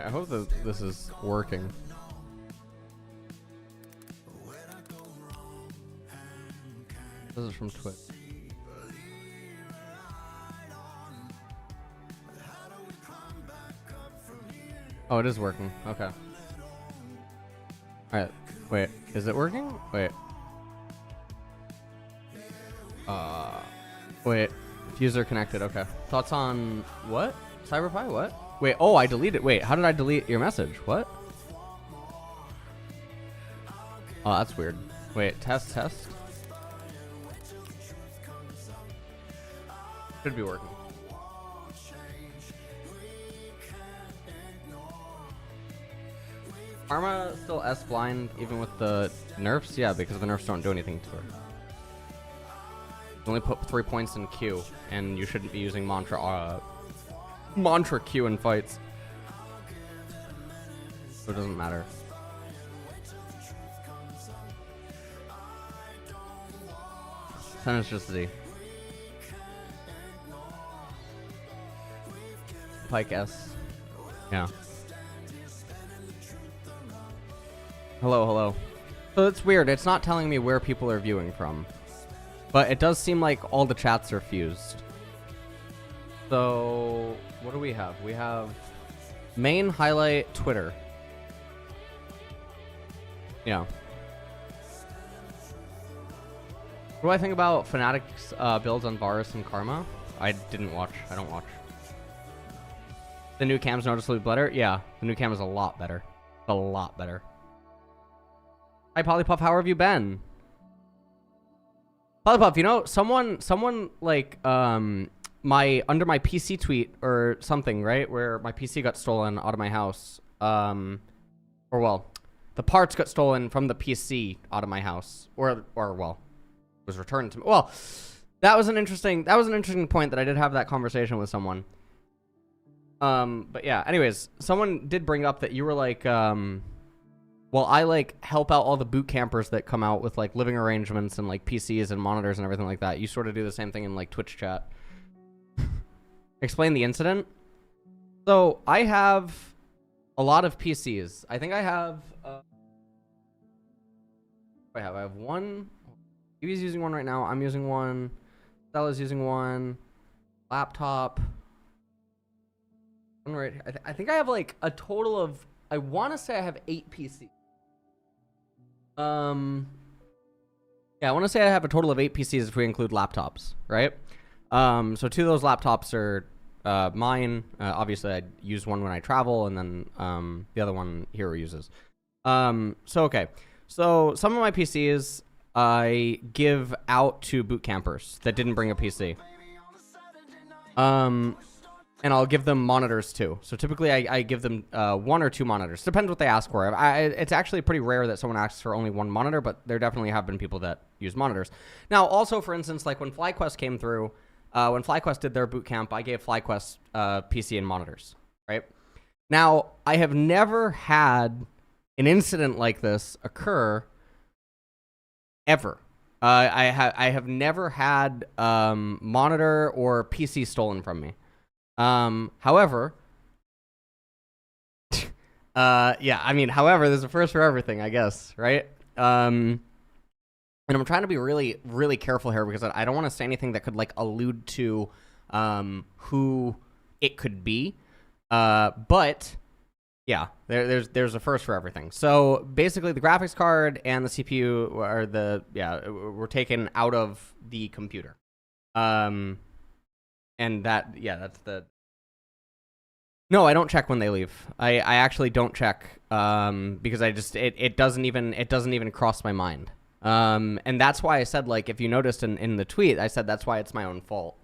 I hope that this is working. This is from Twitch. Oh, it is working. Okay. Alright. Wait. Is it working? Wait. Wait. User connected. Okay. Thoughts on what? Cyberpie? What? Wait. Oh, I deleted. Wait. How did I delete your message? What? Oh, that's weird. Wait. Test. Should be working. Karma still S blind even with the nerfs? Yeah, because the nerfs don't do anything to her. You only put 3 points in Q, and you shouldn't be using mantra Q in fights. So it doesn't matter. Then it's just Z. Pike S. Yeah. Hello. So it's weird. It's not telling me where people are viewing from. But it does seem like all the chats are fused. So what do we have? We have main, highlight, Twitter. Yeah. What do I think about Fnatic's builds on Varus and Karma? I didn't watch. I don't watch. The new cam's noticeably better? Yeah, the new cam is a lot better. A lot better. Hi, Polypuff, how have you been? Polypuff, you know, someone like, under my PC tweet or something, right? Where my PC got stolen out of my house. Or well, the parts got stolen from the PC out of my house. Or well, was returned to me. Well, that was an interesting point that I did have that conversation with someone. But yeah, anyways, someone did bring up that you were like, well, I like help out all the boot campers that come out with like living arrangements and like PCs and monitors and everything like that. You sort of do the same thing in like Twitch chat. Explain the incident. So I have a lot of PCs. I think I have, I have one. He's using one right now. I'm using one. Stella's using one. Laptop. One right. I think I have like a total of. I want to say I have 8 PCs. Yeah, I want to say I have a total of 8 PCs if we include laptops, right? So 2 of those laptops are mine. Obviously, I use one when I travel, and then the other one Hero uses. So okay. So some of my PCs I give out to boot campers that didn't bring a PC. And I'll give them monitors too. So typically I give them 1 or 2 monitors. Depends what they ask for. It's actually pretty rare that someone asks for only 1 monitor, but there definitely have been people that use monitors. Now, also, for instance, like when FlyQuest came through, when FlyQuest did their boot camp, I gave FlyQuest PC and monitors, right? Now, I have never had an incident like this occur ever. I have never had monitor or PC stolen from me. However, yeah, I mean, however, there's a first for everything, I guess, right? And I'm trying to be really, really careful here because I don't want to say anything that could like allude to, who it could be. But yeah, there's a first for everything. So basically the graphics card and the CPU were taken out of the computer. And that, yeah, that's the... No, I don't check when they leave. I actually don't check, because I just, it doesn't even cross my mind. And that's why I said, like, if you noticed in the tweet, I said that's why it's my own fault.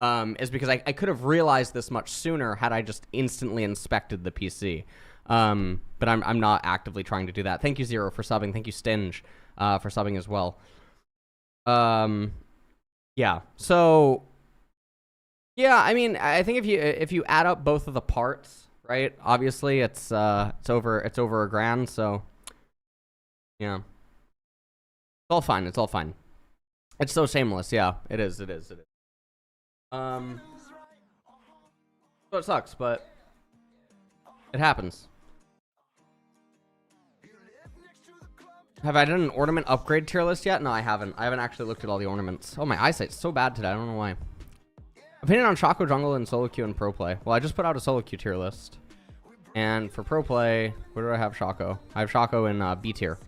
Is because I could have realized this much sooner had I just instantly inspected the PC. But I'm not actively trying to do that. Thank you, Zero, for subbing. Thank you, Stinge, for subbing as well. Yeah, so... Yeah, I mean, I think if you add up both of the parts, right? Obviously, it's over $1,000, so yeah, it's all fine. It's all fine. It's so shameless. Yeah, it is. So it sucks, but It happens. Have I done an ornament upgrade tier list yet? No, I haven't. I haven't actually looked at all the ornaments. Oh, my eyesight's so bad today. I don't know why. Opinion on Shaco jungle and solo queue and pro play. Well, I just put out a solo queue tier list. And for pro play, where do I have Shaco? I have Shaco in B tier.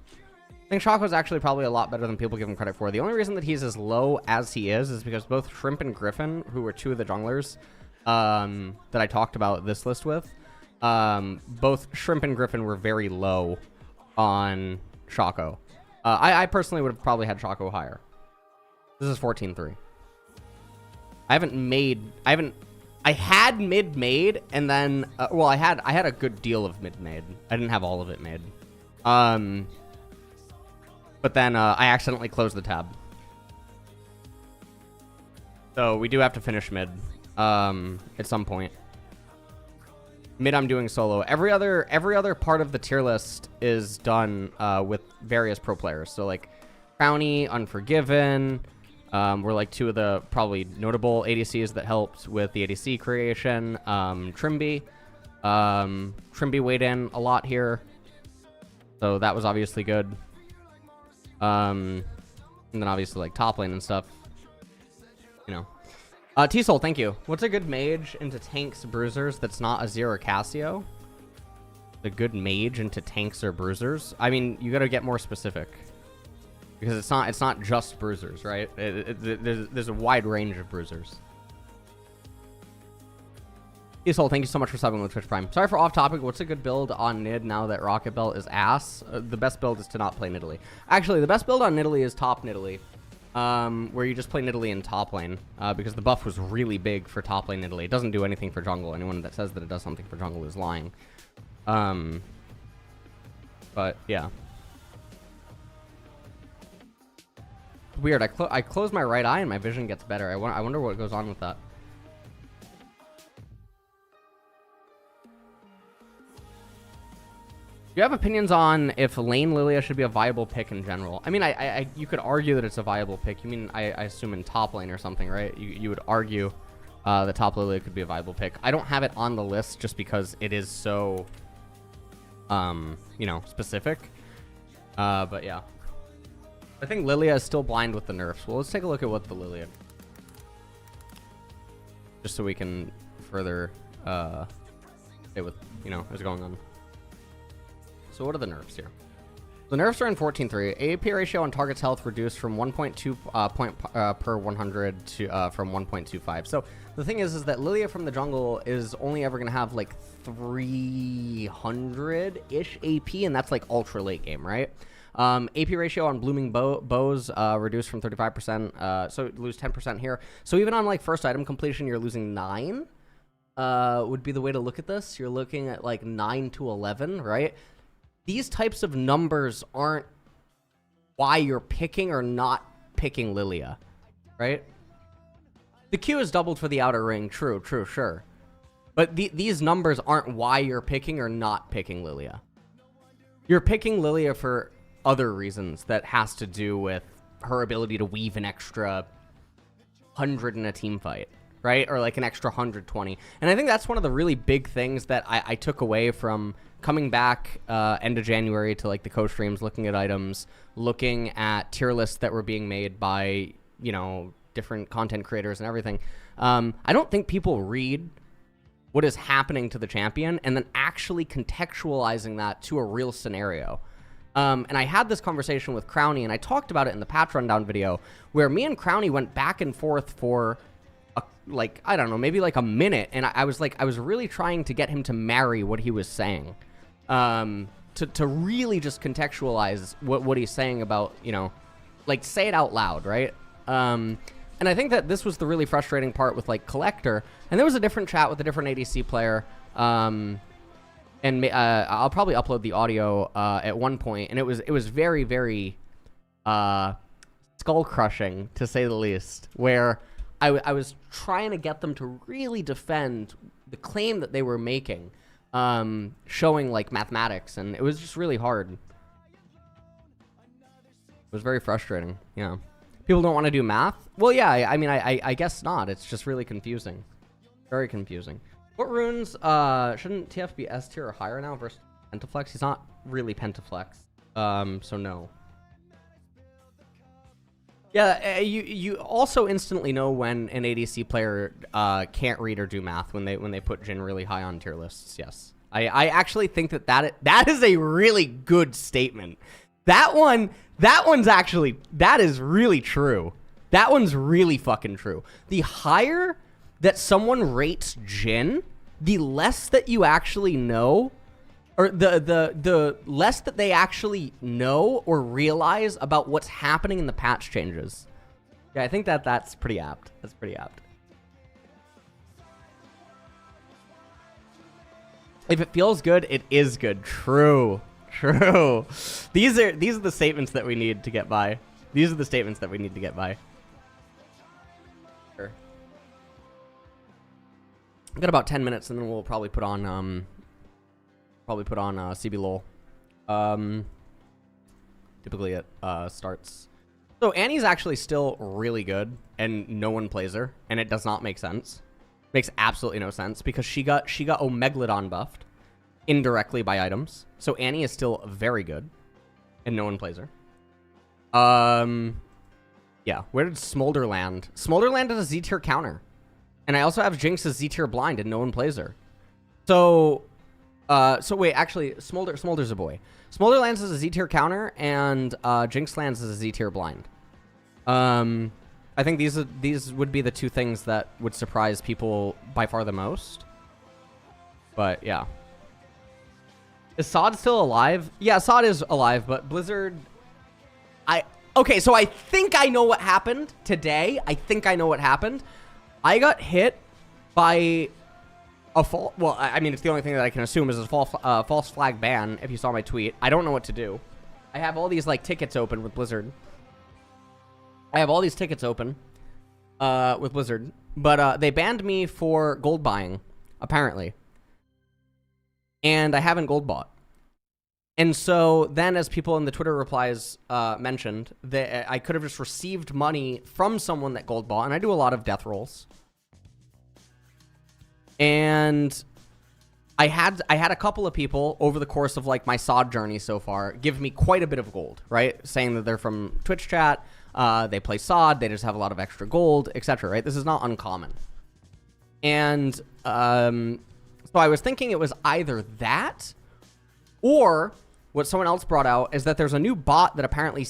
I think Shaco's actually probably a lot better than people give him credit for. The only reason that he's as low as he is because both Shrimp and Griffin, who were two of the junglers that I talked about this list with, both Shrimp and Griffin were very low on Shaco. I personally would have probably had Shaco higher. This is 14-3. I had mid made, and then well, I had a good deal of mid made. I didn't have all of it made. But then I accidentally closed the tab. So we do have to finish mid at some point. Mid I'm doing solo. Every other part of the tier list is done with various pro players. So like Crowny, Unforgiven, were like two of the probably notable ADCs that helped with the ADC creation. Trimby. Trimby weighed in a lot here. So that was obviously good. And then obviously like top lane and stuff. You know. T-Soul, thank you. What's a good mage into tanks bruisers that's not Azir or Cassio? A good mage into tanks or bruisers? I mean, you gotta get more specific. Because it's not just bruisers, right? There's a wide range of bruisers. T-Soul, thank you so much for subbing with Twitch Prime. Sorry for off topic. What's a good build on Nid now that Rocket Belt is ass? The best build is to not play Nidalee. Actually, the best build on Nidalee is top Nidalee. Where you just play Nidalee in top lane, because the buff was really big for top lane Nidalee. It doesn't do anything for jungle. Anyone that says that it does something for jungle is lying. But yeah. Weird. I close my right eye and my vision gets better. I wonder what goes on with that. Do you have opinions on if Lane Lilia should be a viable pick in general? I mean, you could argue that it's a viable pick. You mean, I assume in top lane or something, right? You would argue that top Lilia could be a viable pick. I don't have it on the list just because it is so, you know, specific. But yeah. I think Lilia is still blind with the nerfs. Well, let's take a look at what the Lilia... Just so we can further say what, you know, is going on. So what are the nerfs here? The nerfs are in 14.3. AAP ratio on target's health reduced from 1.2 point per 100 to from 1.25. So the thing is that Lilia from the jungle is only ever going to have like 300-ish AP, and that's like ultra late game, right? AP ratio on blooming bows reduced from 35%, so lose 10% here. So even on like first item completion, you're losing 9. Would be the way to look at this. You're looking at like 9 to 11, right? These types of numbers aren't why you're picking or not picking Lilia, right? The Q is doubled for the outer ring. True, sure. But these numbers aren't why you're picking or not picking Lilia. You're picking Lilia for other reasons that has to do with her ability to weave an extra 100 in a team fight, right? Or like an extra 120. And I think that's one of the really big things that I took away from coming back end of January to like the Costreams, looking at items, looking at tier lists that were being made by, you know, different content creators and everything. I don't think people read what is happening to the champion and then actually contextualizing that to a real scenario. And I had this conversation with Crowny, and I talked about it in the patch rundown video, where me and Crowny went back and forth for like, I don't know, maybe like a minute. And I was really trying to get him to marry what he was saying. To really just contextualize what he's saying about, you know, like say it out loud, right? And I think that this was the really frustrating part with like Collector. And there was a different chat with a different ADC player. And I'll probably upload the audio at one point, and it was very, very skull crushing, to say the least, where I was trying to get them to really defend the claim that they were making, showing like mathematics, and it was just really hard. It was very frustrating. Yeah, people don't want to do math. Well, yeah, I mean, I guess not. It's just really confusing, very confusing. What runes shouldn't TF be S tier or higher now versus Pentaflex? He's not really Pentaflex. So no. Yeah, you also instantly know when an ADC player can't read or do math when they put Jhin really high on tier lists. Yes, I actually think that is a really good statement. That is really true. That one's really fucking true. The higher that someone rates Jhin, the less that you actually know, or the less that they actually know or realize about what's happening in the patch changes. Yeah, I think that's pretty apt. That's pretty apt. If it feels good, it is good. True. True. These are the statements that we need to get by. These are the statements that we need to get by. Sure. I've got about 10 minutes, and then we'll probably put on CB LOL. Typically it starts. So Annie's actually still really good, and no one plays her, and it does not make sense. Makes absolutely no sense because she got Omegalodon buffed indirectly by items. So Annie is still very good, and no one plays her. Yeah. Where did Smolder land? Smolder landed a Z tier counter, and I also have Jinx's Z tier blind, and no one plays her. So wait, actually, Smolder's a boy. Smolder lands as a Z tier counter, and Jinx lands as a Z tier blind. I think these would be the two things that would surprise people by far the most. But yeah. Is Sod still alive? Yeah, Sod is alive, but Blizzard... Okay, so I think I know what happened today. I think I know what happened. I got hit by a false... Well, I mean, it's the only thing that I can assume is a false flag ban, if you saw my tweet. I don't know what to do. I have all these, like, tickets open with Blizzard. I have all these tickets open with Blizzard. But they banned me for gold buying, apparently. And I haven't gold bought. And so then, as people in the Twitter replies mentioned, that I could have just received money from someone that gold bought, and I do a lot of death rolls. And I had a couple of people over the course of like my SOD journey so far give me quite a bit of gold, right? Saying that they're from Twitch chat, they play SOD, they just have a lot of extra gold, etc. Right? This is not uncommon. And so I was thinking it was either that, or what someone else brought out is that there's a new bot that apparently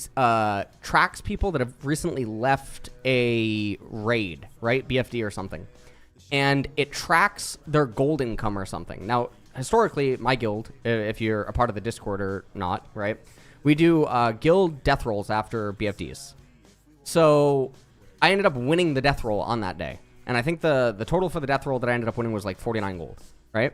tracks people that have recently left a raid, right? BFD or something. And it tracks their gold income or something. Now, historically, my guild, if you're a part of the Discord or not, right? We do guild death rolls after BFDs. So I ended up winning the death roll on that day. And I think the total for the death roll that I ended up winning was like 49 gold, right?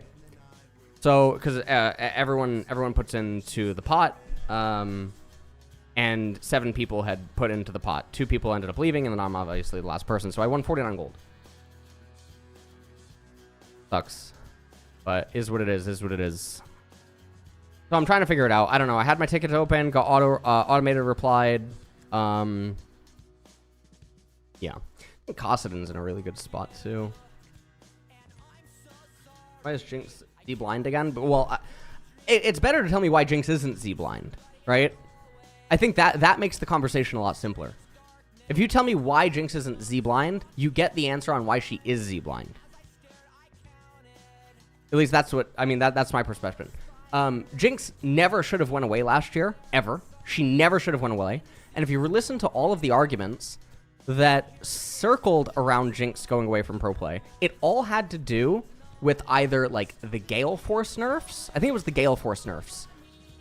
So, because everyone puts into the pot, and 7 people had put into the pot. 2 people ended up leaving, and then I'm obviously the last person. So I won 49 gold. Sucks. But is what it is what it is. So I'm trying to figure it out. I don't know. I had my ticket open, got automated replied. Yeah. I think Costream's in a really good spot, too. Why is Jinx Z-blind again? But, well, it's better to tell me why Jinx isn't Z-blind, right? I think that makes the conversation a lot simpler. If you tell me why Jinx isn't Z-blind, you get the answer on why she is Z-blind. At least that's what, I mean, that's my perspective. Jinx never should have went away last year, ever. She never should have went away. And if you listen to all of the arguments that circled around Jinx going away from pro play, it all had to do with either, like, the Gale Force nerfs. I think it was the Gale Force nerfs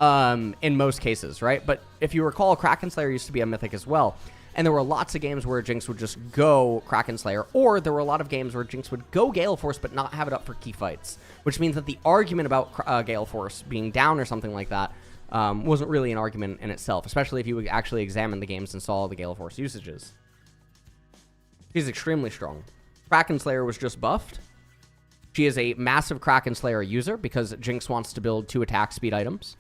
in most cases, right? But if you recall, Kraken Slayer used to be a mythic as well. And there were lots of games where Jinx would just go Kraken Slayer, or there were a lot of games where Jinx would go Gale Force but not have it up for key fights, which means that the argument about Gale Force being down or something like that wasn't really an argument in itself, especially if you would actually examine the games and saw all the Gale Force usages. She's extremely strong. Kraken Slayer was just buffed. She is a massive Kraken Slayer user because Jinx wants to build 2 attack speed items.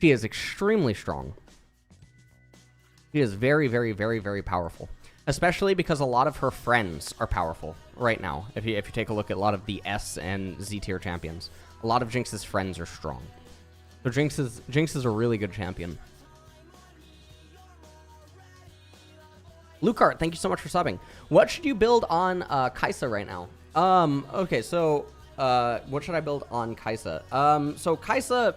She is extremely strong. She is very, very, very, very powerful. especially because a lot of her friends are powerful right now. If you take a look at a lot of the S and Z tier champions, a lot of Jinx's friends are strong. So Jinx is a really good champion. Lucart, thank you so much for subbing. What should you build on Kai'Sa right now? Okay, so what should I build on Kai'Sa? So Kai'Sa,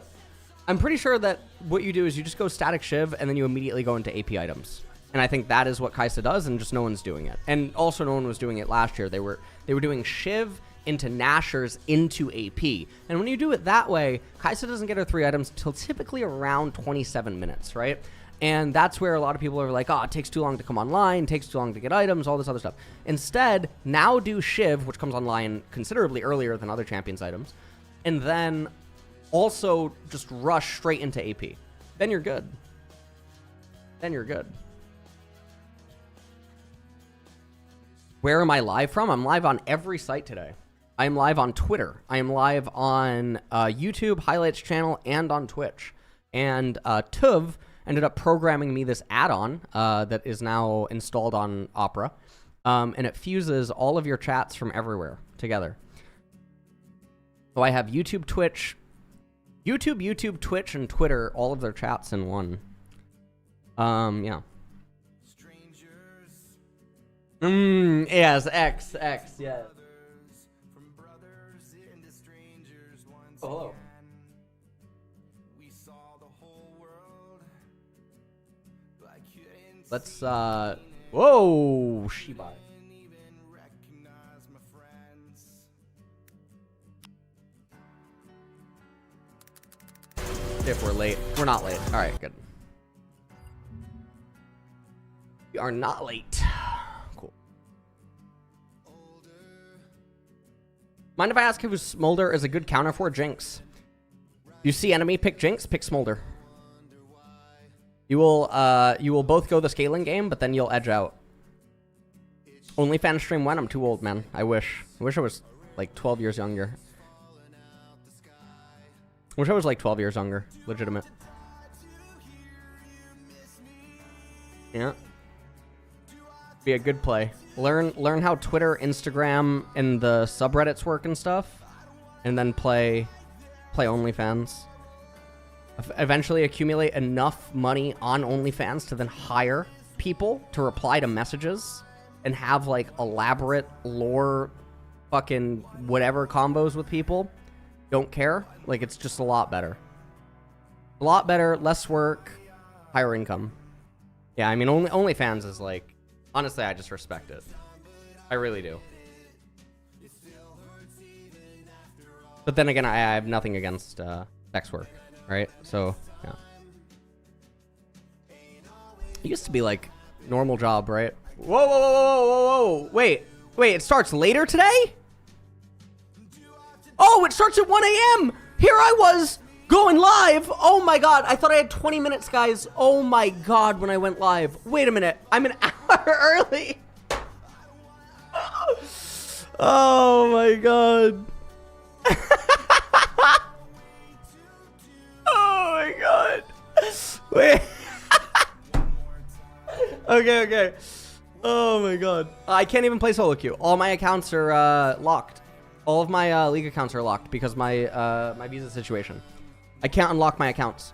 I'm pretty sure that what you do is you just go static Shiv and then you immediately go into AP items. And I think that is what Kai'Sa does, and just no one's doing it. And also no one was doing it last year. They were doing Shiv into Nashers into AP. And when you do it that way, Kai'Sa doesn't get her 3 items till typically around 27 minutes, right? And that's where a lot of people are like, oh, it takes too long to come online, takes too long to get items, all this other stuff. Instead, now do Shiv, which comes online considerably earlier than other champions' items, and then also just rush straight into AP. Then you're good. Then you're good. Where am I live from? I'm live on every site today. I am live on Twitter. I am live on YouTube, Highlights channel, and on Twitch. And Tuv ended up programming me this add-on that is now installed on Opera. And it fuses all of your chats from everywhere together. So I have YouTube, Twitch, Twitch, and Twitter, all of their chats in one. Yeah. Yes, X, yes. Oh, hello. Let's, whoa, Shiba. If we're late. We're not late. All right, good. We are not late. Cool. Mind if I ask if Smolder is a good counter for Jinx? You see enemy, pick Jinx, pick Smolder. You will both go the scaling game, but then you'll edge out. OnlyFans stream when? I'm too old, man. I wish I was like 12 years younger. I wish I was like 12 years younger. Legitimate. Yeah. Be a good play. Learn how Twitter, Instagram, and the subreddits work and stuff, and then play OnlyFans. Eventually accumulate enough money on OnlyFans to then hire people to reply to messages and have like elaborate lore fucking whatever combos with people. Don't care. Like, it's just a lot better. A lot better, less work, higher income. Yeah, I mean, OnlyFans is like, honestly, I just respect it. I really do. But then again, I have nothing against sex work, right? So, yeah. It used to be like normal job, right? Whoa, whoa, whoa, whoa, whoa, whoa. Wait, it starts later today? Oh, it starts at 1 a.m. Here I was going live. Oh my God. I thought I had 20 minutes, guys. Oh my God, when I went live. Wait a minute. I'm an hour early. Oh my God. Oh my God. Wait. Okay. Oh my God. I can't even play solo queue. All my accounts are locked. All of my league accounts are locked because my my visa situation. I can't unlock my accounts.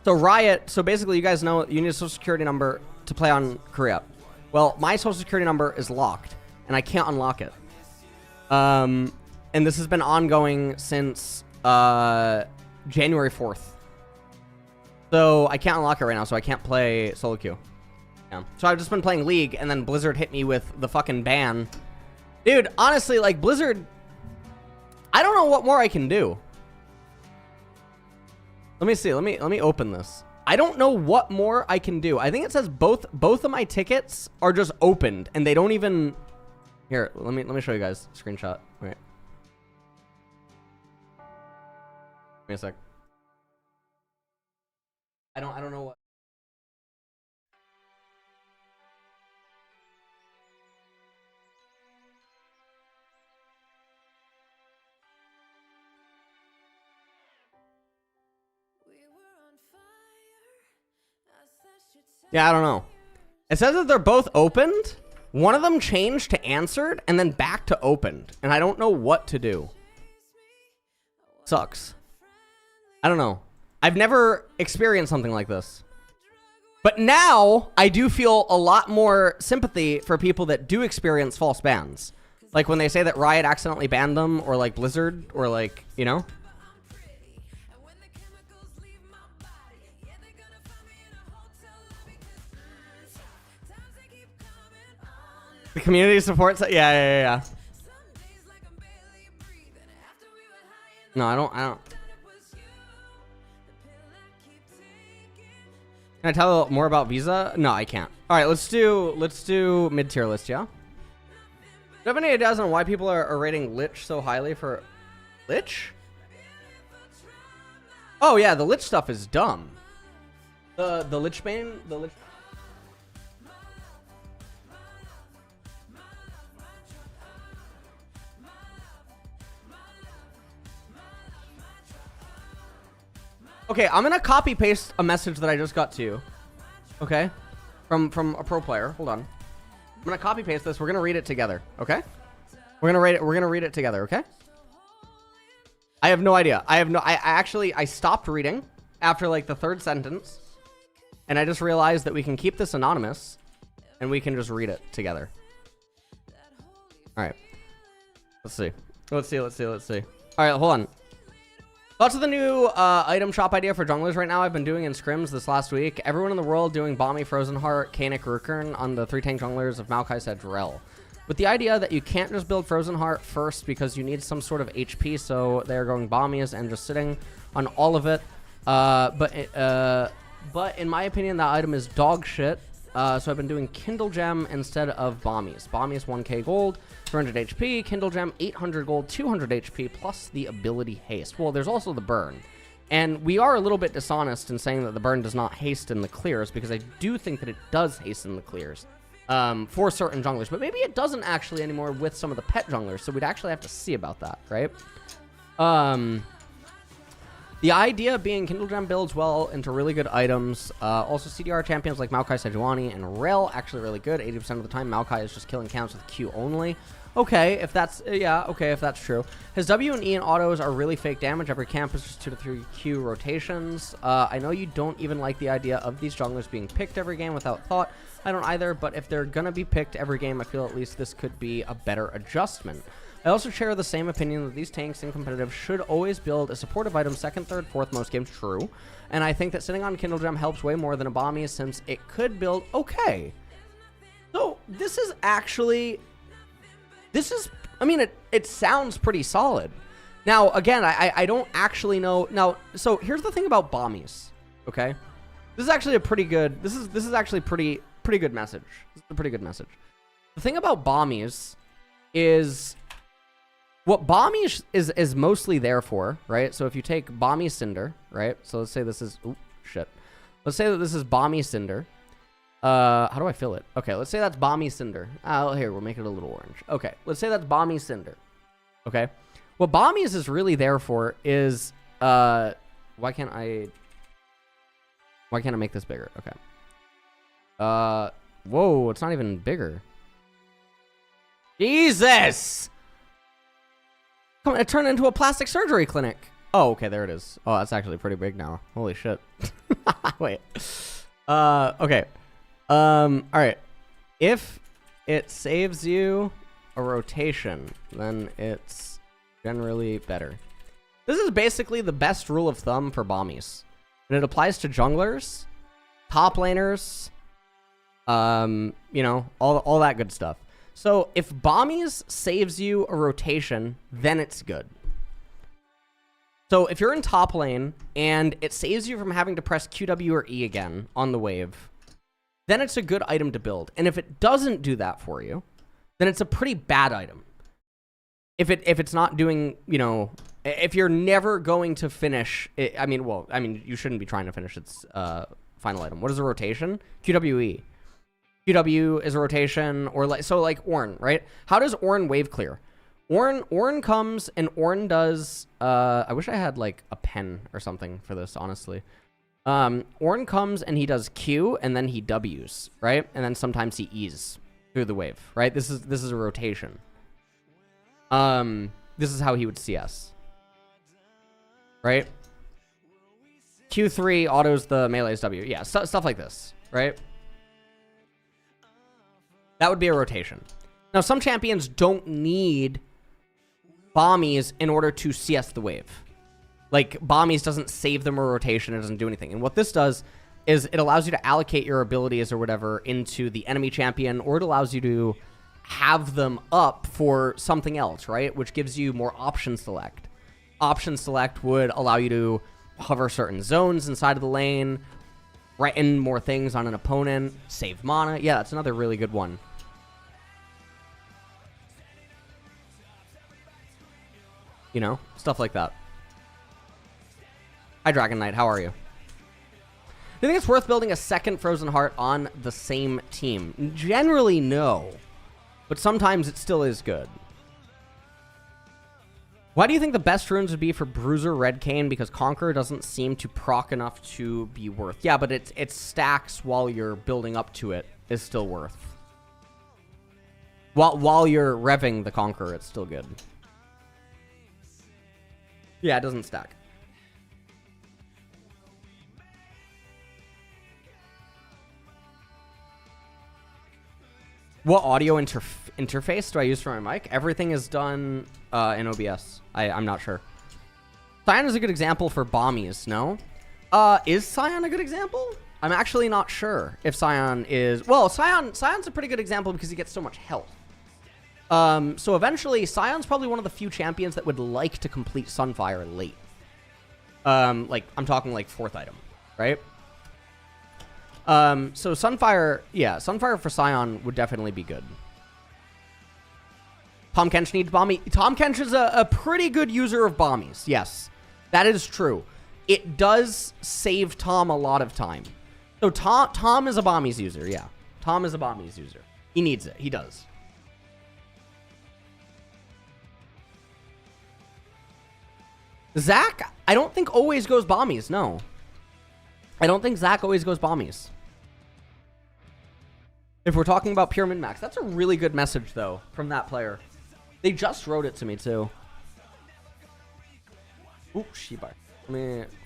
So Riot, so basically you guys know you need a social security number to play on Korea. Well, my social security number is locked and I can't unlock it. And this has been ongoing since January 4th. So I can't unlock it right now, so I can't play solo queue. Yeah. So I've just been playing League, and then Blizzard hit me with the fucking ban. Dude, honestly, like, Blizzard, I don't know what more I can do. Let me see. Let me open this. I don't know what more I can do. I think it says both of my tickets are just opened, and they don't even... Here, let me show you guys. Screenshot. Wait. Give me a sec. I don't know what... Yeah, I don't know. It says that they're both opened. One of them changed to answered and then back to opened. And I don't know what to do. Sucks. I don't know. I've never experienced something like this. But now I do feel a lot more sympathy for people that do experience false bans. Like when they say that Riot accidentally banned them, or like Blizzard, or like, you know? The community supports it? Yeah. No, I don't. Can I tell more about Visa? No, I can't. All right, let's do mid-tier list, yeah? Do you have any ideas on why people are rating Lich so highly for Lich? Oh yeah, the Lich stuff is dumb. The Lich Bane, the Lich. Okay, I'm gonna copy paste a message that I just got to you. Okay, from a pro player. Hold on. I'm gonna copy paste this. We're gonna read it together. Okay. We're gonna read it together. Okay. I have no idea. I stopped reading after like the third sentence, and I just realized that we can keep this anonymous, and we can just read it together. All right. Let's see. All right, hold on. Thoughts of the new item shop idea for junglers right now. I've been doing in scrims this last week. Everyone in the world doing Balmy, Frozen Heart, Kanik, Rukern on the 3 tank junglers of Maokai said Rel. With the idea that you can't just build Frozen Heart first because you need some sort of HP, so they're going Balmies and just sitting on all of it. But in my opinion, that item is dog shit. So I've been doing Kindle Gem instead of Balmies. Balmies 1k gold, 300 HP, Kindle Gem 800 gold, 200 HP, plus the ability haste. Well, there's also the burn. And we are a little bit dishonest in saying that the burn does not haste in the clears, because I do think that it does haste in the clears for certain junglers. But maybe it doesn't actually anymore with some of the pet junglers, so we'd actually have to see about that, right? The idea being Kindle Gem builds well into really good items. Also, CDR champions like Maokai, Sejuani, and Rel actually really good. 80% of the time, Maokai is just killing counts with Q only. Okay, if that's if that's true. His W and E and autos are really fake damage. Every camp is just 2 to 3 Q rotations. I know you don't even like the idea of these junglers being picked every game without thought. I don't either, but if they're gonna be picked every game, I feel at least this could be a better adjustment. I also share the same opinion that these tanks in competitive should always build a supportive item second, third, fourth most games. True. And I think that sitting on Kindle Gem helps way more than a Balmy, since it could build okay. So this is actually, I mean, it sounds pretty solid. Now, again, I don't actually know. Now, so here's the thing about Balmies, okay? This is actually a pretty good, this is actually pretty good message. This is a pretty good message. The thing about Balmies is, what Balmy is mostly there for, right? So if you take Balmy Cinder, right? So let's say this is, let's say that this is Balmy Cinder. How do I fill it? Okay, let's say that's Balmy Cinder. Oh, here, we'll make it a little orange. Okay, let's say that's Balmy Cinder. Okay. What Balmies is really there for is, why can't I make this bigger? Okay. Whoa, it's not even bigger. Jesus! Come on, it turned into a plastic surgery clinic. Oh, okay, there it is. Oh, that's actually pretty big now. Holy shit. Wait. Okay. All right. If it saves you a rotation, then it's generally better. This is basically the best rule of thumb for Balmies. And it applies to junglers, top laners, you know, all that good stuff. So if Balmies saves you a rotation, then it's good. So if you're in top lane and it saves you from having to press QW or E again on the wave, then it's a good item to build. And if it doesn't do that for you, then it's a pretty bad item. If it's not doing, you know, if you're never going to finish it, I mean, you shouldn't be trying to finish its final item. What is a rotation? QWE. QW is a rotation, or like, so like Ornn, right? How does Ornn wave clear? Ornn comes and Ornn does, I wish I had like a pen or something for this, honestly. Ornn comes and he does Q and then he Ws, right? And then sometimes he E's through the wave, right? This is a rotation. This is how he would CS, right? Q3 autos the melee's W. Yeah, stuff like this, right? That would be a rotation. Now, some champions don't need bombies in order to CS the wave. Like, bombies doesn't save them a rotation. It doesn't do anything. And what this does is it allows you to allocate your abilities or whatever into the enemy champion, or it allows you to have them up for something else, right? Which gives you more option select. Option select would allow you to hover certain zones inside of the lane, threaten more things on an opponent, save mana. Yeah, that's another really good one. You know, stuff like that. Hi, Dragon Knight. How are you? Do you think it's worth building a second Frozen Heart on the same team? Generally, no. But sometimes it still is good. Why do you think the best runes would be for Bruiser Red Cane? Because Conqueror doesn't seem to proc enough to be worth. Yeah, but it stacks while you're building up to it is still worth. While you're revving the Conqueror, it's still good. Yeah, it doesn't stack. What audio interface do I use for my mic? Everything is done in OBS. I'm not sure. Scion is a good example for bombies, no? Is Scion a good example? I'm actually not sure if Scion is... Well, Scion's a pretty good example because he gets so much health. So eventually, Scion's probably one of the few champions that would like to complete Sunfire late. Like, I'm talking like 4th item, right? So Sunfire, yeah, Sunfire for Scion would definitely be good. Tom Kench needs bomby. Tom Kench is a pretty good user of bombies. Yes, that is true. It does save Tom a lot of time. So Tom is a bombies user. Yeah, Tom is a bombies user. He needs it. He does. Zach, I don't think always goes bombies. No. I don't think Zach always goes bombies. If we're talking about pure min-max. That's a really good message, though, from that player. They just wrote it to me, too. Oop, Shibai.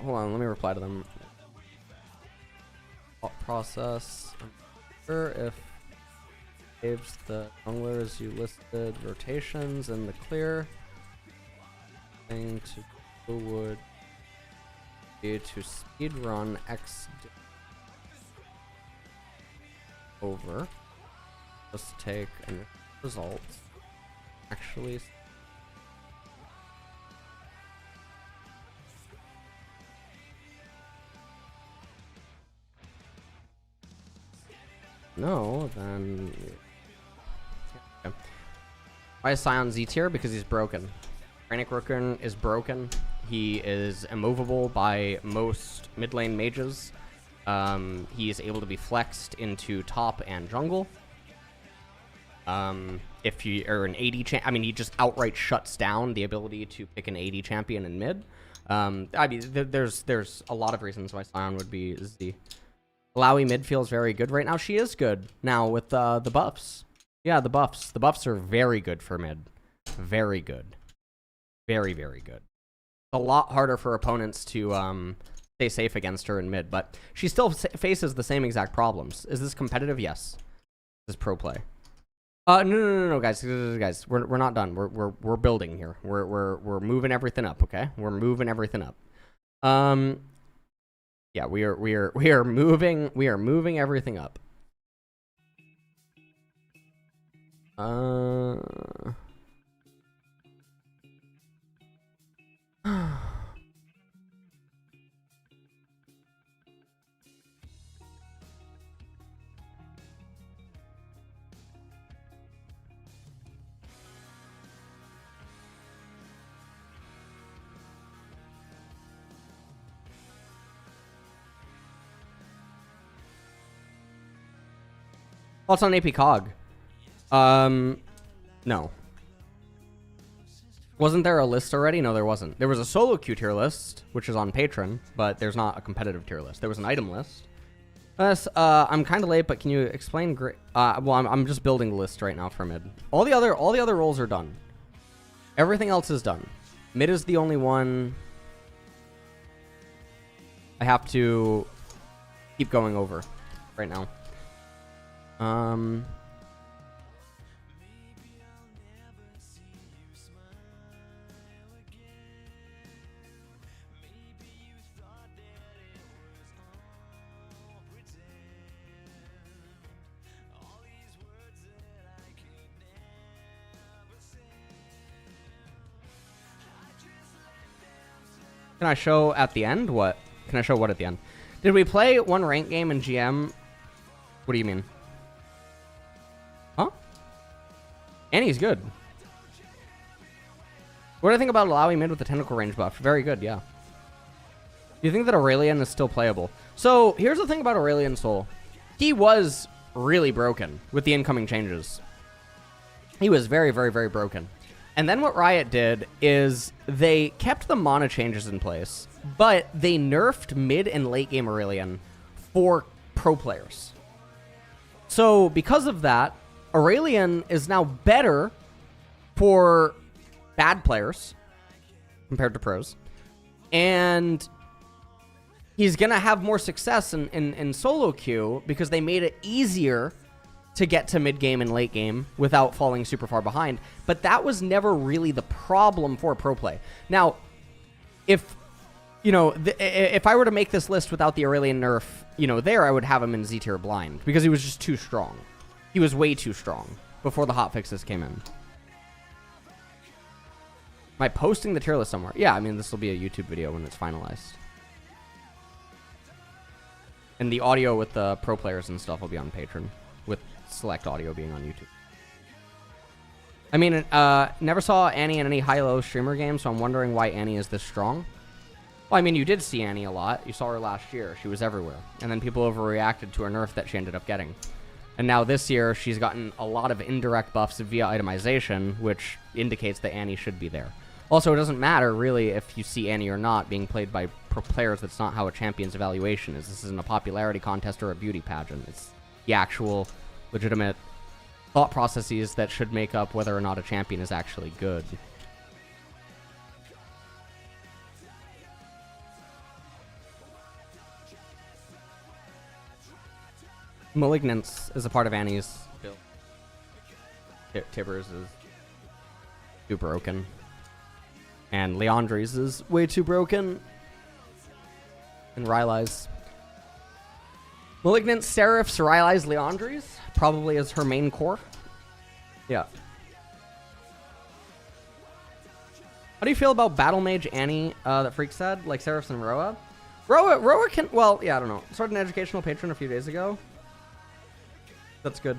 Hold on, let me reply to them. Process. I'm sure if saves the junglers you listed rotations in the clear. Thing to do would be to speedrun X over. Just take a result. Actually. No, then... Okay. Why is Scion Z tier? Because he's broken. Granic Rooken is broken. He is immovable by most mid lane mages. He is able to be flexed into top and jungle. If you are an AD I mean, he just outright shuts down the ability to pick an AD champion in mid. I mean, there's a lot of reasons why Scion would be Z. Lowy mid feels very good right now. She is good now with the buffs. Yeah, the buffs. The buffs are very good for mid. Very good. Very, very good. A lot harder for opponents to stay safe against her in mid, but she still faces the same exact problems. Is this competitive? Yes. This is pro play. No, guys, we're not done. We're building here. We're moving everything up. Okay, we're moving everything up. Yeah, we are moving everything up. Thoughts on AP Cog? No. Wasn't there a list already? No, there wasn't. There was a solo queue tier list, which is on Patreon, but there's not a competitive tier list. There was an item list. I'm kind of late, but can you explain? Well, I'm just building the list right now for mid. All the other roles are done. Everything else is done. Mid is the only one I have to keep going over right now. Can I show at the end? What? Can I show what at the end? Did we play one rank game in GM? What do you mean? Huh? Annie's good. What do I think about allowing mid with the tentacle range buff? Very good, yeah. Do you think that Aurelian is still playable? So, here's the thing about Aurelian Soul. He was really broken with the incoming changes. He was very, very, very broken. And then what Riot did is they kept the mana changes in place, but they nerfed mid and late game Aurelian for pro players. So because of that, Aurelian is now better for bad players compared to pros. And he's going to have more success in solo queue because they made it easier to get to mid game and late game without falling super far behind. But that was never really the problem for pro play. Now, if, you know, if I were to make this list without the Aurelian nerf, you know, there I would have him in Z tier blind because he was just too strong. He was way too strong before the hotfixes came in. Am I posting the tier list somewhere? Yeah, I mean, this will be a YouTube video when it's finalized. And the audio with the pro players and stuff will be on Patreon, with select audio being on YouTube. I mean, never saw Annie in any high-low streamer game, so I'm wondering why Annie is this strong. Well, I mean, you did see Annie a lot. You saw her last year. She was everywhere. And then people overreacted to her nerf that she ended up getting. And now this year, she's gotten a lot of indirect buffs via itemization, which indicates that Annie should be there. Also, it doesn't matter, really, if you see Annie or not being played by pro players. That's not how a champion's evaluation is. This isn't a popularity contest or a beauty pageant. It's the actual legitimate thought processes that should make up whether or not a champion is actually good. Malignance is a part of Annie's build. Tibbers is too broken. And Leandri's is way too broken. And Rylai's. Malignant, Seraph's, Rylai's, Leandri's probably is her main core. Yeah. How do you feel about Battle Mage Annie that Freak said? Like Seraphs and Roa? Roa can... Well, yeah, I don't know. Started an educational patron a few days ago. That's good.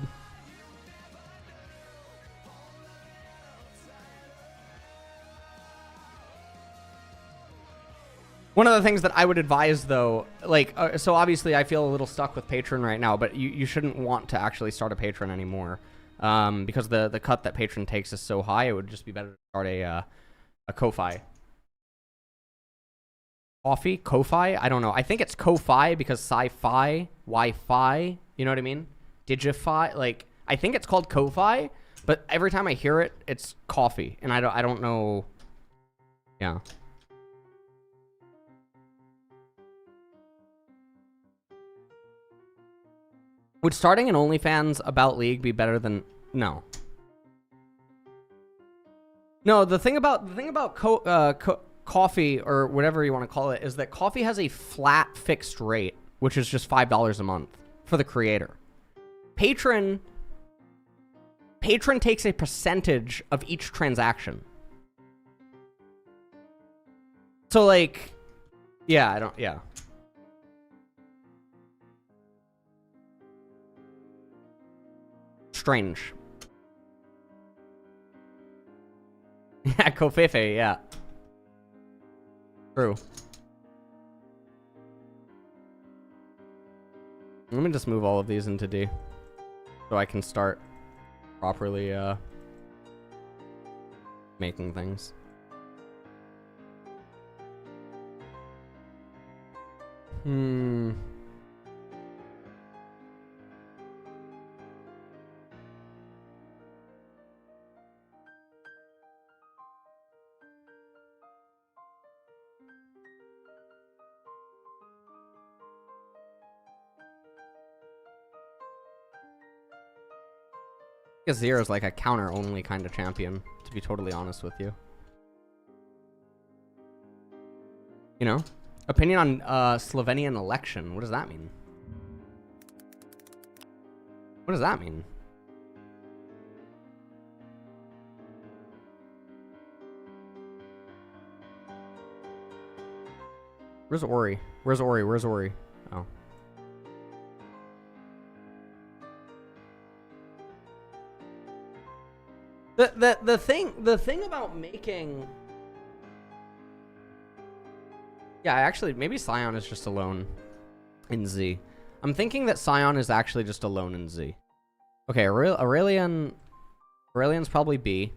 One of the things that I would advise, though, like, so obviously I feel a little stuck with Patreon right now, but you shouldn't want to actually start a Patreon anymore, because the cut that Patreon takes is so high. It would just be better to start a Ko-Fi. Coffee? Ko-Fi? I don't know. I think it's Ko-Fi because sci-fi, Wi-Fi, you know what I mean? Digify, like, I think it's called Ko-Fi, but every time I hear it, it's coffee, and I don't know. Yeah. Would starting an OnlyFans about League be better than... No. No, the thing about coffee, or whatever you want to call it, is that coffee has a flat fixed rate, which is just $5 a month for the creator. Patron takes a percentage of each transaction. So, like... Yeah, yeah. Strange. Yeah, Kofefe, yeah. True. Let me just move all of these into D, so I can start properly making things. Hmm. Azir is like a counter-only kind of champion, to be totally honest with you. You know? Opinion on Slovenian election. What does that mean? What does that mean? Where's Ori? Where's Ori? Where's Ori? Oh. The thing about making... Yeah, actually, maybe Scion is just alone in Z. I'm thinking that Scion is actually just alone in Z. Okay, Aurelian's probably B.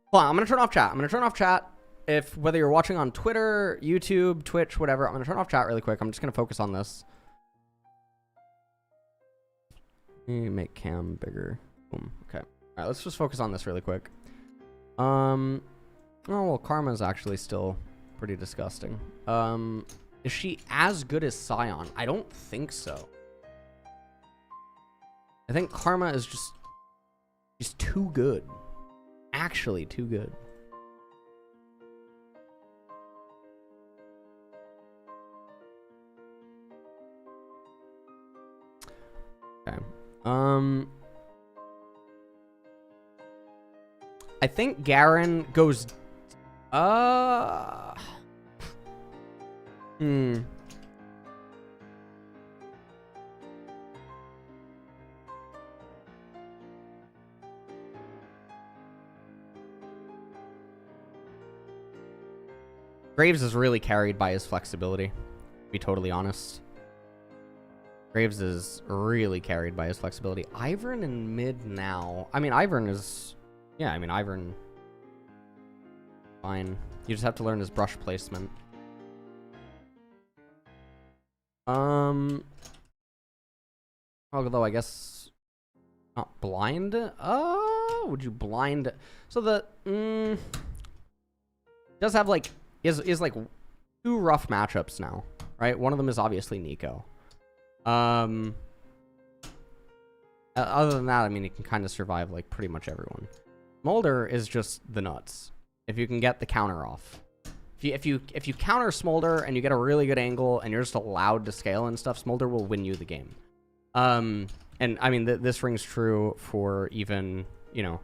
Hold on, I'm gonna turn off chat. I'm gonna turn off chat. If whether you're watching on Twitter, YouTube, Twitch, whatever, I'm gonna turn off chat really quick. I'm just gonna focus on this. Let me make cam bigger. Boom. Okay. All right, let's just focus on this really quick. Oh well, Karma's actually still pretty disgusting. Is she as good as Scion? I don't think so. I think Karma is she's too good. Actually, too good. Okay. I think Garen goes... Graves is really carried by his flexibility, to be totally honest. Graves is really carried by his flexibility. Ivern in mid now. I mean, Ivern is... Yeah, I mean, Ivern... Fine. You just have to learn his brush placement. Although I guess... Not blind? Would you blind... So the... does have, like... Is like 2 rough matchups now, right? One of them is obviously Nico. Other than that, I mean, he can kind of survive like pretty much everyone. Smolder is just the nuts. If you can get the counter off. If you counter Smolder and you get a really good angle and you're just allowed to scale and stuff, Smolder will win you the game. And I mean, this rings true for even, you know,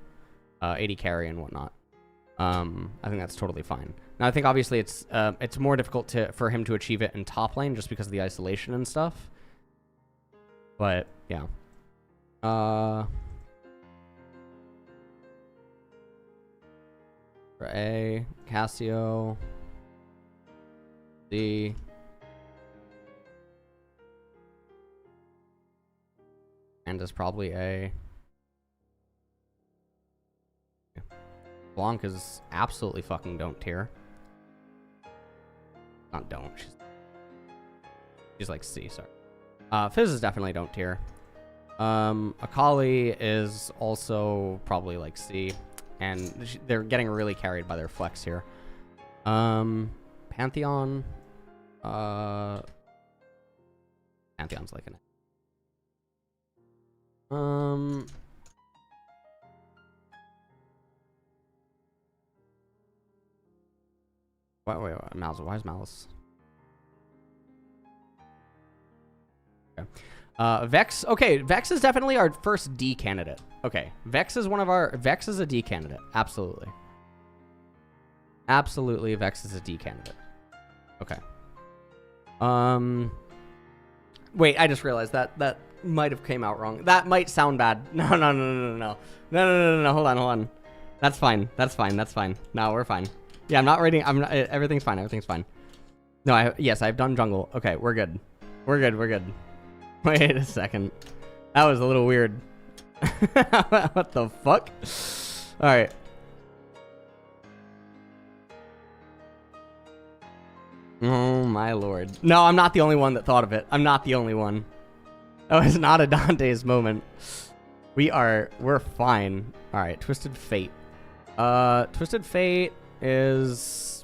AD carry and whatnot. I think that's totally fine. Now, I think obviously it's more difficult for him to achieve it in top lane just because of the isolation and stuff. But yeah. For A, Cassio, D. And is probably A. Blanc is absolutely fucking don't tier. Not don't. She's like C, sorry. Fizz is definitely don't tier. Akali is also probably like C. And they're getting really carried by their flex here. Pantheon. Pantheon's like an... Wait, Malice. Why is Malice? Okay. Vex. Okay, Vex is definitely our first D candidate. Okay, Vex is Vex is a D candidate. Absolutely. Absolutely, Vex is a D candidate. Okay. Wait, I just realized that might have came out wrong. That might sound bad. No. Hold on. That's fine. No, we're fine. Yeah, I'm not reading. Everything's fine. No, yes, I've done jungle. Okay, we're good. Wait a second. That was a little weird. What the fuck? All right. Oh my lord. No, I'm not the only one that thought of it. I'm not the only one. That was not a Dante's moment. We're fine. All right, Twisted Fate. Twisted Fate is...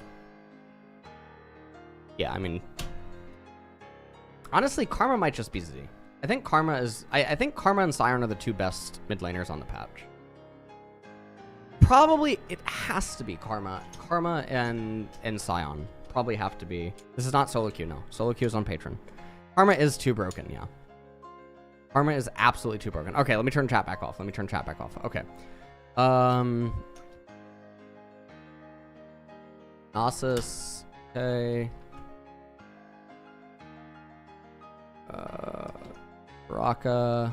Yeah, I mean... Honestly, Karma might just be Z. I think Karma is... I think Karma and Scion are the two best mid laners on the patch. Probably, it has to be Karma. Karma and Scion probably have to be. This is not solo queue, no. Solo queue is on Patreon. Karma is too broken, yeah. Karma is absolutely too broken. Okay, let me turn chat back off. Okay. Nasus. Okay. Baraka.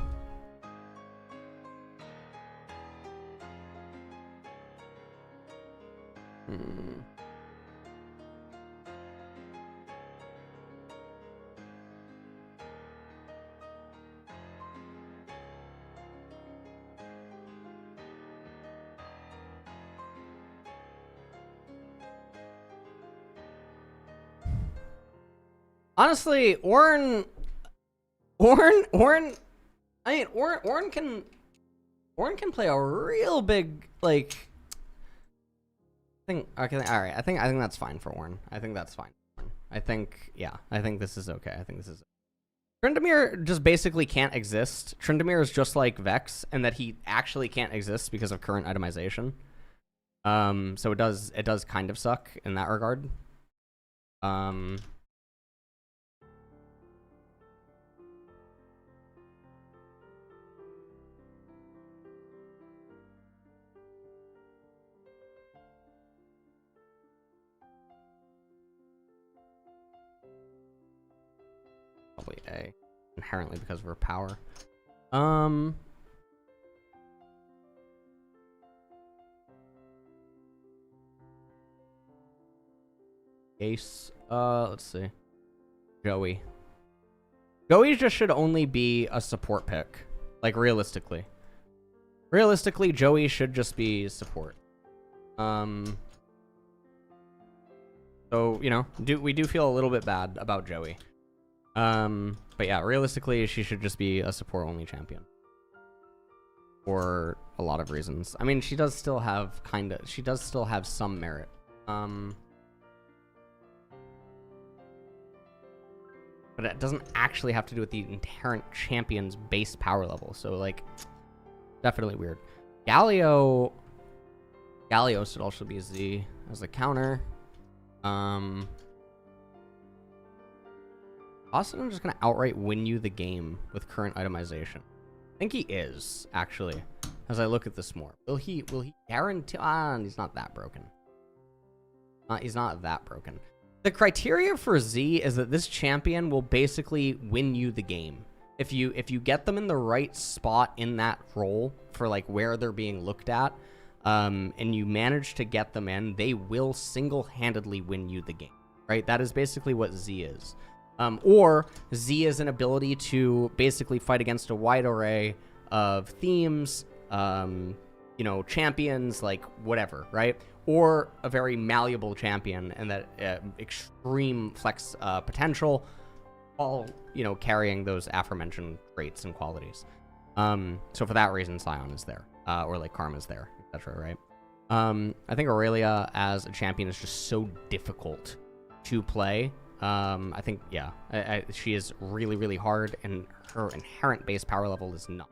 Honestly, Ornn can play a real big, like, all right. I think that's fine for Ornn. I think that's fine. I think this is okay. Tryndamere just basically can't exist. Tryndamere is just like Vex, and that he actually can't exist because of current itemization. So it does kind of suck in that regard. Probably A, inherently because of her power. Ace. Let's see. Joey. Joey just should only be a support pick. Like, realistically. Realistically, Joey should just be support. So, you know, we do feel a little bit bad about Joey. But yeah, realistically, she should just be a support-only champion. For a lot of reasons. I mean, she does still have some merit. But it doesn't actually have to do with the inherent champion's base power level. So, like, definitely weird. Galio should also be Z as a counter. Austin, I'm just gonna outright win you the game with current itemization. I think he is, actually, as I look at this more. Will he guarantee? He's not that broken. He's not that broken. The criteria for Z is that this champion will basically win you the game. If you get them in the right spot in that role for, like, where they're being looked at, and you manage to get them in, they will single-handedly win you the game, right? That is basically what Z is. Or Z is an ability to basically fight against a wide array of themes, you know, champions, like, whatever, right? Or a very malleable champion and that extreme flex potential, all, you know, carrying those aforementioned traits and qualities. So for that reason, Scion is there, or like Karma's there, etc. Right? I think Aurelia as a champion is just so difficult to play. I think, yeah, she is really, really hard, and her inherent base power level is not.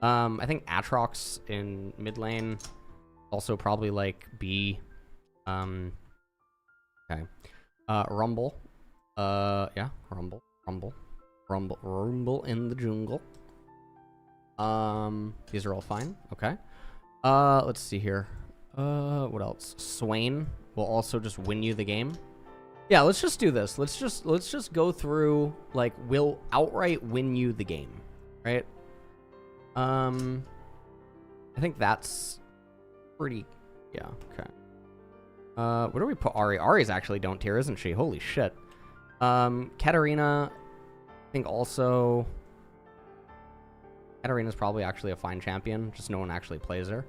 I think Atrox in mid lane, also probably like B. Okay. Rumble. Yeah, Rumble in the jungle. These are all fine. Okay. Let's see here. What else? Swain will also just win you the game. Yeah, let's just do this. Let's just go through, like, we'll outright win you the game, right? I think that's pretty, yeah, okay. Where do we put Ahri? Ahri's actually don't tier, isn't she? Holy shit. Katarina, I think also, Katarina's probably actually a fine champion, just no one actually plays her.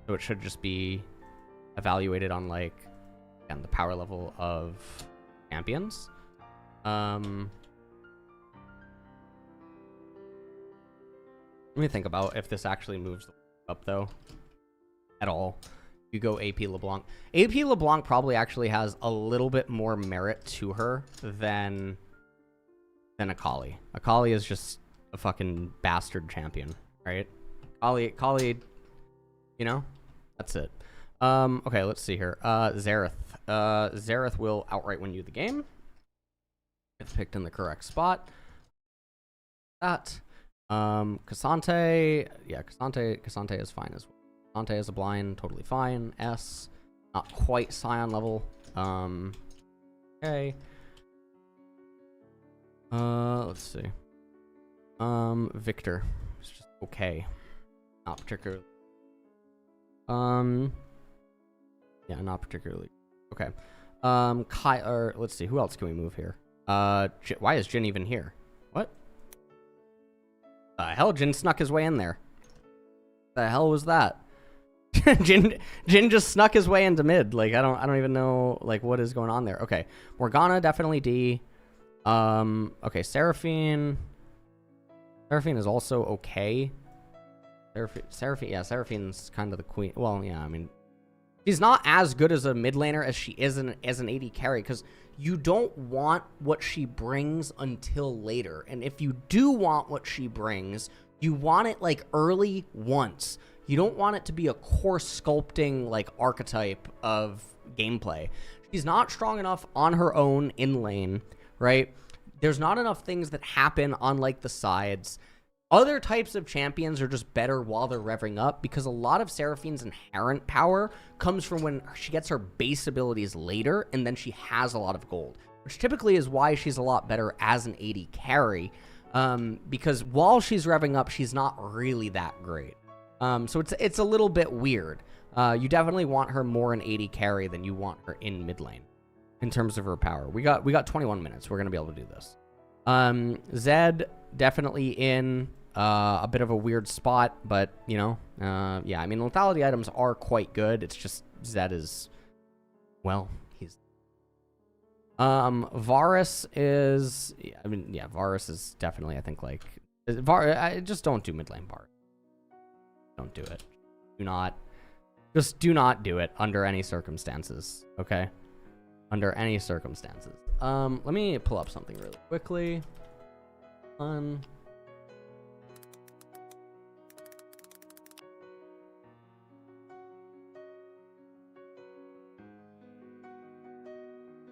So it should just be evaluated on, like, again, the power level of champions. Let me think about if this actually moves up, though, at all. You go AP LeBlanc. AP LeBlanc probably actually has a little bit more merit to her than Akali. Akali is just a fucking bastard champion, right? Akali, you know, that's it. Okay, let's see here. Xerath. Xerath will outright win you the game. It's picked in the correct spot. That. Cassante. Yeah, Cassante is fine as well. Cassante is a blind, totally fine. S. Not quite Scion level. Okay. Let's see. Victor. It's just okay. Not particularly. Yeah, not particularly. Okay. Or let's see. Who else can we move here? Why is Jin even here? What? Hell, Jin snuck his way in there. The hell was that? Jin just snuck his way into mid. Like, I don't even know like what is going on there. Okay. Morgana, definitely D. Okay, Seraphine. Seraphine is also okay. Seraphine, yeah, Seraphine's kind of the queen. Well, yeah, I mean, she's not as good as a mid laner as she is as an AD carry, because you don't want what she brings until later. And if you do want what she brings, you want it like early once. You don't want it to be a core sculpting like archetype of gameplay. She's not strong enough on her own in lane, right? There's not enough things that happen on like the sides. Other types of champions are just better while they're revving up, because a lot of Seraphine's inherent power comes from when she gets her base abilities later and then she has a lot of gold, which typically is why she's a lot better as an AD carry, because while she's revving up, she's not really that great. So it's a little bit weird. You definitely want her more in AD carry than you want her in mid lane in terms of her power. We got 21 minutes. We're going to be able to do this. Zed definitely in a bit of a weird spot, but you know, yeah, I mean, lethality items are quite good. It's just Zed is, well, he's Varus is, I mean, yeah, Varus is definitely, I think, like I just don't do mid lane Varus. Don't do it. Just do not do it under any circumstances. Okay, under any circumstances. Let me pull up something really quickly.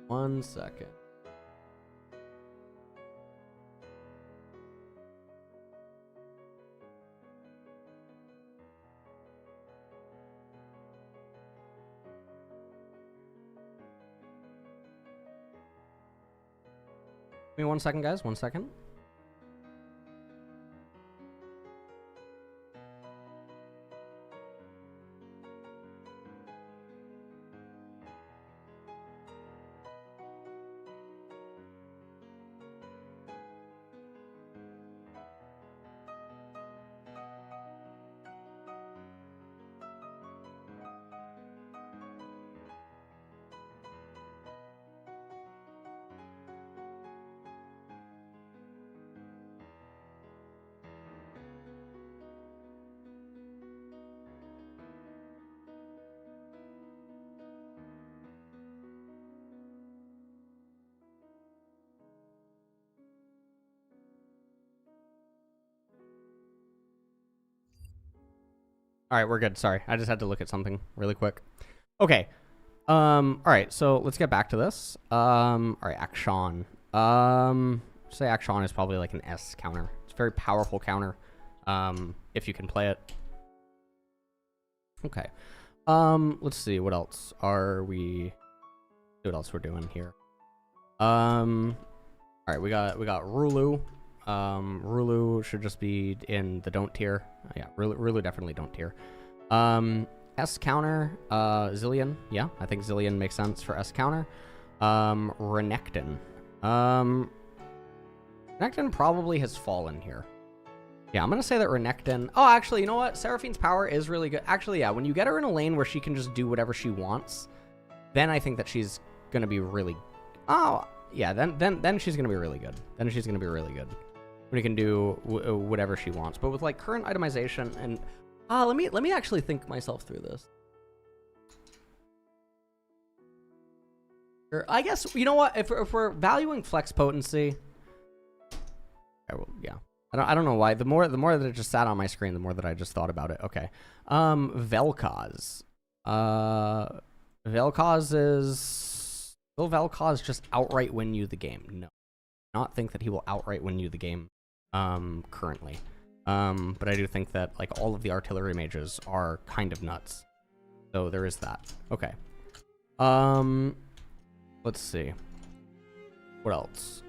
One second. Give me 1 second, guys. 1 second. All right, we're good. Sorry, I just had to look at something really quick. Okay. All right, so let's get back to this. All right, Akshan. Say Akshan is probably like an S counter. It's a very powerful counter, if you can play it. Okay. Let's see, what else are we? See what else we're doing here. All right, we got Rulu. Rulu should just be in the don't tier. Yeah, Rulu definitely don't tier. S counter, Zillion. Yeah, I think Zillion makes sense for S counter. Renekton. Renekton probably has fallen here. Yeah, I'm gonna say that Renekton. Oh, actually, you know what? Seraphine's power is really good. Actually, yeah, when you get her in a lane where she can just do whatever she wants, then I think that she's gonna be really, Oh, yeah, then she's gonna be really good. Then she's gonna be really good. We can do whatever she wants. But with like current itemization and let me actually think myself through this. I guess, you know what, if we're valuing flex potency, yeah. I don't know why. The more that it just sat on my screen, the more that I just thought about it. Okay. Vel'Koz. Vel'Koz is... Will Vel'Koz just outright win you the game? No. I not think that he will outright win you the game currently. But I do think that like all of the artillery mages are kind of nuts. So there is that. Okay. Let's see. What else?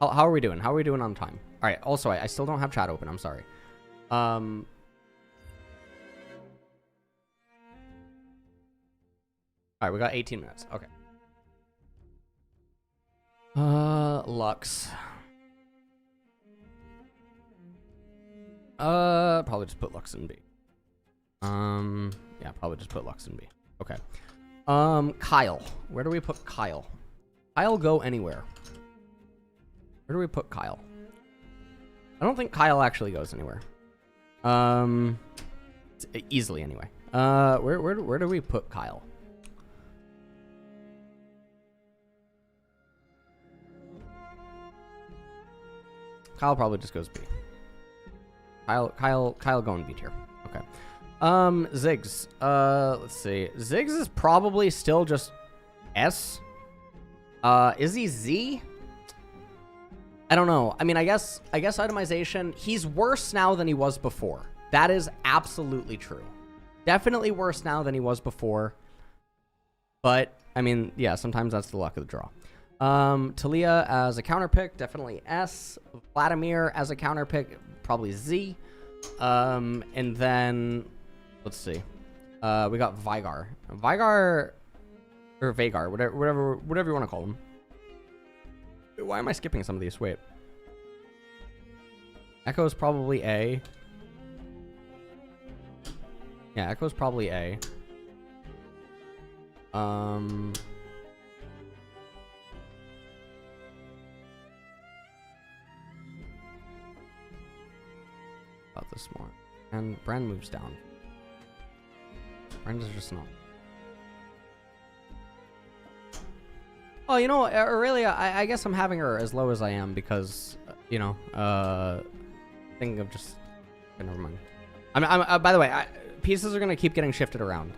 How are we doing? How are we doing on time? All right. Also, I still don't have chat open. I'm sorry. All right. We got 18 minutes. Okay. Lux. Probably just put Lux in B. Yeah, probably just put Lux in B. Okay. Kyle. Where do we put Kyle? Kyle go anywhere. Where do we put Kyle? I don't think Kyle actually goes anywhere. Easily anyway. Where do we put Kyle? Kyle probably just goes B. Kyle going B tier. Okay. Ziggs. Let's see. Ziggs is probably still just S. Is he Z? I don't know. I mean, I guess itemization, he's worse now than he was before. That is absolutely true. Definitely worse now than he was before. But, I mean, yeah, sometimes that's the luck of the draw. Talia as a counter pick, definitely S. Vladimir as a counter pick, probably Z. And then, let's see. We got Vigar. Vigar, or Vagar, whatever you want to call him. Why am I skipping some of these? Wait. Echo's probably A. Yeah, Echo's probably A. About this more. And Bren moves down. Bren's just not. Oh, you know, Aurelia, I guess I'm having her as low as I am because, you know, thinking of just... Okay, never mind. By the way, pieces are going to keep getting shifted around.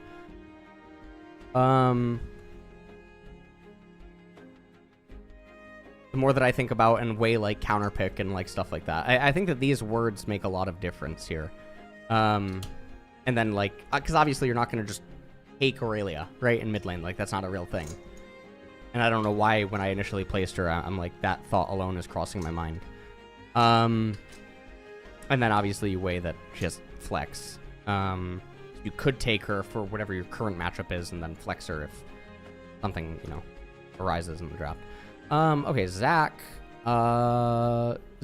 The more that I think about and weigh, like, counterpick and, like, stuff like that, I think that these words make a lot of difference here. And then, like, because obviously you're not going to just take Aurelia, right, in mid lane. Like, that's not a real thing. And I don't know why when I initially placed her, I'm like, that thought alone is crossing my mind. And then obviously you weigh that she has flex. You could take her for whatever your current matchup is and then flex her if something, you know, arises in the draft. Okay, Zac.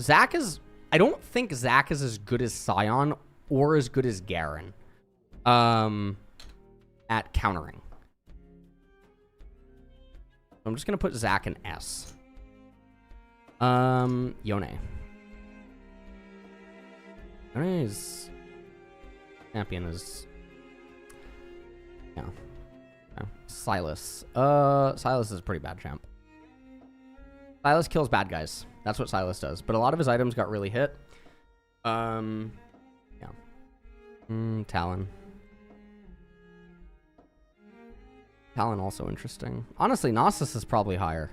Zac is... I don't think Zac is as good as Scion or as good as Garen at countering. I'm just going to put Zac in S. Yone. Yone's champion is... Yeah. Silas. Silas is a pretty bad champ. Silas kills bad guys. That's what Silas does. But a lot of his items got really hit. Yeah. Talon. Talon also interesting. Honestly, Gnosis is probably higher.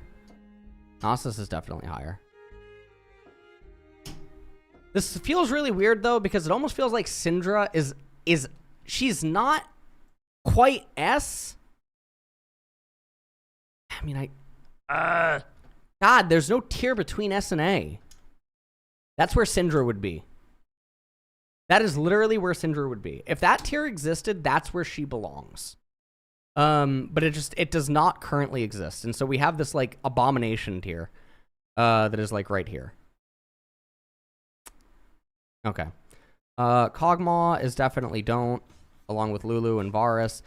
Gnosis is definitely higher. This feels really weird, though, because it almost feels like Syndra is... She's not quite S. I mean, God, there's no tier between S and A. That's where Syndra would be. That is literally where Syndra would be. If that tier existed, that's where she belongs. But it does not currently exist. And so we have this, like, abomination tier that is, like, right here. Okay. Kog'Maw is definitely don't, along with Lulu and Varus.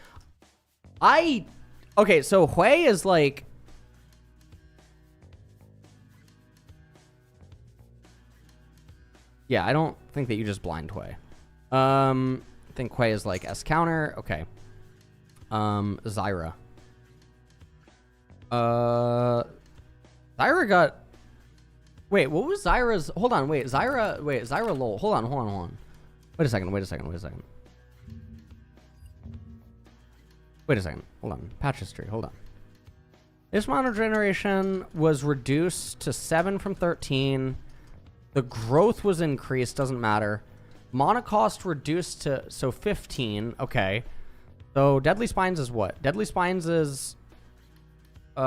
Okay, so Hui is, like... Yeah, I don't think that you just blind Quay. I think Quay is like S counter. Okay. Zyra. Zyra got... Wait, what was Zyra's... Hold on, wait. Zyra lol. Hold on. Wait a second. Wait a second. Hold on. Patch history. Hold on. This mono generation was reduced to 7 from 13. The growth was increased. Doesn't matter. Mana cost reduced to... So 15. Okay. So Deadly Spines is what? Deadly Spines is... Fuck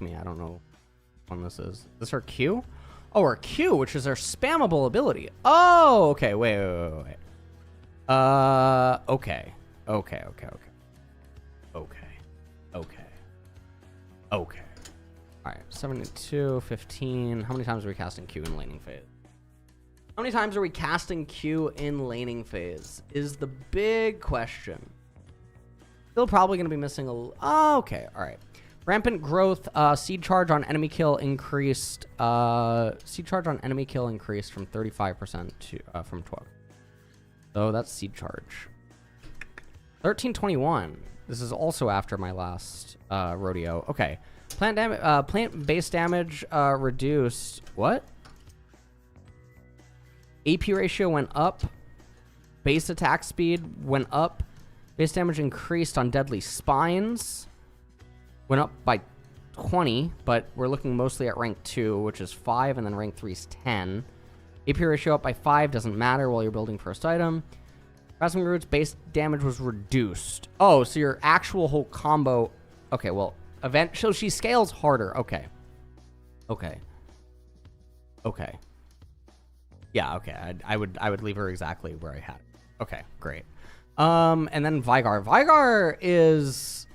me, I don't know when this is. Is this her Q? Oh, her Q, which is her spammable ability. Oh, okay. Wait. Okay. All right, 72, 15. How many times are we casting Q in laning phase? How many times are we casting Q in laning phase is the big question. Still probably going to be missing a... Oh, okay, all right. Rampant growth, seed charge on enemy kill increased. Seed charge on enemy kill increased from 35% to from 12. So that's seed charge. 1321. This is also after my last rodeo. Okay, plant damage, plant base damage reduced. What? AP ratio went up. Base attack speed went up. Base damage increased on Deadly Spines. Went up by 20, but we're looking mostly at rank 2, which is 5, and then rank 3 is 10. AP ratio up by 5, doesn't matter while you're building first item. Grasping Roots base damage was reduced. Oh, so your actual whole combo... Okay, well, so she scales harder. Okay. Yeah, okay. I would leave her exactly where I had it. Okay, great. And then Vigar. Vigar is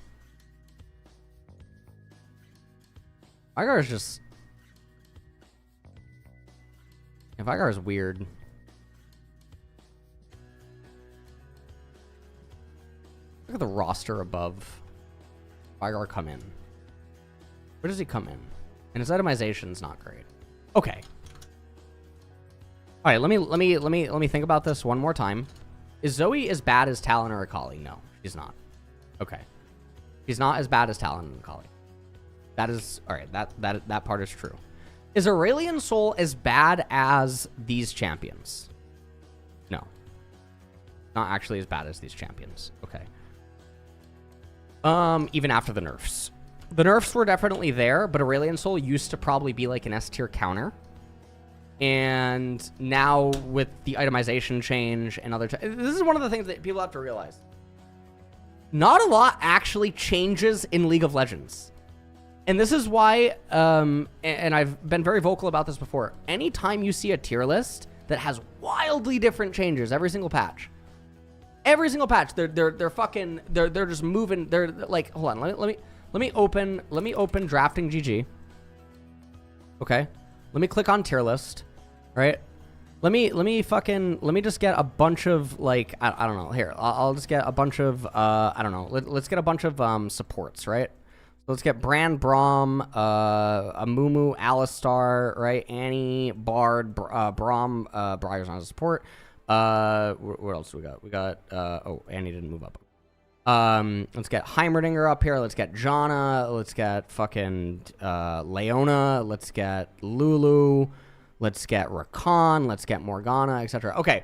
just... Yeah, Vigar is weird. Look at the roster above. Vigar come in. Where does he come in? And his itemization's not great. Okay. All right, let me think about this one more time. Is Zoe as bad as Talon or Akali? No, she's not. Okay. She's not as bad as Talon and Akali. That is... All right, that part is true. Is Aurelion Sol as bad as these champions? No. Not actually as bad as these champions. Okay. Even after the nerfs. The nerfs were definitely there, but Aurelion Sol used to probably be like an S tier counter. And now with the itemization change and other... This is one of the things that people have to realize. Not a lot actually changes in League of Legends. And this is why, and I've been very vocal about this before, anytime you see a tier list that has wildly different changes every single patch, they're fucking, they're just moving, they're like, hold on, let me open drafting GG. Okay. Let me click on tier list, right? Let me just get a bunch of, like, I don't know. Here, I'll just get a bunch of, I don't know. Let's get a bunch of supports, right? So let's get Brand, Braum, Amumu, Alistar, right? Annie, Bard, Braum, Briar's not a support. What else do we got? We got, oh, Annie didn't move up. Let's get Heimerdinger up here. Let's get Janna. Let's get fucking Leona. Let's get Lulu. Let's get Rakan. Let's get Morgana, etc. Okay.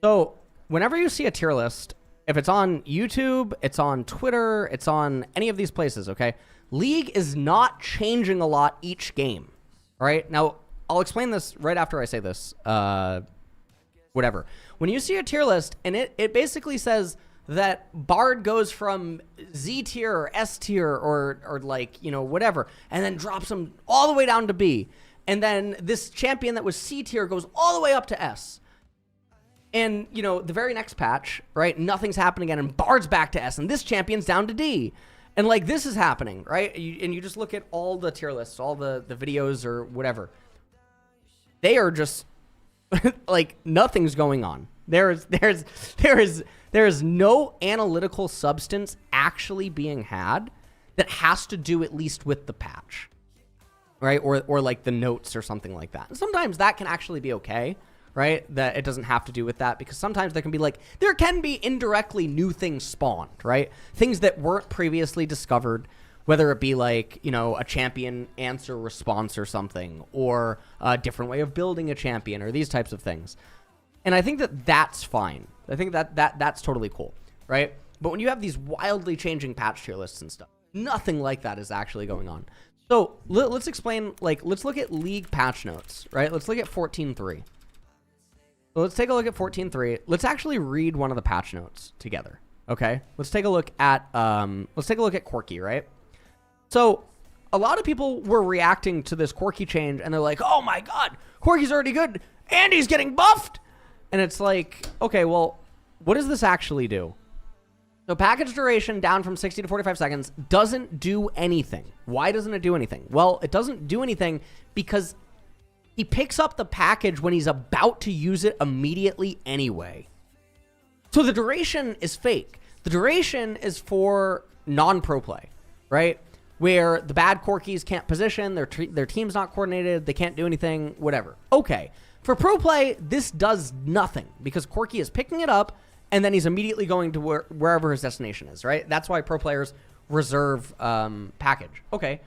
So whenever you see a tier list, if it's on YouTube, it's on Twitter, it's on any of these places, okay? League is not changing a lot each game, all right? Now, I'll explain this right after I say this. Whatever. When you see a tier list, and it basically says that Bard goes from Z tier or S tier or like, you know, whatever, and then drops him all the way down to B. And then this champion that was C tier goes all the way up to S. And, you know, the very next patch, right, nothing's happening again, and Bard's back to S, and this champion's down to D. And, like, this is happening, right? And you just look at all the tier lists, all the videos or whatever. They are just, like, nothing's going on. There is no analytical substance actually being had that has to do at least with the patch. right? Or like the notes or something like that. And sometimes that can actually be okay, right? That it doesn't have to do with that, because sometimes there can be indirectly new things spawned, right? Things that weren't previously discovered, whether it be like, you know, a champion answer response or something, or a different way of building a champion, or these types of things. And I think that that's fine. I think that's totally cool, right? But when you have these wildly changing patch tier lists and stuff, nothing like that is actually going on. So let's explain, like, let's look at league patch notes, right? Let's look at 14.3. So let's take a look at 14.3. Let's actually read one of the patch notes together, okay? Let's take a look at Corki, right? So a lot of people were reacting to this Corki change, and they're like, oh my god, Corki's already good, and he's getting buffed! And it's like, okay, well, what does this actually do? So package duration down from 60 to 45 seconds doesn't do anything. Why doesn't it do anything? Well, it doesn't do anything because he picks up the package when he's about to use it immediately anyway. So the duration is fake. The duration is for non-pro play, right? Where the bad Corkis can't position, their team's not coordinated, they can't do anything, whatever. Okay. For pro play, this does nothing because Corki is picking it up and then he's immediately going to wherever his destination is, right? That's why pro players reserve package. Okay.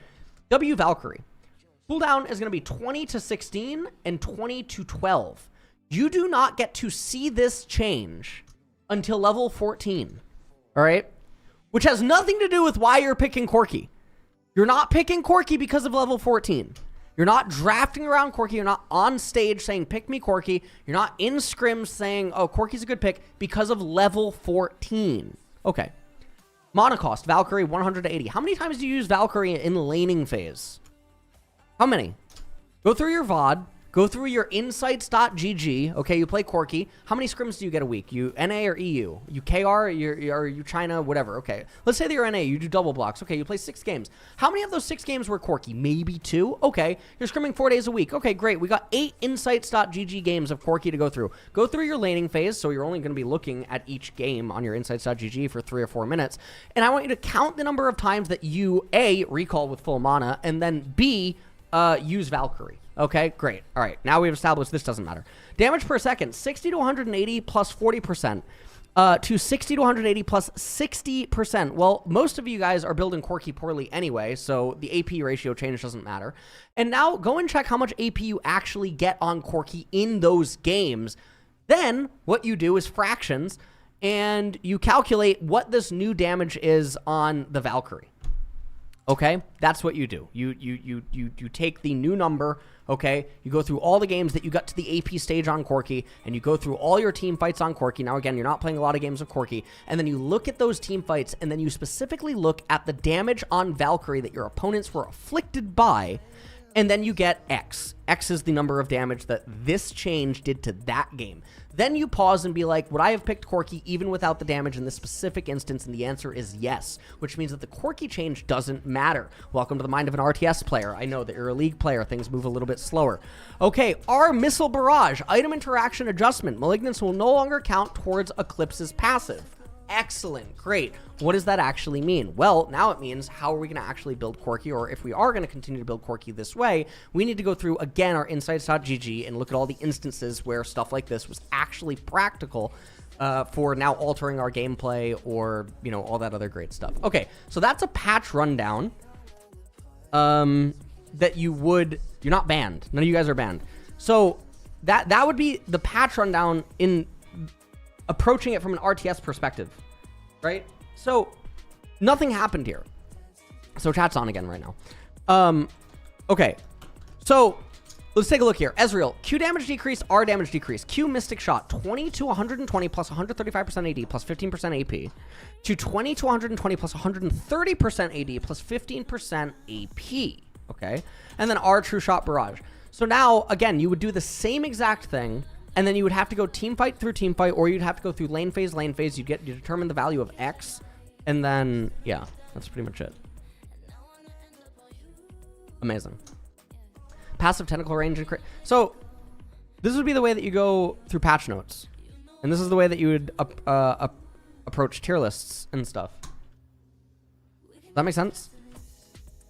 W Valkyrie. Cooldown is going to be 20 to 16 and 20 to 12. You do not get to see this change until level 14, all right? Which has nothing to do with why you're picking Corki. You're not picking Corki because of level 14. You're not drafting around Corki. You're not on stage saying, pick me Corki. You're not in scrims saying, oh, Corki's a good pick because of level 14. Okay. Mana cost, Valkyrie, 100 to 80. How many times do you use Valkyrie in laning phase? How many? Go through your VOD. Go through your insights.gg. Okay, you play Corki. How many scrims do you get a week? You NA or EU? You KR or you China? Whatever. Okay. Let's say that you're NA. You do double blocks. Okay, you play 6 games. How many of those 6 games were Corki? Maybe 2? Okay. You're scrimming 4 days a week. Okay, great. We got 8 insights.gg games of Corki to go through. Go through your laning phase, so you're only going to be looking at each game on your insights.gg for 3 or 4 minutes. And I want you to count the number of times that you, A, recall with full mana, and then B, use Valkyrie. Okay, great. All right, now we've established this doesn't matter. Damage per second, 60 to 180 plus 40%, to 60 to 180 plus 60%. Well, most of you guys are building Corki poorly anyway, so the AP ratio change doesn't matter. And now go and check how much AP you actually get on Corki in those games. Then what you do is fractions, and you calculate what this new damage is on the Valkyrie. Okay, that's what you do. You take the new number, okay? You go through all the games that you got to the AP stage on Corki, and you go through all your team fights on Corki. Now, again, you're not playing a lot of games of Corki. And then you look at those team fights, and then you specifically look at the damage on Valkyrie that your opponents were afflicted by, and then you get X. X is the number of damage that this change did to that game. Then you pause and be like, would I have picked Corki even without the damage in this specific instance? And the answer is yes, which means that the Corki change doesn't matter. Welcome to the mind of an RTS player. I know that you're a league player. Things move a little bit slower. Okay, our Missile Barrage, item interaction adjustment. Malignance will no longer count towards Eclipse's passive. Excellent. Great. What does that actually mean? Well, now it means how are we going to actually build Corki, or if we are going to continue to build Corki this way, we need to go through, again, our insights.gg and look at all the instances where stuff like this was actually practical for now altering our gameplay or, you know, all that other great stuff. Okay, so that's a patch rundown that you're not banned. None of you guys are banned. So that would be the patch rundown in approaching it from an RTS perspective, right? So nothing happened here. So chat's on again right now. Okay, so let's take a look here. Ezreal, Q damage decrease, R damage decrease. Q Mystic Shot, 20 to 120 plus 135% AD plus 15% AP. To 20 to 120 plus 130% AD plus 15% AP. Okay, and then R True Shot Barrage. So now, again, you would do the same exact thing, and then you would have to go team fight through team fight, or you'd have to go through lane phase. You determine the value of X, and then, yeah, that's pretty much it. Amazing. Passive tentacle range. So this would be the way that you go through patch notes, and this is the way that you would approach tier lists and stuff. Does that make sense?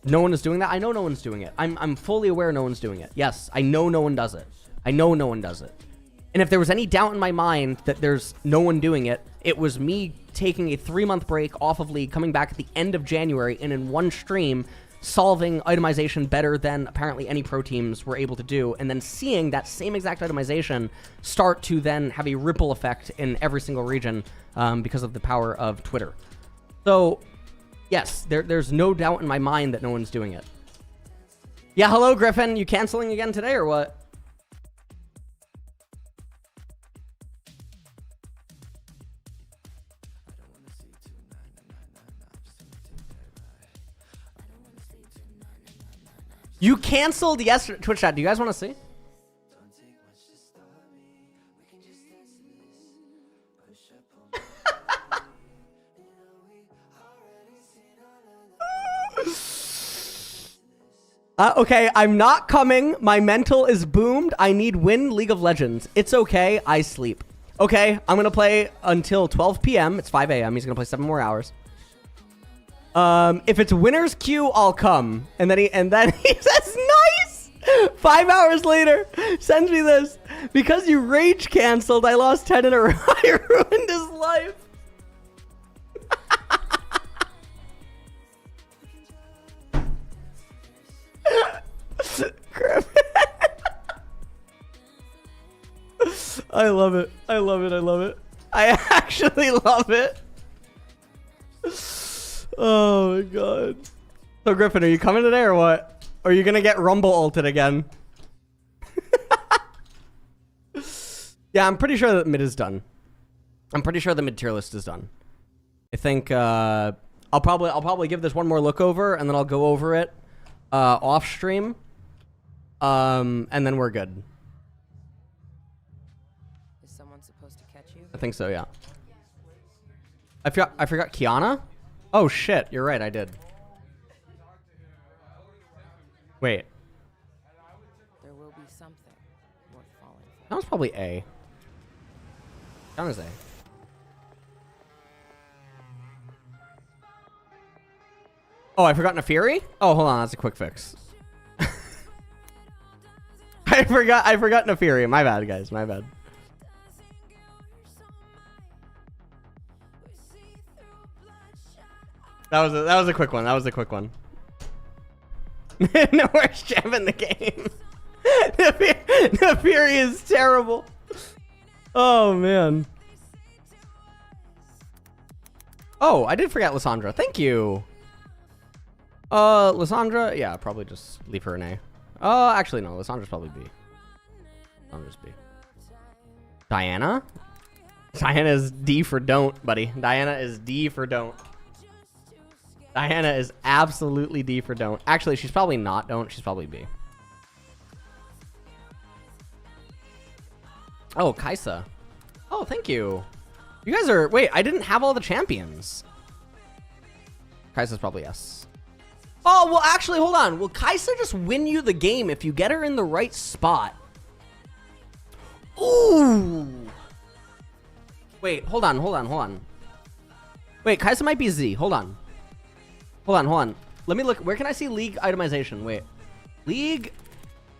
No one is doing that? I know no one's doing it. I'm fully aware no one's doing it. Yes, I know no one does it. I know no one does it. And if there was any doubt in my mind that there's no one doing it, it was me taking a 3-month break off of League, coming back at the end of January, and in one stream, solving itemization better than apparently any pro teams were able to do, and then seeing that same exact itemization start to then have a ripple effect in every single region because of the power of Twitter. So, yes, there's no doubt in my mind that no one's doing it. Yeah, hello, Griffin. You canceling again today or what? You canceled yesterday. Twitch chat, do you guys want to see? Okay, I'm not coming. My mental is boomed. I need win League of Legends. It's okay. I sleep. Okay, I'm going to play until 12 p.m. It's 5 a.m. He's going to play 7 more hours. If it's winner's queue, I'll come. And then he says, nice! 5 hours later, sends me this. Because you rage canceled, I lost 10 in a row. I ruined his life. I love it. I love it. I love it. I actually love it. Oh my god. So Griffin, are you coming today or what? Or are you gonna get Rumble ulted again? Yeah, I'm pretty sure that mid is done. I'm pretty sure the mid tier list is done. I think I'll probably give this one more look over and then I'll go over it off stream. And then we're good. Is someone supposed to catch you? I think so, yeah. I forgot Kiana? Oh shit, you're right, I did. Wait. There will be something worth falling for. That was probably A. Kiana's A. Oh, I forgot Nefiri? Oh, hold on, that's a quick fix. I forgot Nefiri. My bad, guys, my bad. That was a quick one. That was a quick one. No worst champ in the game. Nefiri is terrible. Oh man. Oh, I did forget Lysandra. Thank you. Lysandra, yeah, probably just leave her an A. Actually no, Lysandra's probably B. Lysandra's B. Diana? Diana is D for don't, buddy. Diana is D for don't. Diana is absolutely D for don't. Actually, she's probably not don't. She's probably B. Oh, Kaisa. Oh, thank you. You guys are... Wait, I didn't have all the champions. Kaisa's probably S. Oh, well, actually, hold on. Will Kaisa just win you the game if you get her in the right spot? Ooh. Wait, hold on. Wait, Kaisa might be Z. Hold on. Hold on. Let me look. Where can I see League itemization? Wait. League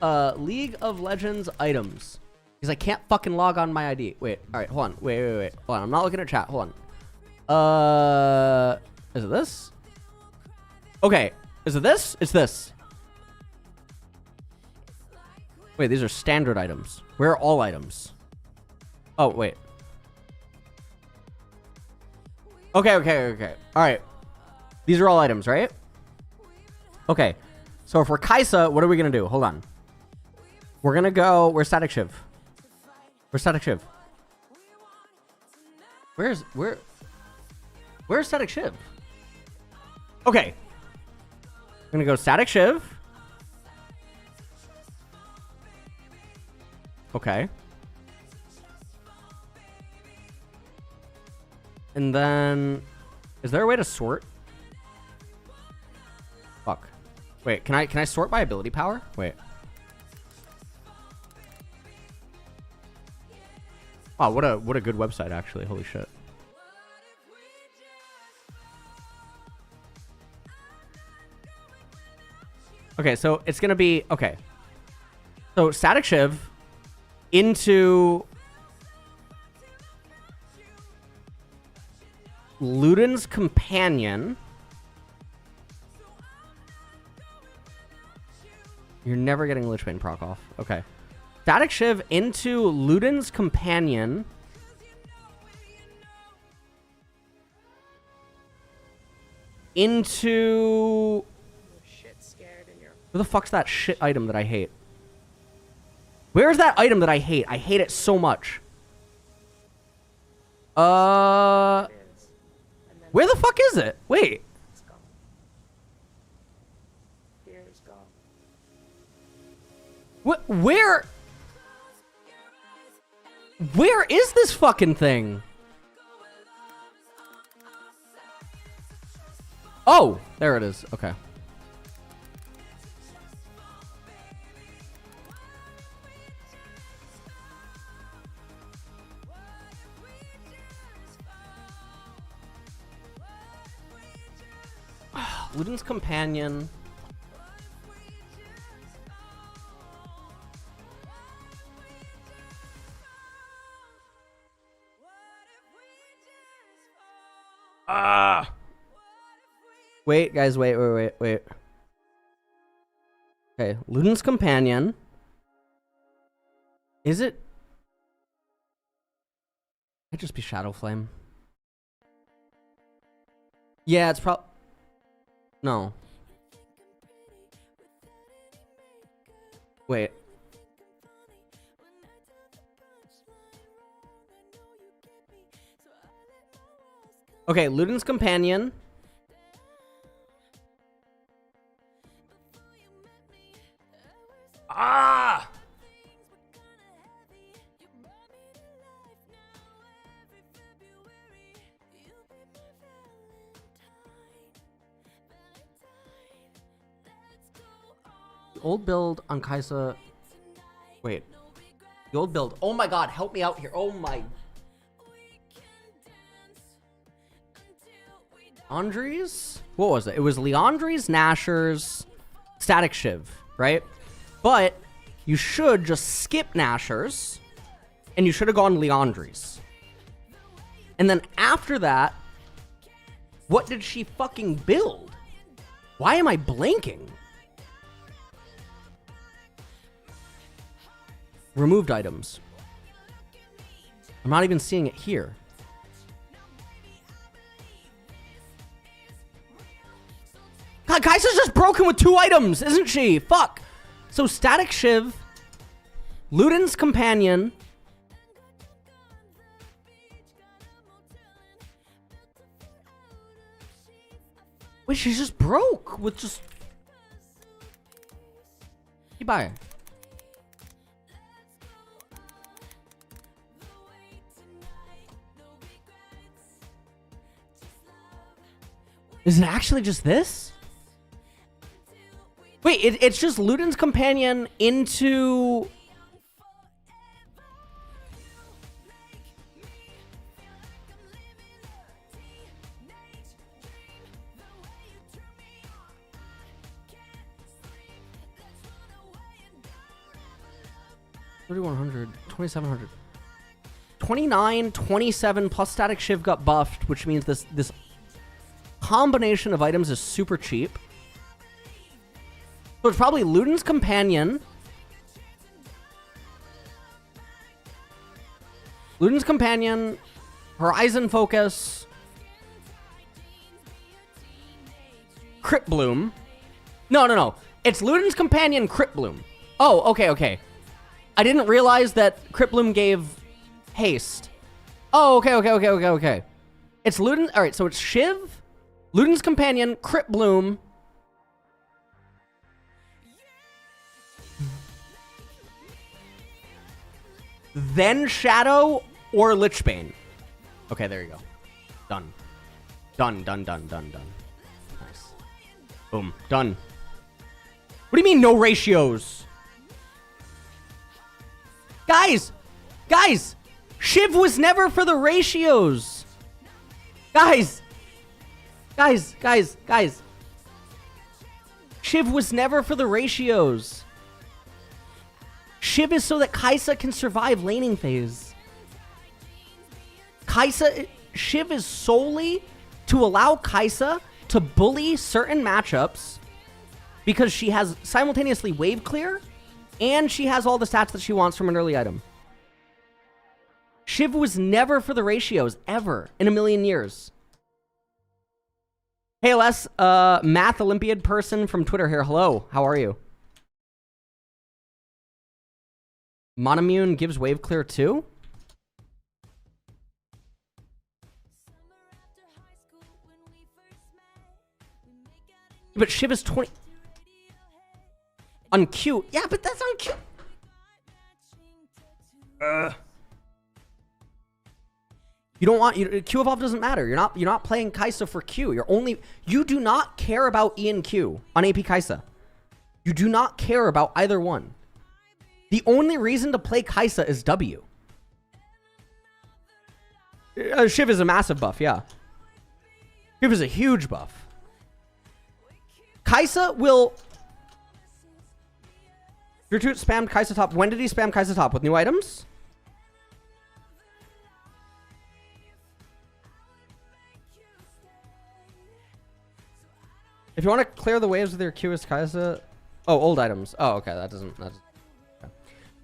of Legends items. Because I can't fucking log on my ID. Wait. All right. Hold on. Wait. Hold on. I'm not looking at chat. Hold on. Is it this? Okay. Is it this? It's this. Wait, these are standard items. Where are all items? Oh, wait. Okay. All right. These are all items, right? Okay. So if we're Kaisa, what are we going to do? Hold on. We're going to go... Where's Static Shiv? Where's Static Shiv? Where's Static Shiv? Okay. I'm going to go Static Shiv. Okay. And then... Is there a way to sort? Fuck. Wait, can I sort by ability power? Wait. Wow, what a good website actually. Holy shit. Okay, so it's gonna be okay. So Static Shiv into Luden's Companion. You're never getting Lichbane proc off. Okay. Static Shiv into Luden's Companion. Into... Shit scared in your... Where the fuck's that shit item that I hate? Where's that item that I hate? I hate it so much. Where the fuck is it? Wait. It's gone. Here it's gone. Where is this fucking thing? Oh, there it is. Okay. Luden's Companion. Wait, guys, wait. Okay, Luden's Companion. Is it? Might just be Shadow Flame. Yeah, it's probably... No. Wait. Okay, Luden's Companion. Ah! The old build on Kaisa. Wait. The old build. Oh my god, help me out here. Oh my. Leandries? What was it? It was Leandries, Nashers, Static Shiv, right? But you should just skip Nashers and you should have gone Leandries. And then after that, what did she fucking build? Why am I blanking? Removed items. I'm not even seeing it here. God, Kaisa's just broken with 2 items, isn't she? Fuck. So Static Shiv, Luden's Companion. Wait, she's just broke with just... You buy it. Is it actually just this? Wait, it's just Luden's Companion into... $3,100, $2,700, $29, $27 plus Static Shiv got buffed, which means this combination of items is super cheap. So it's probably Luden's Companion. Luden's Companion, Horizon Focus, Crypt Bloom. No. It's Luden's Companion, Crypt Bloom. Oh, okay. I didn't realize that Crypt Bloom gave haste. Oh, okay. It's Luden. All right, so it's Shiv, Luden's Companion, Crypt Bloom. Then Shadow or Lichbane. Okay, there you go. Done. Nice. Boom. Done. What do you mean no ratios? Guys! Shiv was never for the ratios! Guys! Shiv was never for the ratios. Shiv is so that Kai'Sa can survive laning phase. Shiv is solely to allow Kai'Sa to bully certain matchups because she has simultaneously wave clear and she has all the stats that she wants from an early item. Shiv was never for the ratios, ever, in a million years. Hey, Les, math Olympiad person from Twitter here. Hello, how are you? Monomune gives wave clear too? But Shiv is 20... On Q. Yeah, but that's on Q. You don't want... Q evolve doesn't matter. You're not playing Kai'Sa for Q. You do not care about E and Q on AP Kai'Sa. You do not care about either one. The only reason to play Kai'Sa is W. Shiv is a massive buff, yeah. Shiv is a huge buff. Kai'Sa will... Virtute spammed Kai'Sa top. When did he spam Kai'Sa top? With new items? If you want to clear the waves with your Q as Kai'Sa... Oh, old items. Oh, okay. That doesn't... Okay.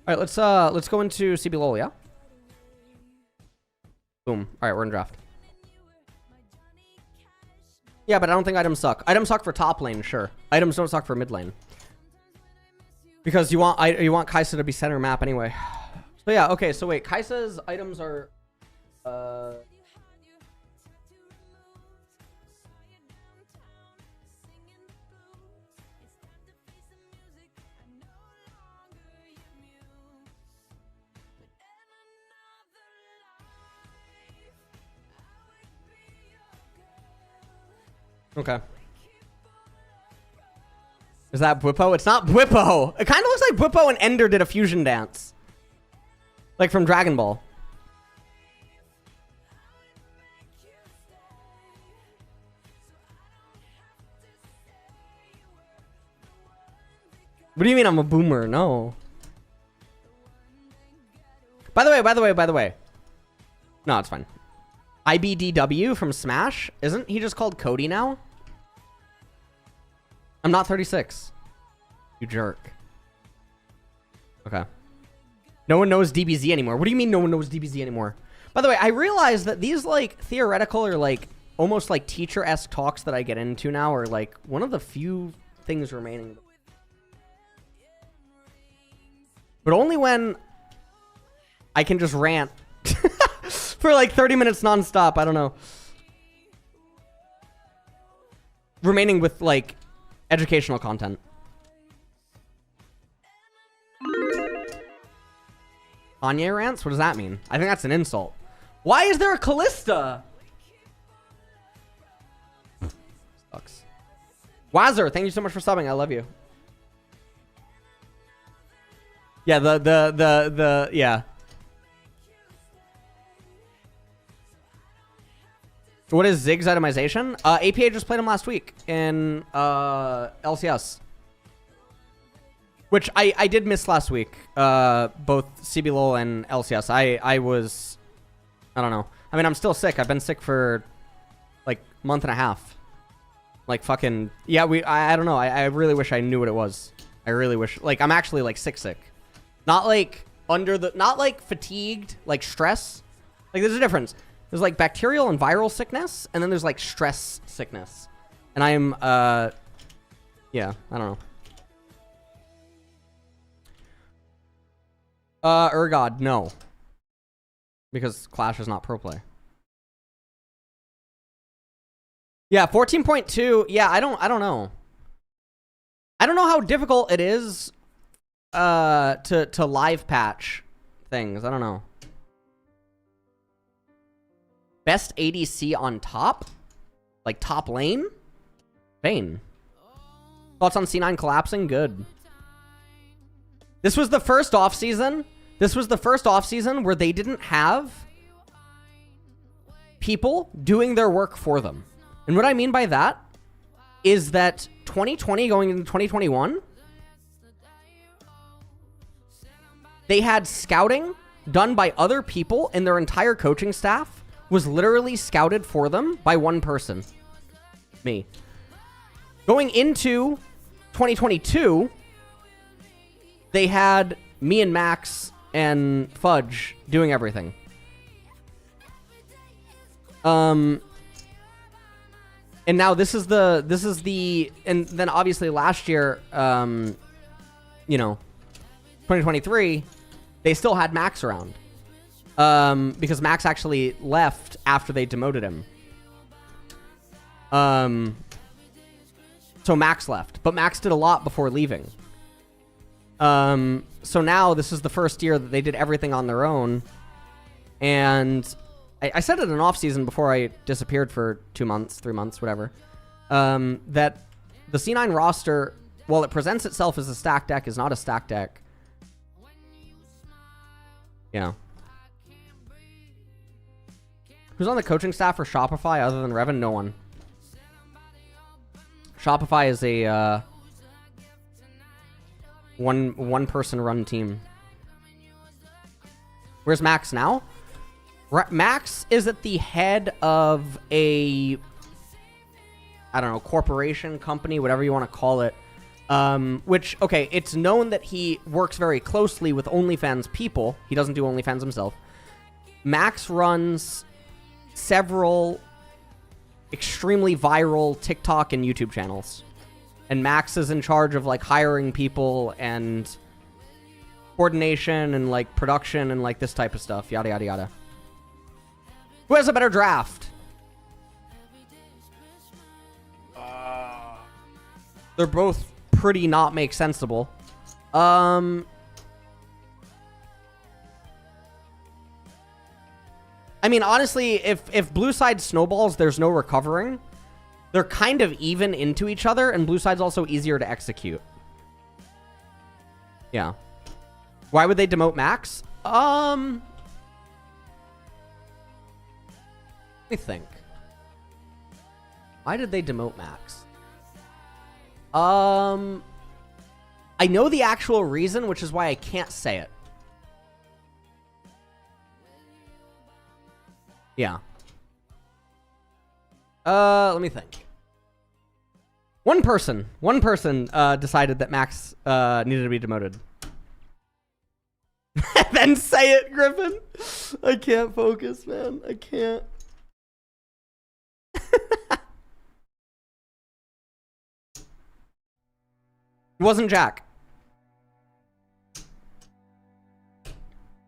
All right, let's go into CB LOL, yeah? Boom. All right, we're in draft. Yeah, but I don't think items suck. Items suck for top lane, sure. Items don't suck for mid lane. Because you want Kai'Sa to be center map anyway. So yeah, okay, so wait, Kai'Sa's items are... Okay. Is that Bwipo? It's not Bwipo. It kind of looks like Bwipo and Ender did a fusion dance. Like from Dragon Ball. What do you mean I'm a boomer? No. By the way. No, it's fine. IBDW from Smash? Isn't he just called Cody now? I'm not 36. You jerk. Okay. No one knows DBZ anymore. What do you mean no one knows DBZ anymore? By the way, I realize that these like theoretical or like almost like teacher-esque talks that I get into now are like one of the few things remaining. But only when I can just rant for like 30 minutes nonstop. I don't know. Remaining with like educational content. Kanye rants? What does that mean? I think that's an insult. Why is there a Callista? Sucks. Wazzer, thank you so much for subbing. I love you. Yeah, yeah. What is Zig's itemization? APA just played him last week in LCS. Which I did miss last week. Both CBLOL and LCS. I don't know. I mean, I'm still sick. I've been sick for like a month and a half. Like fucking... Yeah, I don't know. I really wish I knew what it was. I really wish... Like, I'm actually like sick. Not like not like fatigued, like stress. Like there's a difference. There's like bacterial and viral sickness, and then there's like stress sickness. And I'm, yeah, I don't know. Urgod, no. Because Clash is not pro play. Yeah, 14.2. Yeah, I don't know. I don't know how difficult it is to live patch things. I don't know. Best ADC on top? Like top lane? Vayne. Thoughts on C9 collapsing? Good. This was the first offseason. This was the first offseason where they didn't have people doing their work for them. And what I mean by that is that 2020 going into 2021, they had scouting done by other people, and their entire coaching staff was literally scouted for them by one person. Me. Going into 2022, they had me and Max and Fudge doing everything. And now this is the, and then obviously last year, 2023, they still had Max around. Because Max actually left after they demoted him. So Max left, but Max did a lot before leaving. So now this is the first year that they did everything on their own. And I said it in off season before I disappeared for 2 months, 3 months, whatever. That the C9 roster, while it presents itself as a stack deck, is not a stack deck. Yeah. Who's on the coaching staff for Shopify other than Revan? No one. Shopify is a one person run team. Where's Max now? Max is at the head of a, I don't know, corporation, company, whatever you want to call it. Which, okay, it's known that he works very closely with OnlyFans people. He doesn't do OnlyFans himself. Max runs several extremely viral TikTok and YouTube channels. And Max is in charge of, like, hiring people and coordination and, like, production and, like, this type of stuff. Yada, yada, yada. Who has a better draft? They're both pretty not make sensible. I mean, honestly, if blue side snowballs, there's no recovering. They're kind of even into each other, and blue side's also easier to execute. Yeah. Why would they demote Max? Let me think. Why did they demote Max? I know the actual reason, which is why I can't say it. Yeah. Let me think. One person decided that Max needed to be demoted. Then say it, Griffin. I can't focus, man. I can't. It wasn't Jack.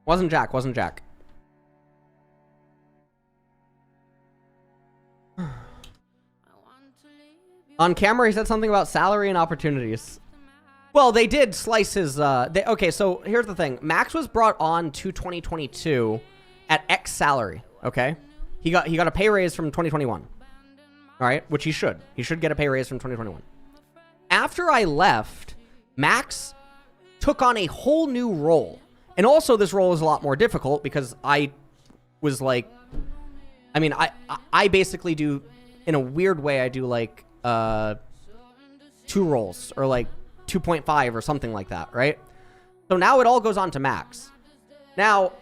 Wasn't Jack. On camera, he said something about salary and opportunities. Well, they did slice his... okay, so here's the thing. Max was brought on to 2022 at X salary, okay? He got a pay raise from 2021. All right, which he should. He should get a pay raise from 2021. After I left, Max took on a whole new role. And also, this role is a lot more difficult because I was like... I mean, I basically do... In a weird way, I do like... 2 roles, or like 2.5 or something like that, right? So now it all goes on to Max. Now,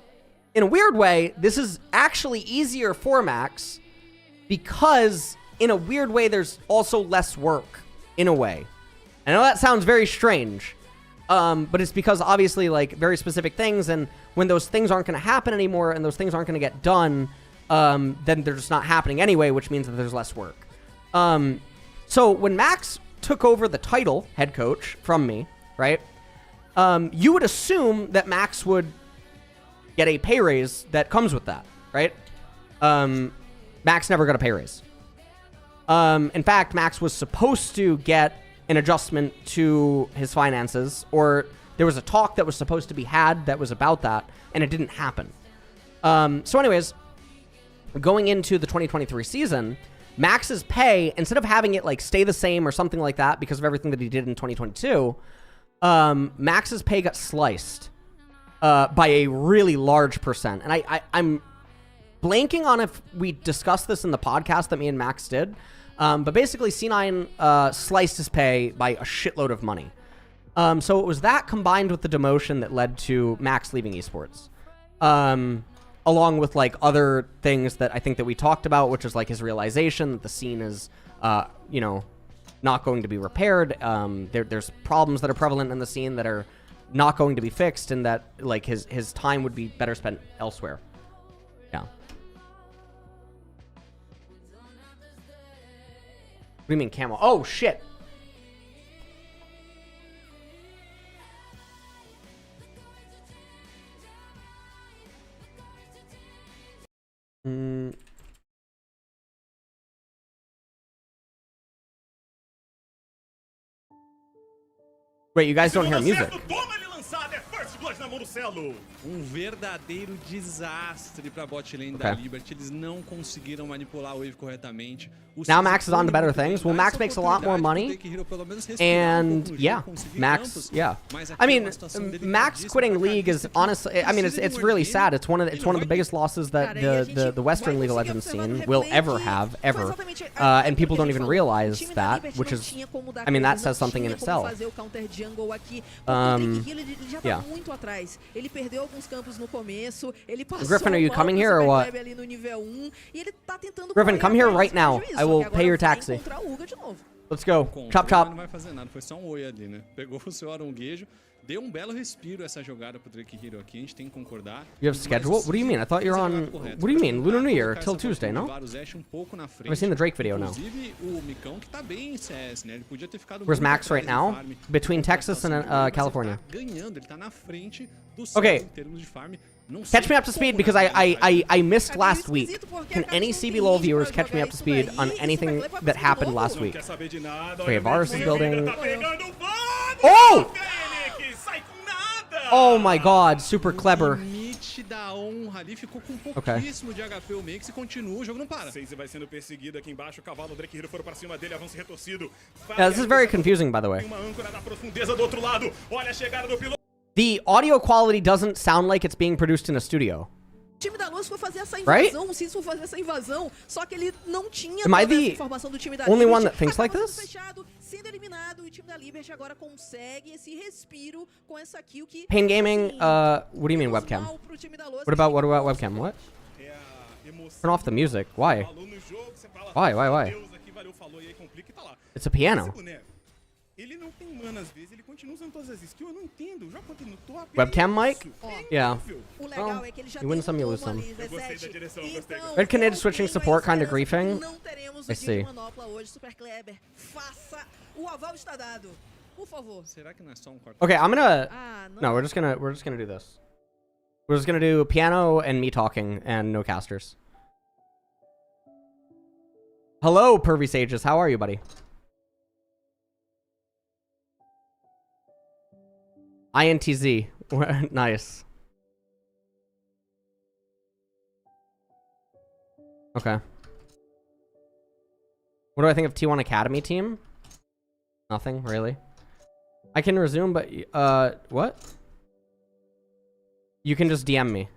in a weird way, this is actually easier for Max because in a weird way, there's also less work in a way. I know that sounds very strange, but it's because obviously like very specific things, and when those things aren't going to happen anymore and those things aren't going to get done, then they're just not happening anyway, which means that there's less work. So when Max took over the title, head coach, from me, right, you would assume that Max would get a pay raise that comes with that, right? Max never got a pay raise. In fact, Max was supposed to get an adjustment to his finances, or there was a talk that was supposed to be had that was about that, and it didn't happen. So anyways, going into the 2023 season... Max's pay, instead of having it like stay the same or something like that because of everything that he did in 2022, Max's pay got sliced by a really large percent. And I'm blanking on if we discussed this in the podcast that me and Max did, But basically, C9 sliced his pay by a shitload of money. So it was that combined with the demotion that led to Max leaving esports. Along with like other things that I think that we talked about, which is like his realization that the scene is, you know, not going to be repaired. There's problems that are prevalent in the scene that are not going to be fixed, and that like his time would be better spent elsewhere. Yeah. What do you mean camel? Oh shit. Wait, you guys don't hear music. Verdadeiro desastre para bot lane da Liberty. Eles não conseguiram manipular a wave corretamente. Now Max is on to better things. Well, Max makes a lot more money. And yeah, Max, yeah. I mean, Max quitting League is honestly, I mean, it's really sad. It's one of the biggest losses that the Western League of Legends scene will ever have, ever. And people don't even realize that, which is, I mean, that says something in itself. Yeah. Griffin, are you coming here or what? Griffin, come here right now. I will pay your taxi. Let's go. Chop, chop. Não vai fazer nada, foi só oi ali, né? Pegou o seu aronguejo. Deu belo respiro essa jogada pro Drake Hero aqui, a gente tem que concordar. You have schedule? What do you mean? I thought you're on... What do you mean? Lunar New Year till Tuesday, no? I've seen the Drake video now. Where's Max right now? Between Texas and California. Okay. Catch me up to speed because I missed last week. Can any CBLOL viewers catch me up to speed on anything that happened last week? Okay, Varus is building... Oh! Oh my god, super clever. Okay. Yeah, this is very confusing, by the way. The audio quality doesn't sound like it's being produced in a studio. time da Luz foi fazer essa Right? invasão, o Cis foi fazer essa invasão, só que ele não tinha Am I toda essa the informação do time da only Liberty. one that thinks like Acabou this? fechado, sendo eliminado, e o time da Liberty agora consegue esse respiro com essa kill que... Pain Gaming, assim, what do you mean webcam? mal pro time da Luz. What about webcam? What? Turn off the music. Why? Why? It's a piano. Ele não tem mana às vezes, ele continua usando todas as skills, eu não entendo. O jogo continua top. Webcam mic? Yeah. O legal Well, é que ele já you win tem some, you um lose some. ali, 17. Então, Red Canadian eu switching tenho support a kinda esperança griefing. que não teremos I o see. Digo Manopla hoje, Super Kleber. Faça, o aval está dado. Por favor. Será que não é só um quarto? Okay, I'm gonna... Ah, não. No, we're just gonna do this. We're just gonna do piano and me talking and no casters. Hello, Pervy Sages. How are you, buddy? INTZ. Nice. Okay. What do I think of T1 Academy team? Nothing, really. I can resume, but, what? You can just DM me.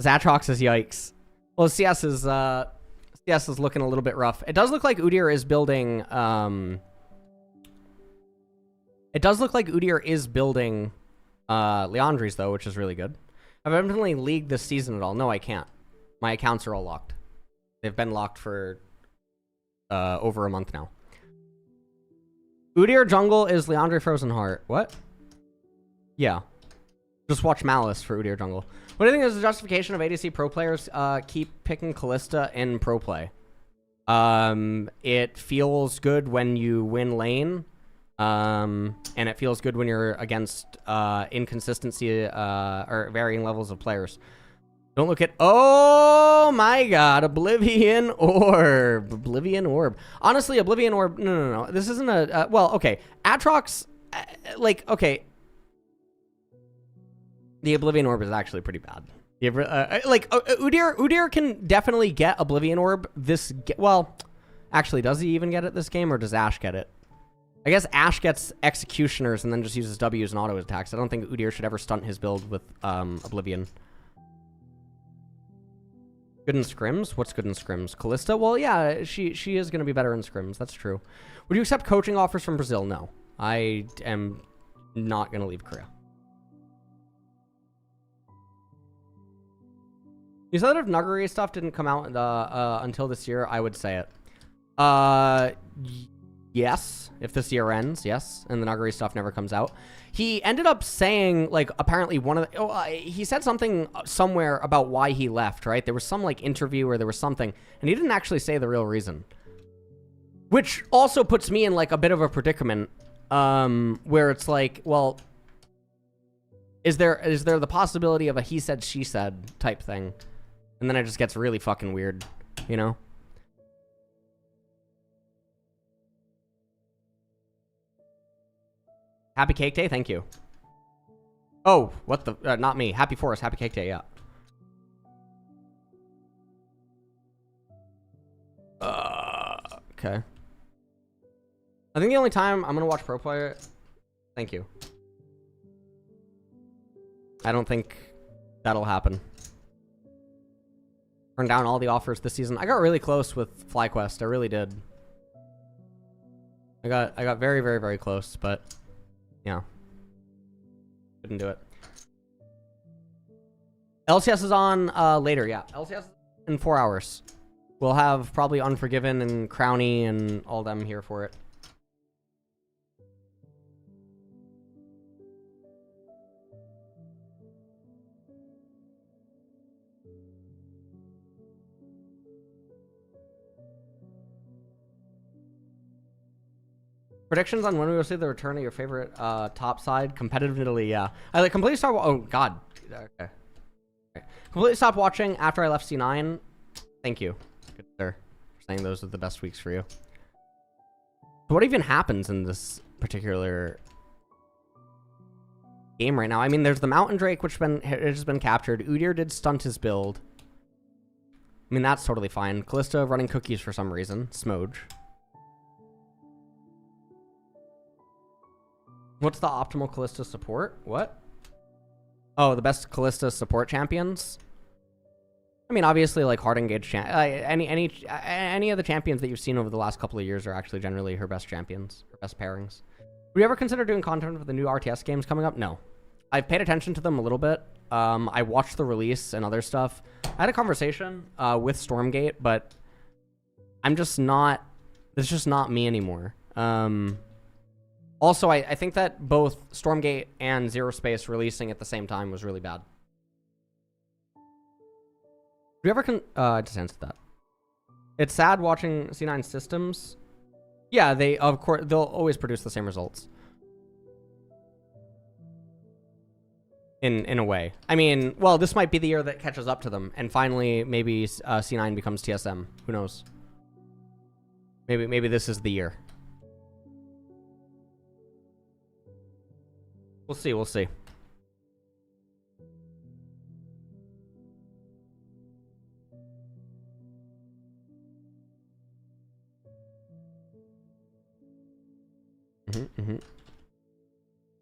Zatrox is yikes. Well, CS is looking a little bit rough. It does look like Udyr is building, it does look like Udyr is building Leandri's, though, which is really good. I've evidently leagued this season at all. No, I can't. My accounts are all locked. They've been locked for over a month now. Udyr jungle is Leandri Frozen Heart. What? Yeah. Just watch Malice for Udyr jungle. What do you think is the justification of ADC pro players keep picking Callista in pro play? It feels good when you win lane. And it feels good when you're against inconsistency or varying levels of players. Don't look at... Oh my god, Oblivion Orb. Oblivion Orb. Honestly, Oblivion Orb... No. This isn't a... well, okay. Atrox... like, okay. The Oblivion Orb is actually pretty bad. Udyr can definitely get Oblivion Orb this... well, actually, does he even get it this game, or does Ashe get it? I guess Ashe gets Executioners and then just uses W's and auto attacks. I don't think Udyr should ever stunt his build with Oblivion. Good in scrims? What's good in scrims? Callista? Well, yeah, she is going to be better in scrims. That's true. Would you accept coaching offers from Brazil? No. I am not going to leave Korea. You said that if Nuggery stuff didn't come out until this year, I would say it. Yes. If this year ends, yes. And the Nuggery stuff never comes out. He ended up saying, like, apparently one of the... he said something somewhere about why he left, right? There was some, like, interview or there was something. And he didn't actually say the real reason. Which also puts me in, like, a bit of a predicament. Where it's like, well... Is there the possibility of a he said, she said type thing? And then it just gets really fucking weird, you know? Happy Cake Day, thank you. Oh, what the... not me. Happy Forest, Happy Cake Day, yeah. Okay. I think the only time I'm gonna watch Pro Player... Thank you. I don't think that'll happen. Turned down all the offers this season. I got really close with FlyQuest. I really did. I got very, very, very close, but yeah. Couldn't do it. LCS is on later, yeah. LCS in 4 hours. We'll have probably Unforgiven and Crowny and all them here for it. Predictions on when we will see the return of your favorite top side competitive Italy. Yeah, I like completely stopped. Oh God. Okay. Completely stopped watching after I left C9. Thank you, good sir, for saying those are the best weeks for you. So what even happens in this particular game right now? I mean, there's the Mountain Drake, which has been captured. Udyr did stunt his build. I mean, that's totally fine. Callista running cookies for some reason. Smoge. What's the optimal Callista support? What? Oh, the best Callista support champions? I mean, obviously, like, hard engaged any of the champions that you've seen over the last couple of years are actually generally her best champions, her best pairings. Would you ever consider doing content for the new RTS games coming up? No. I've paid attention to them a little bit. I watched the release and other stuff. I had a conversation with Stormgate, but I'm just not... It's just not me anymore. Also, I think that both Stormgate and Zero Space releasing at the same time was really bad. Do you ever just answer that? It's sad watching C9 systems. Yeah, of course they'll always produce the same results. In a way. I mean, well, this might be the year that catches up to them, and finally maybe C9 becomes TSM. Who knows? Maybe this is the year. We'll see, we'll see.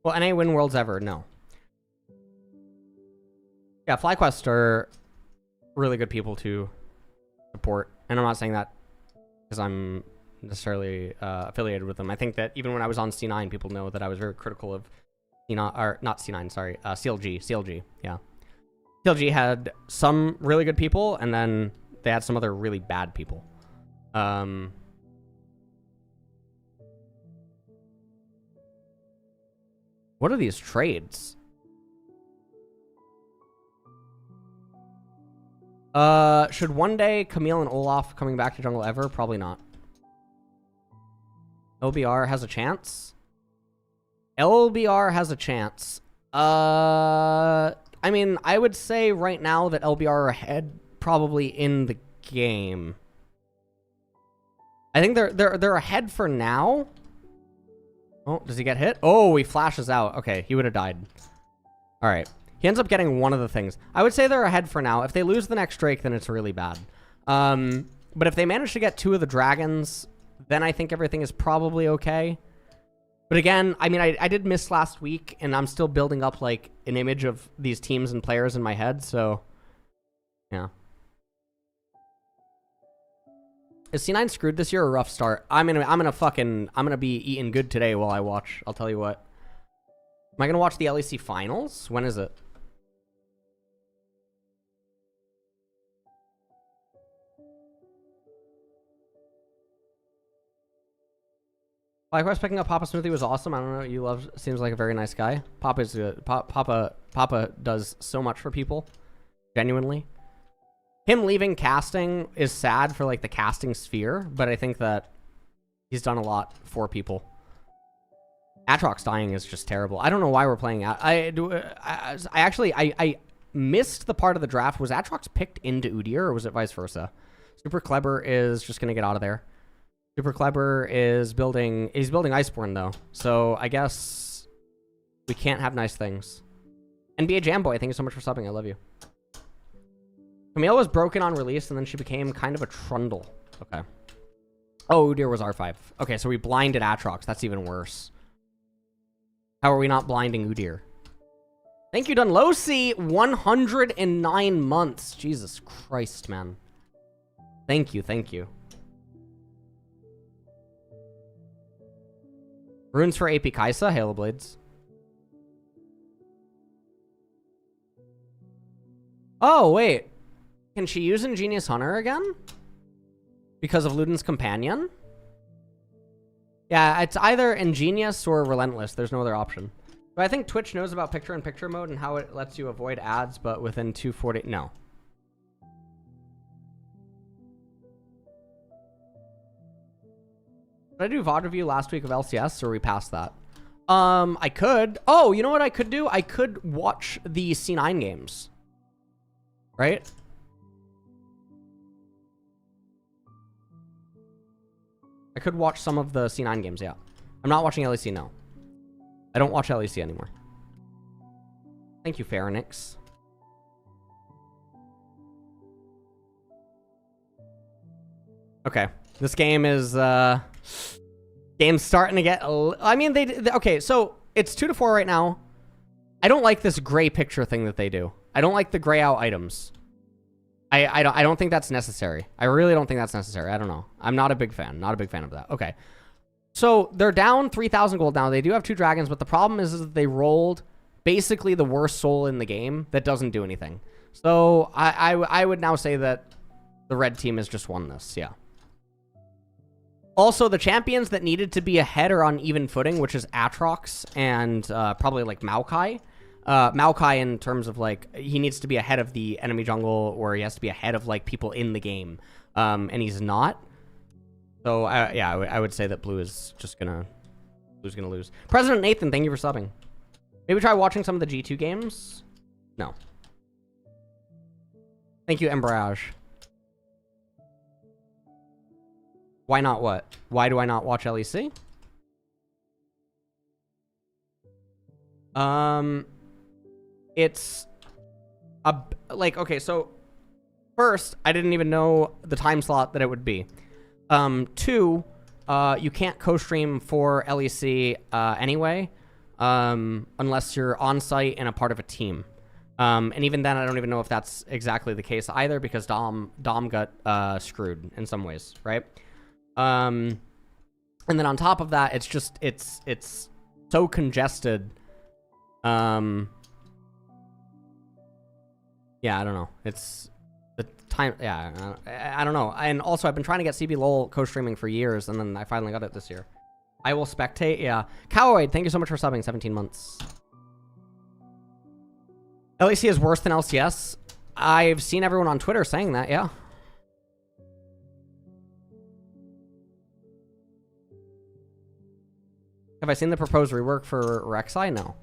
Well, NA win worlds ever? No. Yeah, FlyQuest are really good people to support. And I'm not saying that because I'm necessarily affiliated with them. I think that even when I was on C9, people know that I was very critical of not C9, sorry, CLG, yeah. CLG had some really good people, and then they had some other really bad people. What are these trades? Should one day Camille and Olaf coming back to jungle ever? Probably not. LBR has a chance? LBR has a chance. I mean, I would say right now that LBR are ahead probably in the game. I think they're ahead for now. Oh, does he get hit? Oh, he flashes out. Okay, he would have died. All right. He ends up getting one of the things. I would say they're ahead for now. If they lose the next Drake, then it's really bad. But if they manage to get 2 of the dragons, then I think everything is probably okay. But again, I mean, I did miss last week, and I'm still building up, like, an image of these teams and players in my head, so... Yeah. Is C9 screwed this year or a rough start? I'm gonna be eating good today while I watch. I'll tell you what. Am I gonna watch the LEC finals? When is it? Likewise, picking up Papa Smoothie was awesome. I don't know. You love. Seems like a very nice guy. Papa's good. Papa does so much for people. Genuinely. Him leaving casting is sad for like the casting sphere, but I think that he's done a lot for people. Atrox dying is just terrible. I don't know why we're playing. I missed the part of the draft. Was Atrox picked into Udyr or was it vice versa? Super Clever is just gonna get out of there. Super Clever is building. He's building Iceborne though, so I guess we can't have nice things. NBA Jamboy, thank you so much for subbing. I love you. Camille was broken on release, and then she became kind of a trundle. Okay. Oh, Udyr was R5. Okay, so we blinded Atrox. That's even worse. How are we not blinding Udyr? Thank you, Dunlosi. 109 months. Jesus Christ, man. Thank you, thank you. Runes for AP Kaisa, Halo Blades. Oh, wait. Can she use Ingenious Hunter again? Because of Luden's Companion? Yeah, it's either Ingenious or Relentless. There's no other option. But I think Twitch knows about picture-in-picture mode and how it lets you avoid ads, but within 240... No. Did I do VOD review last week of LCS, or are we past that? I could. Oh, you know what I could do? I could watch the C9 games. Right? I could watch some of the C9 games, yeah. I'm not watching LEC, no. I don't watch LEC anymore. Thank you, Pharonix. Okay. This game is, game's starting to get... I mean, okay, so it's 2-4 right now. I don't like this gray picture thing that they do. I don't like the gray out items. I don't think that's necessary. I really don't think that's necessary. I don't know. I'm not a big fan. Not a big fan of that. Okay. So they're down 3,000 gold now. They do have 2 dragons, but the problem is that they rolled basically the worst soul in the game that doesn't do anything. So I would now say that the red team has just won this. Yeah. Also, the champions that needed to be ahead are on even footing, which is Atrox and probably like Maokai. Maokai in terms of like he needs to be ahead of the enemy jungle, or he has to be ahead of like people in the game, and he's not. So yeah, I would say that blue is just gonna lose. President Nathan, thank you for subbing. Maybe try watching some of the G2 games. No. Thank you, Embrage. Why not what? Why do I not watch LEC? It's like, okay, so first, I didn't even know the time slot that it would be. 2, you can't co-stream for LEC anyway, unless you're on site and a part of a team. And even then, I don't even know if that's exactly the case either, because Dom got screwed in some ways, right? And then on top of that, it's just it's so congested. Yeah, I don't know. It's the time. Yeah, I don't know. And also, I've been trying to get CB LOL co-streaming for years, and then I finally got it this year. I will spectate. Yeah. Cowoid, thank you so much for subbing. 17 months. LEC is worse than LCS. I've seen everyone on Twitter saying that, yeah. Have I seen the proposed rework for Rek'Sai? No.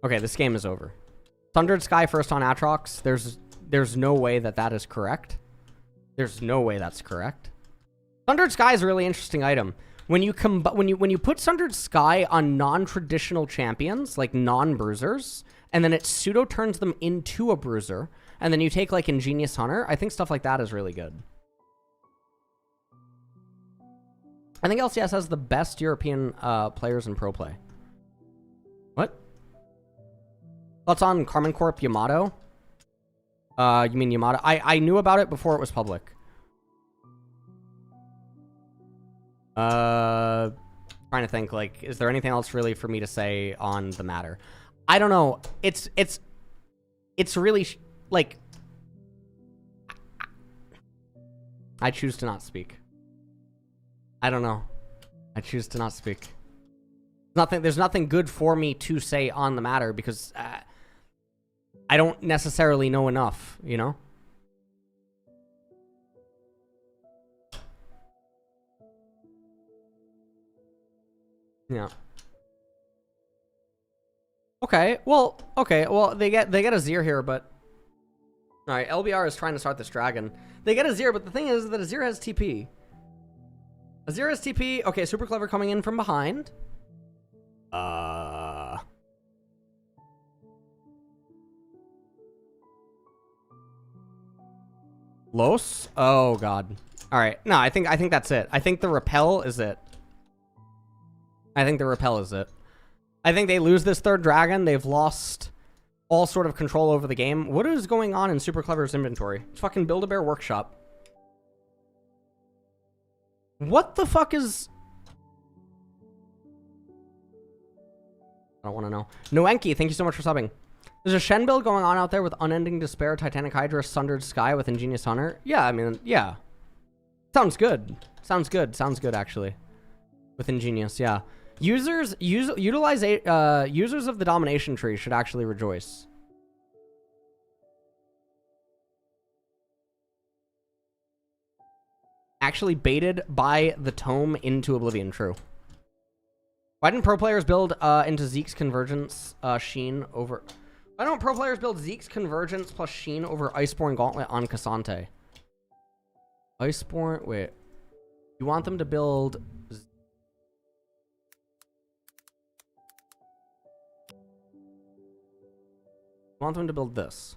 Okay, this game is over. Thundered Sky first on Atrox. There's no way that is correct. There's no way that's correct. Thundered Sky is a really interesting item. When you put Thundered Sky on non-traditional champions, like non-bruisers, and then it pseudo turns them into a bruiser, and then you take like Ingenious Hunter, I think stuff like that is really good. I think LCS has the best European players in pro play. What? Thoughts on Carmen Corp Yamato? You mean Yamato? I knew about it before it was public. Trying to think, like, is there anything else really for me to say on the matter? I don't know. It's really, like, I choose to not speak. I don't know. I choose to not speak. There's nothing good for me to say on the matter because I don't necessarily know enough, you know? Yeah. Okay, well, they get a Azir here, but alright, LBR is trying to start this dragon. They get a Azir, but the thing is that Azir has TP. Azir has TP. Okay, super clever coming in from behind. Los? Oh god. Alright. No, I think that's it. I think the repel is it. I think they lose this third dragon. They've lost all sort of control over the game. What is going on in Super Clever's inventory? It's fucking Build-A-Bear Workshop. What the fuck is... I don't want to know. Noenki, thank you so much for subbing. There's a Shen build going on out there with Unending Despair, Titanic Hydra, Sundered Sky with Ingenious Hunter. Yeah, I mean, yeah. Sounds good. Sounds good, actually. With Ingenious, yeah. Users of the Domination Tree should actually rejoice. Actually baited by the tome into Oblivion, true. Why didn't pro players build into Zeke's Convergence Sheen over... Why don't pro players build Zeke's Convergence plus Sheen over Iceborne Gauntlet on Cassante? Iceborne... Wait. You want them to build... I want them to build this.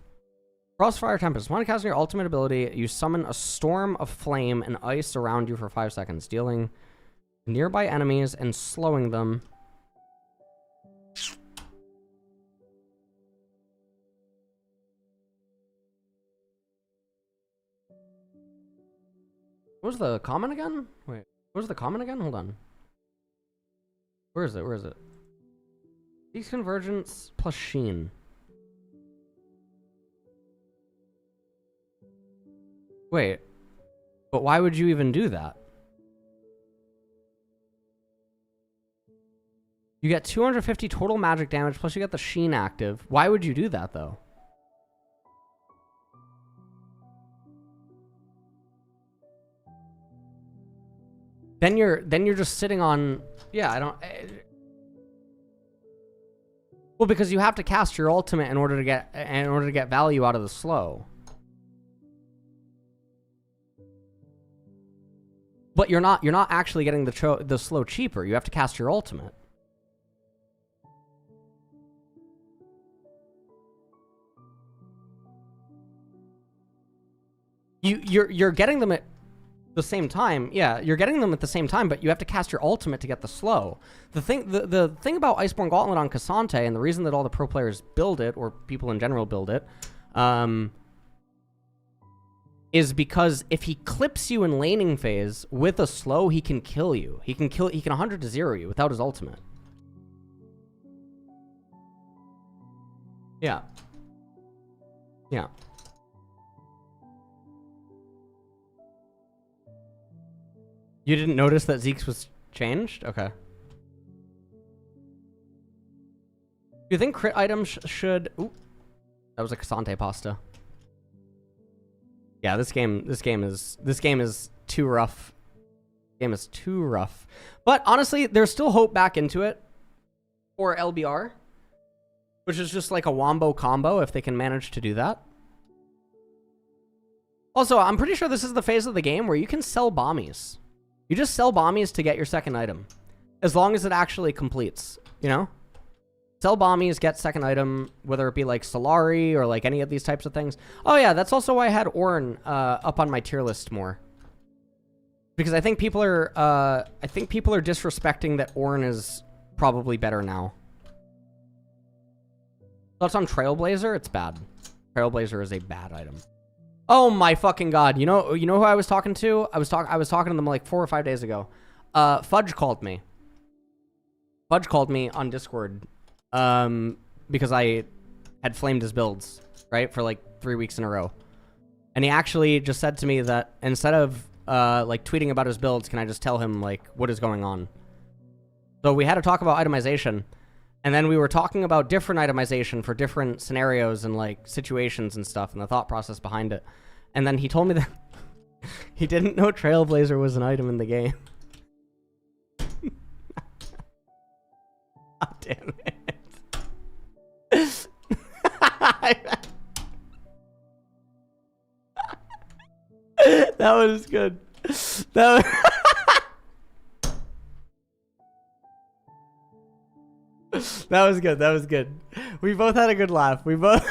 Crossfire Tempest. When casting your ultimate ability, you summon a storm of flame and ice around you for 5 seconds, dealing nearby enemies and slowing them. What was the comment again? Wait, what was the comment again? Hold on. Where is it? These Convergence plus Sheen. Wait, but why would you even do that? You get 250 total magic damage, plus you get the Sheen active. Why would you do that, though? Then you're just sitting on... Yeah, I don't... Well, because you have to cast your ultimate in order to get value out of the slow. But you're not actually getting the slow cheaper. You have to cast your ultimate. You're getting them at the same time. Yeah, you're getting them at the same time, but you have to cast your ultimate to get the slow. The thing about Iceborne Gauntlet on Cassante, and the reason that all the pro players build it, or people in general build it, is because if he clips you in laning phase with a slow, he can kill you. He can 100 to 0 you without his ultimate. Yeah. Yeah. You didn't notice that Zeke's was changed? Okay. Do you think crit items should... Ooh. That was a Cassante pasta. Yeah, this game is too rough. Game is too rough. But honestly, there's still hope back into it for LBR, which is just like a wombo combo if they can manage to do that. Also, I'm pretty sure this is the phase of the game where you can sell bombies. You just sell bombies to get your second item, as long as it actually completes, you know? Sell bombies, get second item, whether it be like Solari or like any of these types of things. Oh yeah, that's also why I had Ornn up on my tier list more. Because I think people are disrespecting that Ornn is probably better now. Thoughts on Trailblazer? It's bad. Trailblazer is a bad item. Oh my fucking god. You know who I was talking to? I was talking to them like 4 or 5 days ago. Fudge called me. Fudge called me on Discord, because I had flamed his builds, right, for like 3 weeks in a row. And he actually just said to me that instead of, like, tweeting about his builds, can I just tell him, like, what is going on? So we had to talk about itemization. And then we were talking about different itemization for different scenarios and, like, situations and stuff and the thought process behind it. And then he told me that he didn't know Trailblazer was an item in the game. God damn it. That was good. That was good. That was good. We both had a good laugh. We both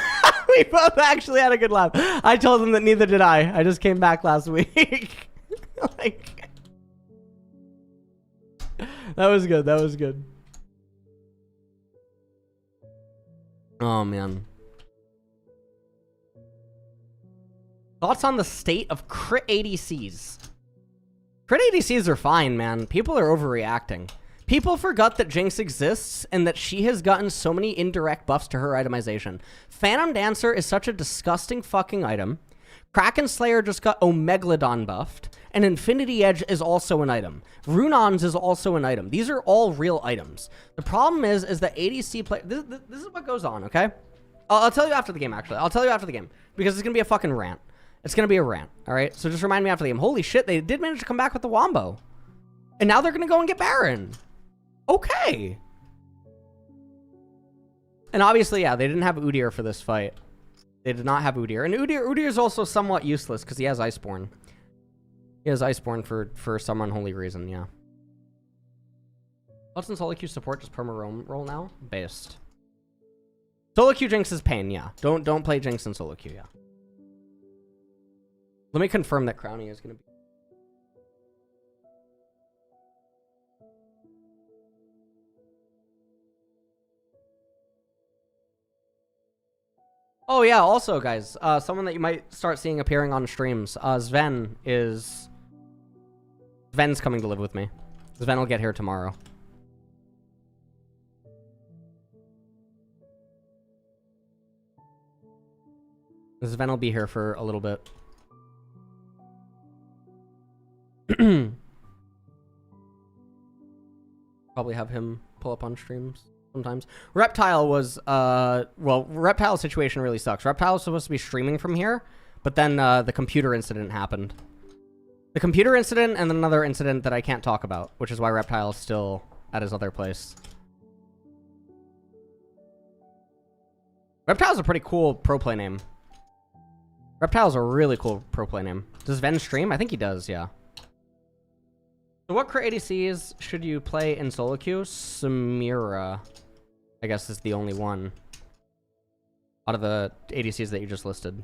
we both actually had a good laugh. I told him that neither did I. I just came back last week. Like, that was good. That was good. Oh man. Thoughts on the state of crit ADCs? Crit ADCs are fine, man. People are overreacting. People forgot that Jinx exists and that she has gotten so many indirect buffs to her itemization. Phantom Dancer is such a disgusting fucking item. Kraken Slayer just got Omegalodon buffed. And Infinity Edge is also an item. Runons is also an item. These are all real items. The problem is that ADC play... This is what goes on, okay? I'll tell you after the game, actually. I'll tell you after the game. Because it's going to be a fucking rant. It's going to be a rant, all right? So just remind me after the game. Holy shit, they did manage to come back with the Wombo. And now they're going to go and get Baron. Okay. And obviously, yeah, they didn't have Udyr for this fight. They did not have Udyr. And Udyr is also somewhat useless because he has Iceborne. He has Iceborne for some unholy reason, yeah. What's in solo queue support? Just perma roll now? Based. Solo queue Jinx is pain, yeah. Don't play Jinx in solo queue, yeah. Let me confirm that crowning is going to be... Oh yeah, also guys, someone that you might start seeing appearing on streams, Sven's coming to live with me. Sven will get here tomorrow. Sven will be here for a little bit. Probably have him pull up on streams sometimes. Reptile was, well, Reptile's situation really sucks. Reptile was supposed to be streaming from here, but then the computer incident happened. The computer incident and then another incident that I can't talk about, which is why Reptile is still at his other place. Reptile's a pretty cool pro play name. Reptile's a really cool pro play name. Does Ven stream? I think he does, yeah. So what crit ADCs should you play in solo queue? Samira, I guess, is the only one out of the ADCs that you just listed.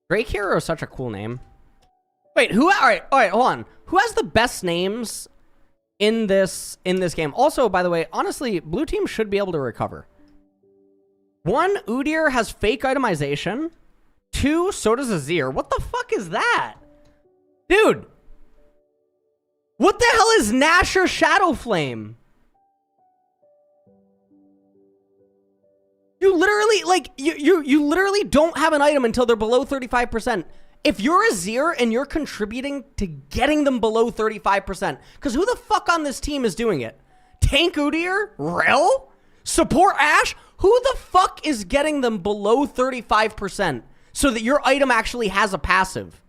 Drake Hero is such a cool name. Wait, who? All right, hold on. Who has the best names in this game? Also, by the way, honestly, blue team should be able to recover. 1, Udyr has fake itemization. 2, so does Azir. What the fuck is that? Dude! What the hell is Nasher Shadowflame? You literally, like, you literally don't have an item until they're below 35%. If you're Azir and you're contributing to getting them below 35%, because who the fuck on this team is doing it? Tank Udyr? Rel? Support Ashe? Who the fuck is getting them below 35% so that your item actually has a passive?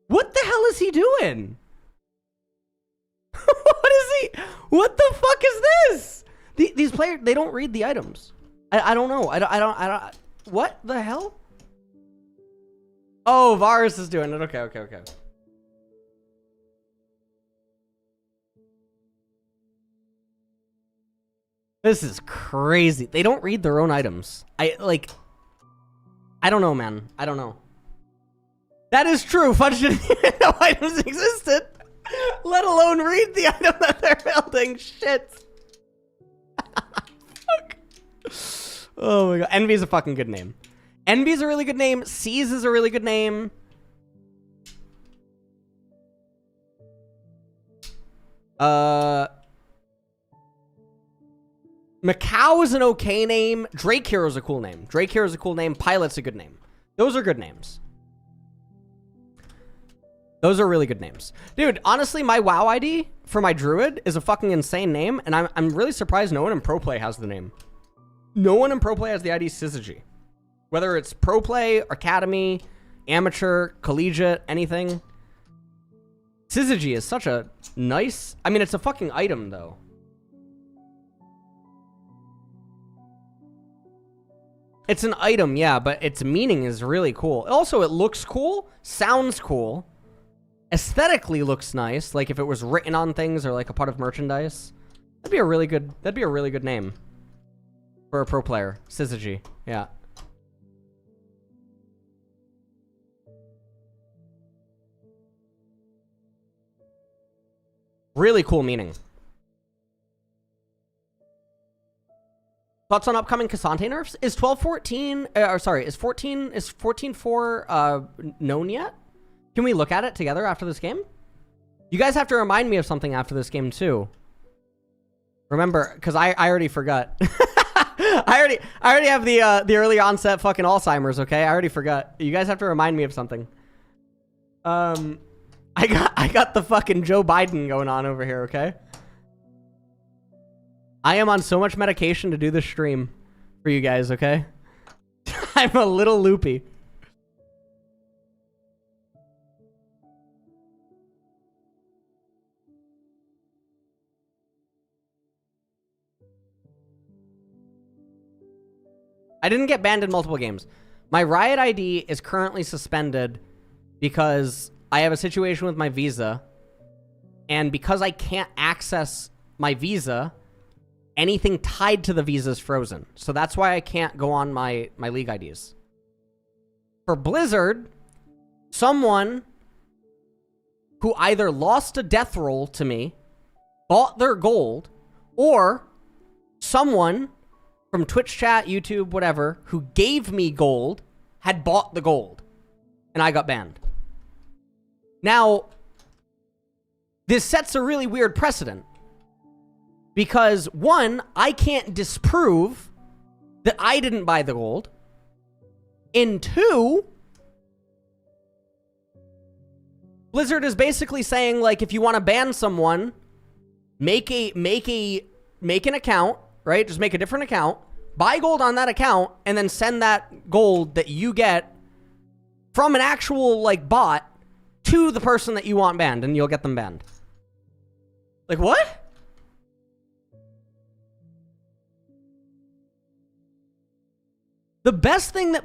What the hell is he doing? What is he? What the fuck is this? These players, they don't read the items. I don't know. I don't. What the hell? Oh, Varus is doing it. Okay. This is crazy. They don't read their own items. I don't know, man. I don't know. That is true. Fudge didn't even know items existed, let alone read the item that they're building. Shit. Fuck. Oh my god. Envy's a fucking good name. Envy's a really good name. Seize is a really good name. Macau is an okay name. Drake Hero is a cool name. Drake Hero is a cool name. Pilot's a good name. Those are good names. Those are really good names. Dude, honestly, my WoW ID for my druid is a fucking insane name, and I'm really surprised no one in Pro Play has the name. No one in Pro Play has the ID Syzygy. Whether it's Pro Play, Academy, Amateur, Collegiate, anything. Syzygy is such a nice... I mean, it's a fucking item, though. It's an item, yeah, but its meaning is really cool. Also, it looks cool, sounds cool, aesthetically looks nice, like if it was written on things or like a part of merchandise. That'd be a really good name for a pro player. Syzygy, yeah. Really cool meaning. Thoughts on upcoming Cassante nerfs? Is 12.14, or sorry, is 14.4 known yet? Can we look at it together after this game? You guys have to remind me of something after this game too. Remember, because I already forgot. I already have the early onset fucking Alzheimer's, okay? I already forgot. You guys have to remind me of something. I got the fucking Joe Biden going on over here, okay? I am on so much medication to do this stream for you guys, okay? I'm a little loopy. I didn't get banned in multiple games. My Riot ID is currently suspended because I have a situation with my visa, and because I can't access my visa, anything tied to the visa is frozen. So that's why I can't go on my league IDs. For Blizzard, someone who either lost a death roll to me, bought their gold, or someone from Twitch chat, YouTube, whatever, who gave me gold, had bought the gold, and I got banned. Now, this sets a really weird precedent. Because, one, I can't disprove that I didn't buy the gold. And two, Blizzard is basically saying, like, if you want to ban someone, make an account, right? Just make a different account, buy gold on that account, and then send that gold that you get from an actual, like, bot to the person that you want banned, and you'll get them banned. Like, what? The best thing that,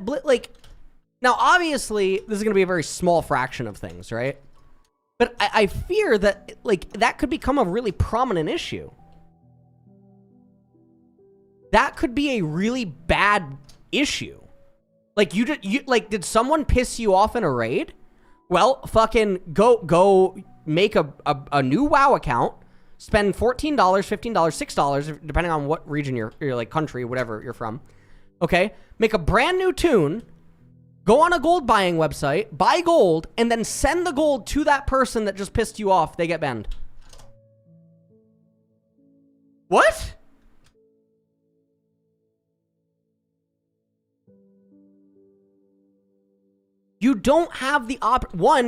now obviously, this is going to be a very small fraction of things, right? But I fear that, like, that could become a really prominent issue. That could be a really bad issue. Like, like, did someone piss you off in a raid? Well, fucking go make a new WoW account, spend $14, $15, $6, depending on what region you're like, country, whatever you're from. Okay? Make a brand new tune, go on a gold buying website, buy gold, and then send the gold to that person that just pissed you off. They get banned. What? You don't have the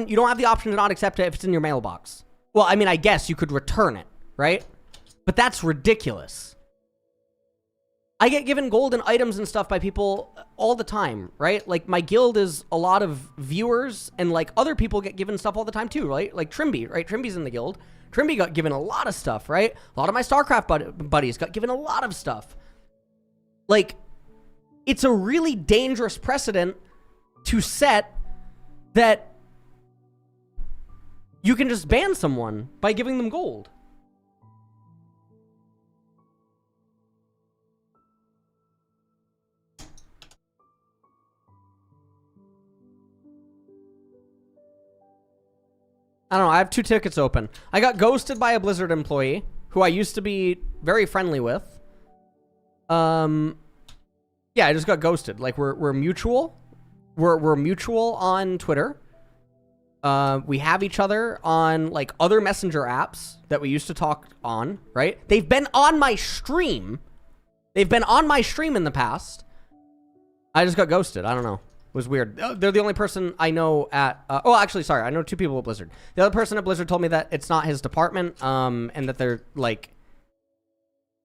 you don't have the option to not accept it if it's in your mailbox. Well, I mean, I guess you could return it, right? But that's ridiculous. I get given golden items and stuff by people all the time, right? Like, my guild is a lot of viewers, and, like, other people get given stuff all the time too, right? Like Trimby, right? Trimby's in the guild. Trimby got given a lot of stuff, right? A lot of my StarCraft buddies got given a lot of stuff. Like, it's a really dangerous precedent to set that you can just ban someone by giving them gold. I don't know, I have 2 tickets open. I got ghosted by a Blizzard employee who I used to be very friendly with. Yeah, I just got ghosted. Like, we're mutual. We're mutual on Twitter. We have each other on like other messenger apps that we used to talk on, right? They've been on my stream. They've been on my stream in the past. I just got ghosted. I don't know. It was weird. They're the only person I know at... oh, actually, sorry. I know 2 people at Blizzard. The other person at Blizzard told me that it's not his department, and that they're, like...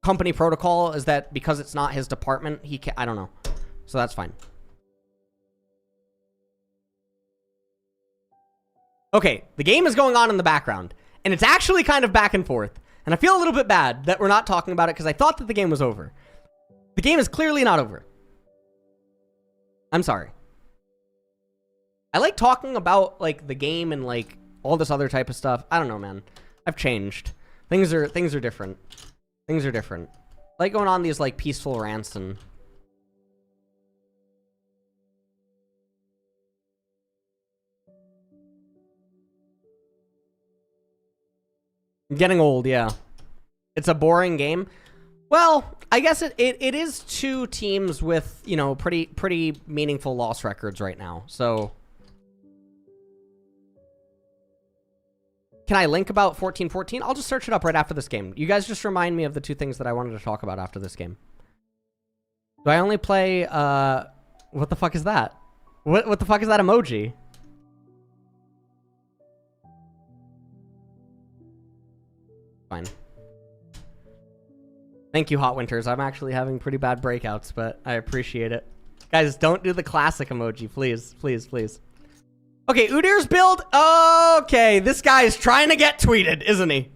Company protocol is that because it's not his department, he can't... I don't know. So that's fine. Okay, the game is going on in the background, and it's actually kind of back and forth. And I feel a little bit bad that we're not talking about it because I thought that the game was over. The game is clearly not over. I'm sorry. I like talking about, like, the game and, like, all this other type of stuff. I don't know, man. I've changed. Things are different. Things are different. I like going on these, like, peaceful rants and... I'm getting old, yeah. It's a boring game. Well, I guess it is 2 teams with, you know, pretty meaningful loss records right now. So, can I link about 14-14? I'll just search it up right after this game. You guys just remind me of the 2 things that I wanted to talk about after this game. Do I only play, what the fuck is that? What the fuck is that emoji? Fine. Thank you, Hot Winters. I'm actually having pretty bad breakouts, but I appreciate it. Guys, don't do the classic emoji, please. Please, please. Okay, Udir's build. Okay, this guy is trying to get tweeted, isn't he?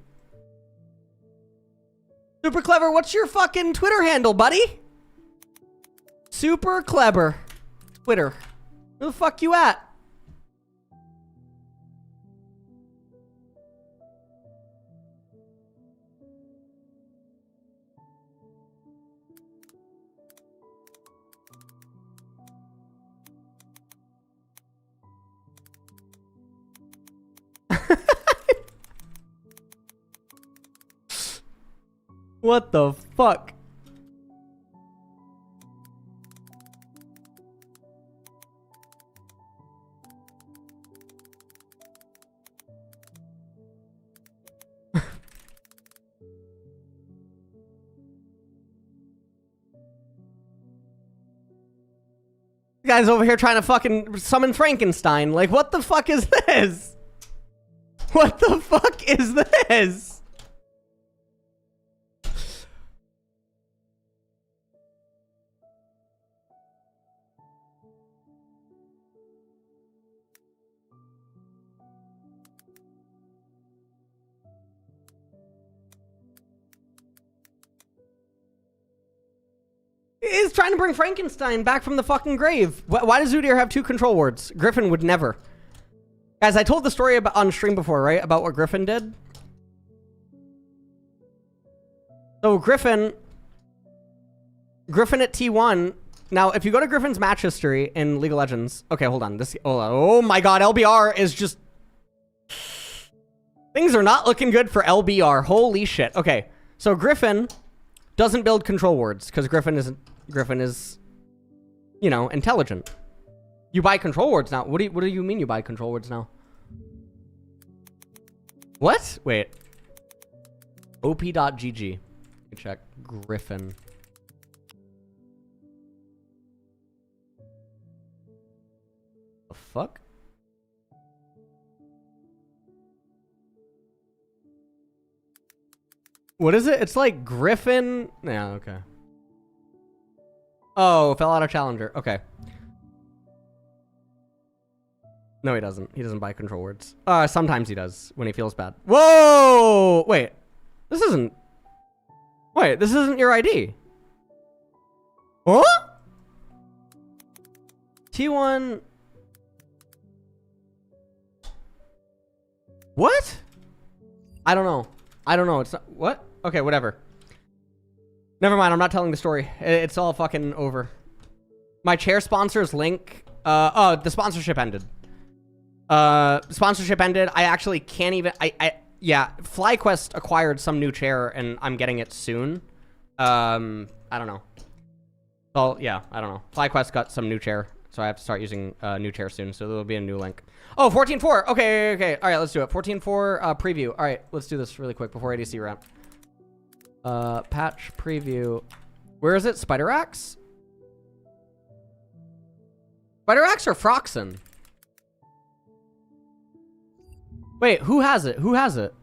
Super Clever, what's your fucking Twitter handle, buddy? Super Clever. Twitter. Where the fuck you at? What the fuck? Guy's over here trying to fucking summon Frankenstein. Like, what the fuck is this? What the fuck is this? He's trying to bring Frankenstein back from the fucking grave. Why does Udyr have 2 control wards? Griffin would never. Guys, I told the story about on stream before, right? About what Griffin did. So Griffin at T1. Now, if you go to Griffin's match history in League of Legends. Okay, hold on. Oh my god, LBR is just... Things are not looking good for LBR. Holy shit. Okay, so Griffin doesn't build control wards because Griffin is, you know, intelligent. You buy control wards now. What do you mean you buy control wards now? What? Wait. op.gg. Check Griffin. The fuck? What is it? It's like Griffin. Yeah, okay. Oh, fell out of Challenger. Okay. No, he doesn't. He doesn't buy control words. Sometimes he does when he feels bad. Whoa! Wait. This isn't... Wait, this isn't your ID. Huh? T1... What? I don't know. I don't know. It's not... What? Okay, whatever. Never mind. I'm not telling the story. It's all fucking over. My chair sponsors link. Oh, the sponsorship ended. Sponsorship ended. I actually can't even... Yeah, FlyQuest acquired some new chair, and I'm getting it soon. I don't know. Well, yeah, I don't know. FlyQuest got some new chair, so I have to start using new tier soon. So there will be a new link. Oh, 14.4. Okay. All right, let's do it. 14.4 preview. All right, let's do this really quick before ADC ramp. Patch preview. Where is it? Spider Axe? Spider Axe or Froxen? Wait, who has it? Who has it?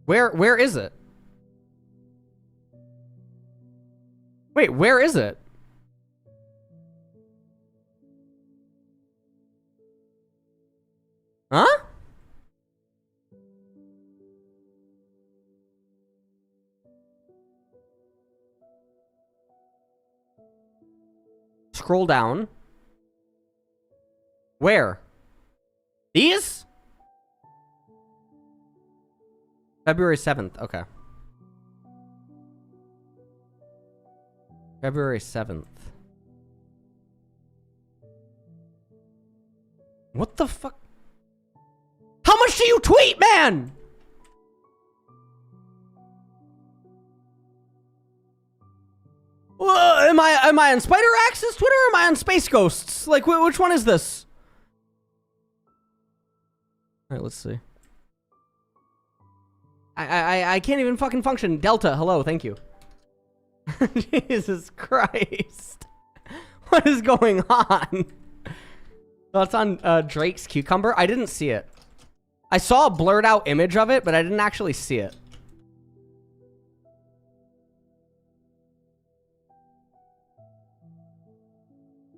Where is it? Wait, where is it? Huh? Scroll down. Where? These? February 7th. Okay. February 7th. What the fuck? How much do you tweet, man? Am I on Spider Axe's Twitter or am I on Space Ghosts? Like, which one is this? All right, let's see. I can't even fucking function. Delta, hello, thank you. Jesus Christ. What is going on? That's on Drake's Cucumber. I didn't see it. I saw a blurred out image of it, but I didn't actually see it.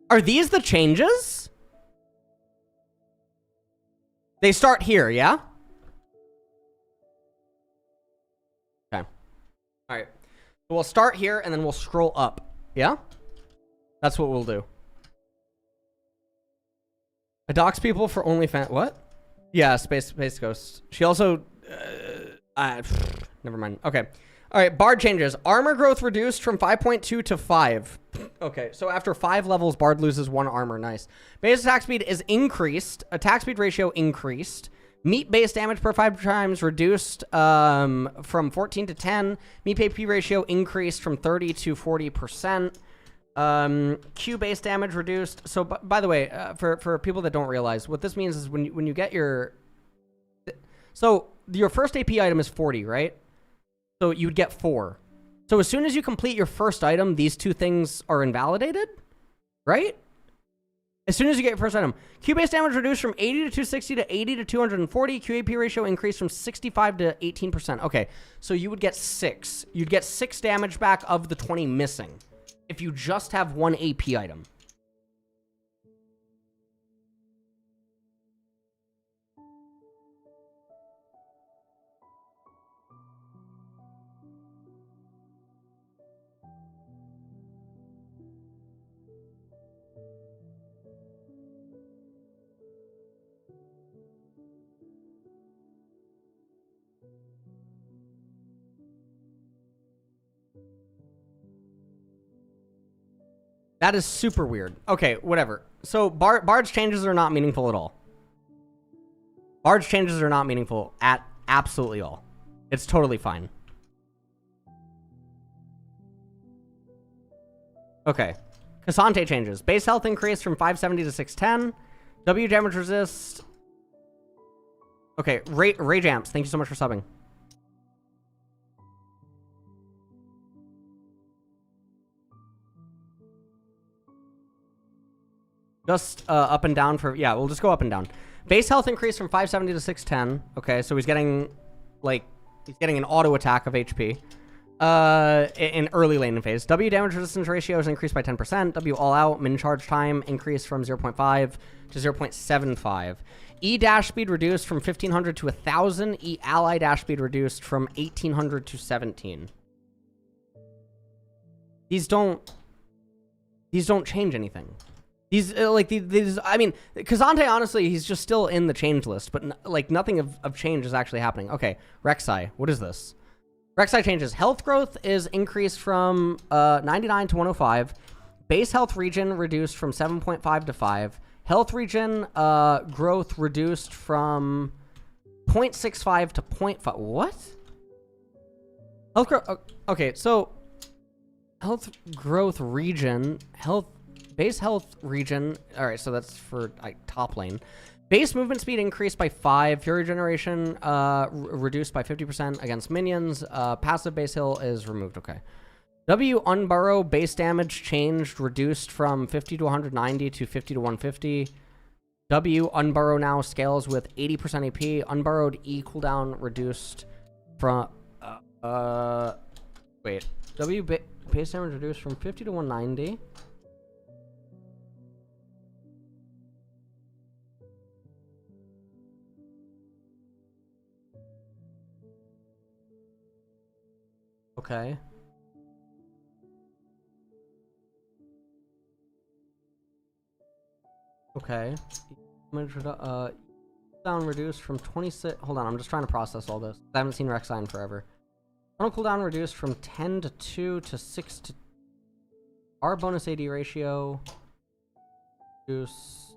Are these the changes? They start here, yeah? Okay. All right. So we'll start here and then we'll scroll up. Yeah? That's what we'll do. I dox people for OnlyFans. What? Yeah, Space Ghost. She also... never mind. Okay. All right, Bard changes. Armor growth reduced from 5.2 to 5. Okay, so after 5 levels, Bard loses 1 armor. Nice. Base attack speed is increased. Attack speed ratio increased. Meat base damage per 5 times reduced from 14 to 10. Meat AP ratio increased from 30 to 40%. Q base damage reduced. So, by the way, for people that don't realize, what this means is when you get your... So, your first AP item is 40, right? So, you'd get 4. So, as soon as you complete your first item, these 2 things are invalidated, right? As soon as you get your first item. Q base damage reduced from 80 to 260 to 80 to 240. QAP ratio increased from 65 to 18%. Okay, so you would get 6. You'd get 6 damage back of the 20 missing if you just have 1 AP item. That is super weird. Okay, whatever. So Bard's changes are not meaningful at all. Bard's changes are not meaningful at absolutely all. It's totally fine. Okay. Cassante changes. Base health increased from 570 to 610. W damage resist. Okay, Rage Amps, thank you so much for subbing. Just up and down for... Yeah, we'll just go up and down. Base health increased from 570 to 610. Okay, so he's getting, like... He's getting an auto attack of HP. In early laning phase. W damage resistance ratio is increased by 10%. W all out. Min charge time increased from 0.5 to 0.75. E dash speed reduced from 1500 to 1000. E ally dash speed reduced from 1800 to 17. These don't change anything. These, I mean, Cassante, honestly, he's just still in the change list, but, like, nothing of change is actually happening. Okay, Rek'Sai, what is this? Rek'Sai changes. Health growth is increased from 99 to 105. Base health regen reduced from 7.5 to 5. Health regen growth reduced from 0.65 to 0.5. What? Health growth. Okay, so health growth region, base health region. All right, so that's for like top lane. Base movement speed increased by 5. Fury generation reduced by 50% against minions. Passive base heal is removed. Okay. W unburrow base damage changed, reduced from 50 to 190 to 50 to 150. W unburrow now scales with 80% AP. Unburrowed E cooldown reduced from wait. W base damage reduced from 50 to 190. Okay. Okay. Cooldown reduced from 26. Hold on, I'm just trying to process all this. I haven't seen Rek'Sai in forever. Total cooldown reduced from 10 to 2 to 6 to. Our bonus AD ratio. Reduce.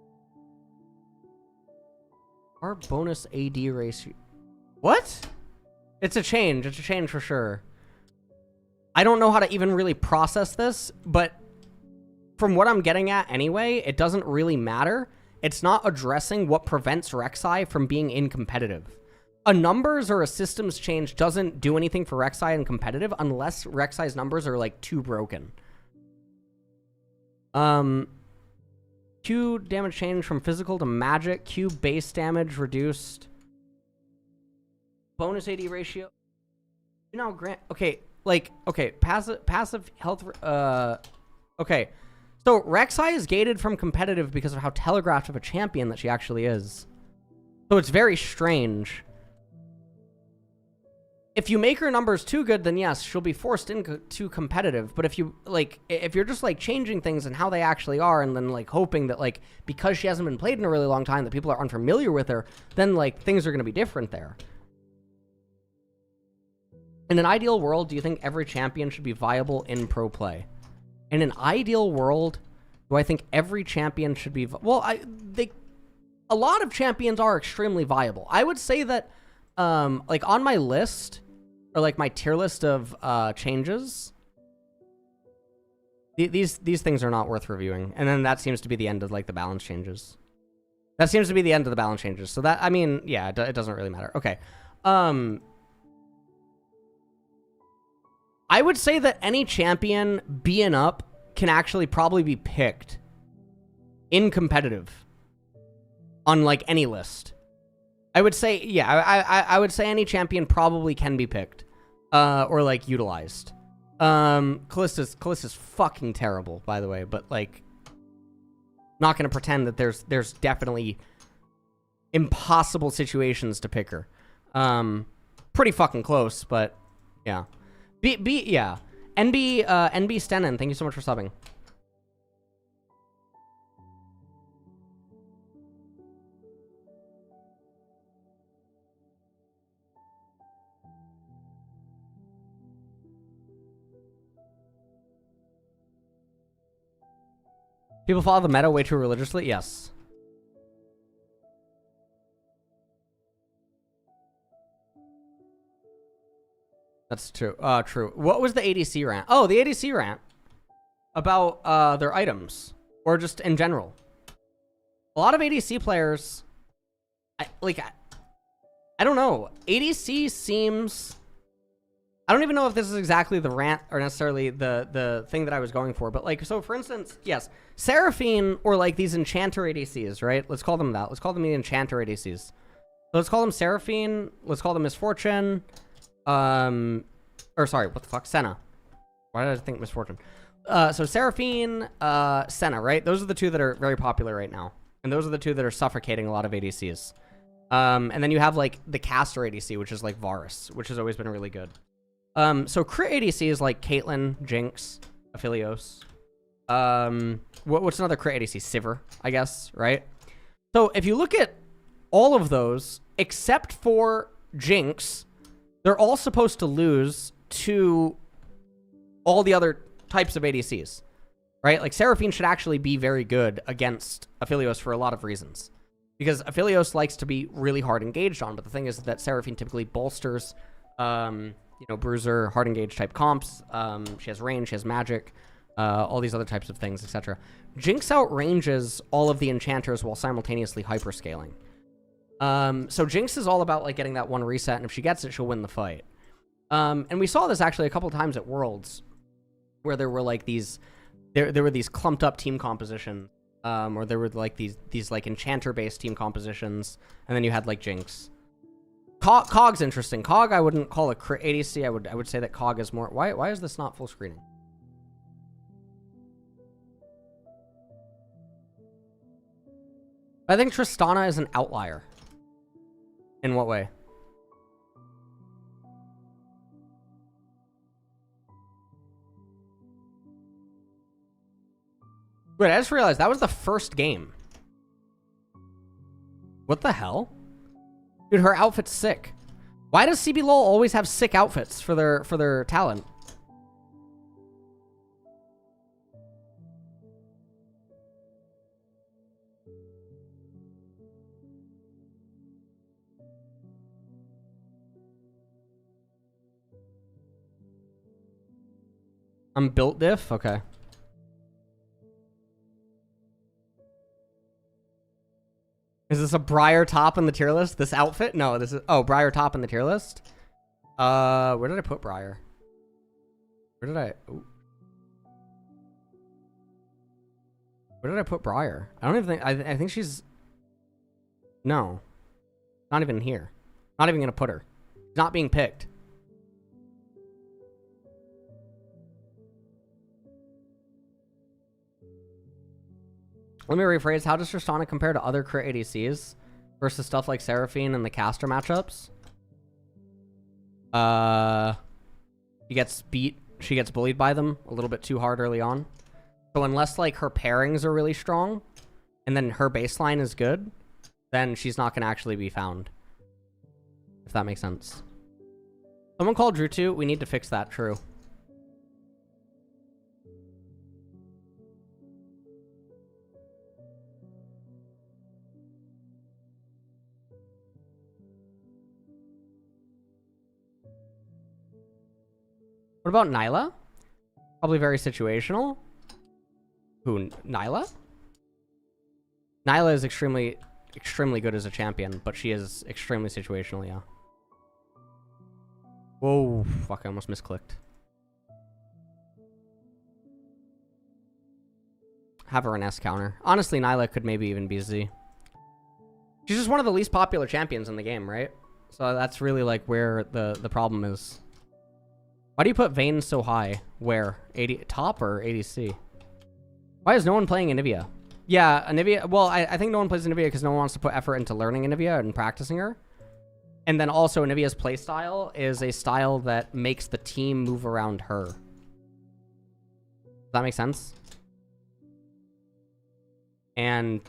Our bonus AD ratio. What? It's a change. It's a change for sure. I don't know how to even really process this, but from what I'm getting at anyway, it doesn't really matter. It's not addressing what prevents Rek'Sai from being in competitive. A numbers or a systems change doesn't do anything for Rek'Sai in competitive unless Rek'Sai's numbers are like too broken. Q damage change from physical to magic. Q base damage reduced. Bonus AD ratio. You know, grant. Okay, like okay, passive health. Okay. So, Rek'Sai is gated from competitive because of how telegraphed of a champion that she actually is. So, it's very strange. If you make her numbers too good, then yes, she'll be forced into competitive. But if you, like, if you're just, like, changing things and how they actually are and then, like, hoping that, like, because she hasn't been played in a really long time that people are unfamiliar with her, then, like, things are going to be different there. In an ideal world, do you think every champion should be viable in pro play? In an ideal world, do I think every champion should be... Well, a lot of champions are extremely viable. I would say that, like, on my list, or, like, my tier list of changes, these things are not worth reviewing. And then that seems to be the end of, like, the balance changes. That seems to be the end of the balance changes. So that, I mean, yeah, it doesn't really matter. Okay. I would say that any champion being up can actually probably be picked in competitive on like any list. I would say, yeah, I would say any champion probably can be picked or like utilized. Callista's fucking terrible, by the way, but like not gonna pretend that there's definitely impossible situations to pick her. Pretty fucking close, but yeah. Yeah. NB Stennen, thank you so much for subbing. People follow the meta way too religiously? Yes. That's true. True. What was the ADC rant? Oh, the ADC rant about their items, or just in general. A lot of ADC players, I don't know. ADC seems. I don't even know if this is exactly the rant or necessarily the thing that I was going for, but like, so for instance, yes, Seraphine or like these Enchanter ADCs, right? Let's call them that. Let's call them the Enchanter ADCs. So let's call them Seraphine. Let's call them Misfortune. Or sorry, what the fuck? Senna. Why did I think Misfortune? So Seraphine, Senna, right? Those are the two that are very popular right now. And those are the two that are suffocating a lot of ADCs. And then you have like the caster ADC, which is like Varus, which has always been really good. So crit ADCs like Caitlyn, Jinx, Aphelios. What's another crit ADC? Sivir, I guess, right? So if you look at all of those, except for Jinx, they're all supposed to lose to all the other types of ADCs, right? Like Seraphine should actually be very good against Aphelios for a lot of reasons. Because Aphelios likes to be really hard engaged on, but the thing is that Seraphine typically bolsters, you know, Bruiser, hard engaged type comps. She has range, she has magic, all these other types of things, etc. Jinx outranges all of the enchanters while simultaneously hyperscaling. So Jinx is all about like getting that one reset, and if she gets it, she'll win the fight. And we saw this actually a couple times at Worlds, where there were like these, there were these clumped up team compositions, or there were like these like enchanter based team compositions, and then you had like Jinx. Cog's interesting. Cog I wouldn't call a crit ADC. I would say that Cog is more. Why is this not full screening? I think Tristana is an outlier. In what way? Wait, I just realized that was the first game. What the hell? Dude, her outfit's sick. Why does CBLOL always have sick outfits for their talent? I'm built diff? Okay. Is this a Briar top in the tier list? This outfit? No, this is... Oh, Briar top in the tier list? Where did I put Briar? Where did I... Ooh. Where did I put Briar? I don't even think... I think she's... No. Not even here. Not even gonna put her. She's not being picked. Let me rephrase. How does Tristana compare to other crit ADCs versus stuff like Seraphine and the caster matchups? She gets beat. She gets bullied by them a little bit too hard early on. So unless like her pairings are really strong and then her baseline is good, then she's not going to actually be found. If that makes sense. Someone called Drew 2. We need to fix that. True. What about Nyla? Probably very situational. Who, Nyla? Nyla is extremely good as a champion, but she is extremely situational, yeah. Whoa, fuck, I almost misclicked. Have her an S counter. Honestly, Nyla could maybe even be Z. She's just one of the least popular champions in the game, right? So that's really like where the problem is. Why do you put Vayne so high? Where? Top or ADC? Why is no one playing Anivia? Yeah, Anivia... Well, I think no one plays Anivia because no one wants to put effort into learning Anivia and practicing her. And then also, Anivia's playstyle is a style that makes the team move around her. Does that make sense? And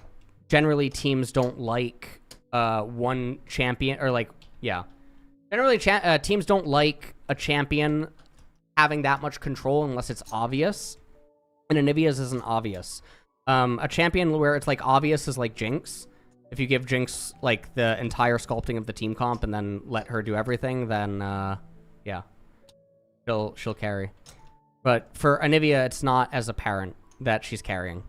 generally, teams don't like one champion... Or like, yeah. Generally, teams don't like a champion having that much control unless it's obvious. And Anivia's isn't obvious. A champion where it's like obvious is like Jinx. If you give Jinx like the entire sculpting of the team comp and then let her do everything, then yeah, she'll carry. But for Anivia, it's not as apparent that she's carrying.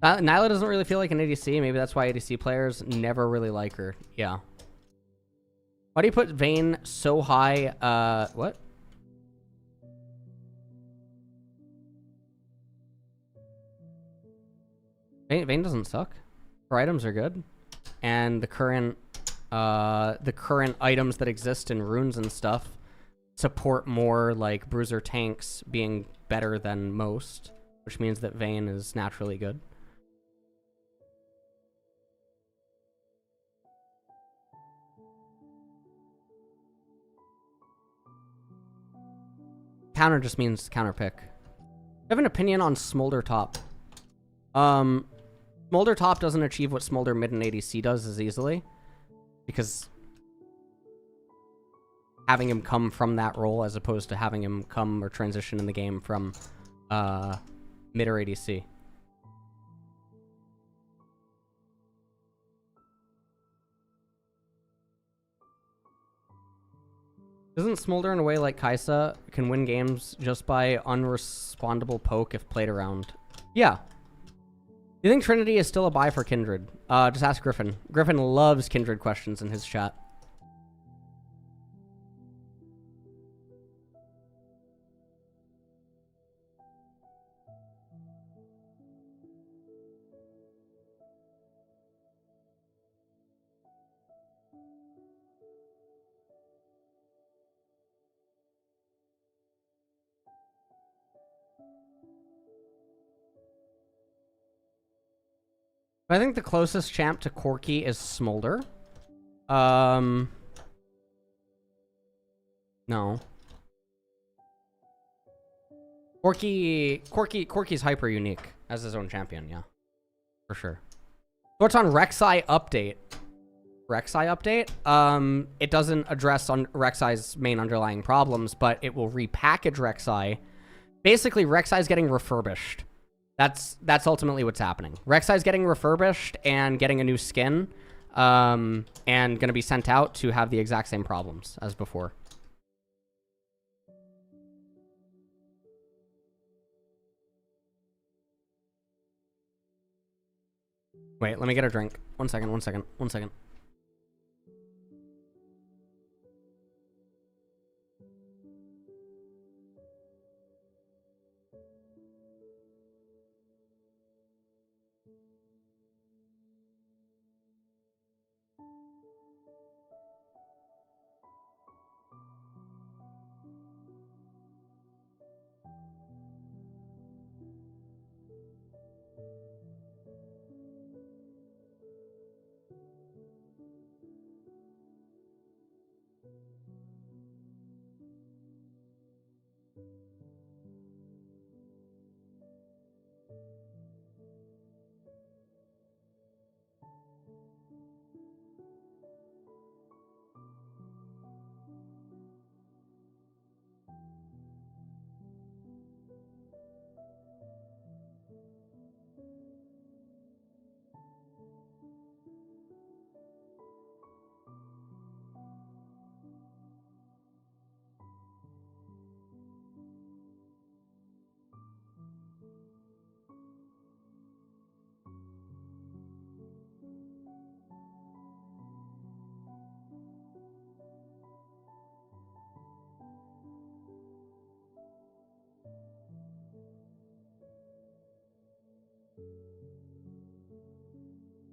Nyla doesn't really feel like an ADC. Maybe that's why ADC players never really like her. Yeah. Why do you put Vayne so high? What? Vayne doesn't suck. Her items are good. And the current items that exist in runes and stuff support more like bruiser tanks being better than most, which means that Vayne is naturally good. Counter just means counter pick. I have an opinion on Smolder top. Smolder top doesn't achieve what Smolder mid and ADC does as easily. Because having him come from that role as opposed to having him come or transition in the game from mid or ADC. Isn't Smolder in a way like Kaisa can win games just by unrespondable poke if played around? Yeah. Do you think Trinity is still a buy for Kindred? Just ask Griffin. Griffin loves Kindred questions in his chat. I think the closest champ to Corki is Smolder. No. Corki's hyper unique as his own champion, yeah. For sure. Thoughts on Rek'Sai update? Rek'Sai update? It doesn't address on Rek'Sai's main underlying problems, but it will repackage Rek'Sai. Basically, Rek'Sai's getting refurbished. That's ultimately what's happening. Rek'Sai's getting refurbished and getting a new skin, and gonna be sent out to have the exact same problems as before. Wait, let me get a drink. One second.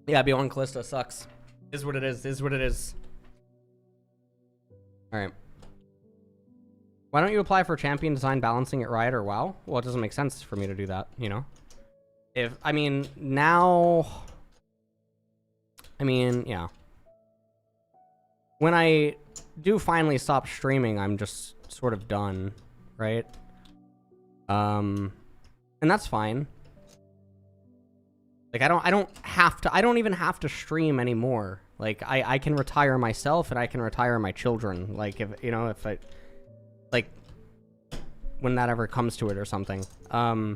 Yeah, B1 Callisto sucks. Is what it is. Alright. Why don't you apply for champion design balancing at Riot or WoW? Well, it doesn't make sense for me to do that, you know? Yeah. When I do finally stop streaming, I'm just sort of done, right? And that's fine. Like, I don't even have to stream anymore. Like, I can retire myself and I can retire my children. Like, when that ever comes to it or something. I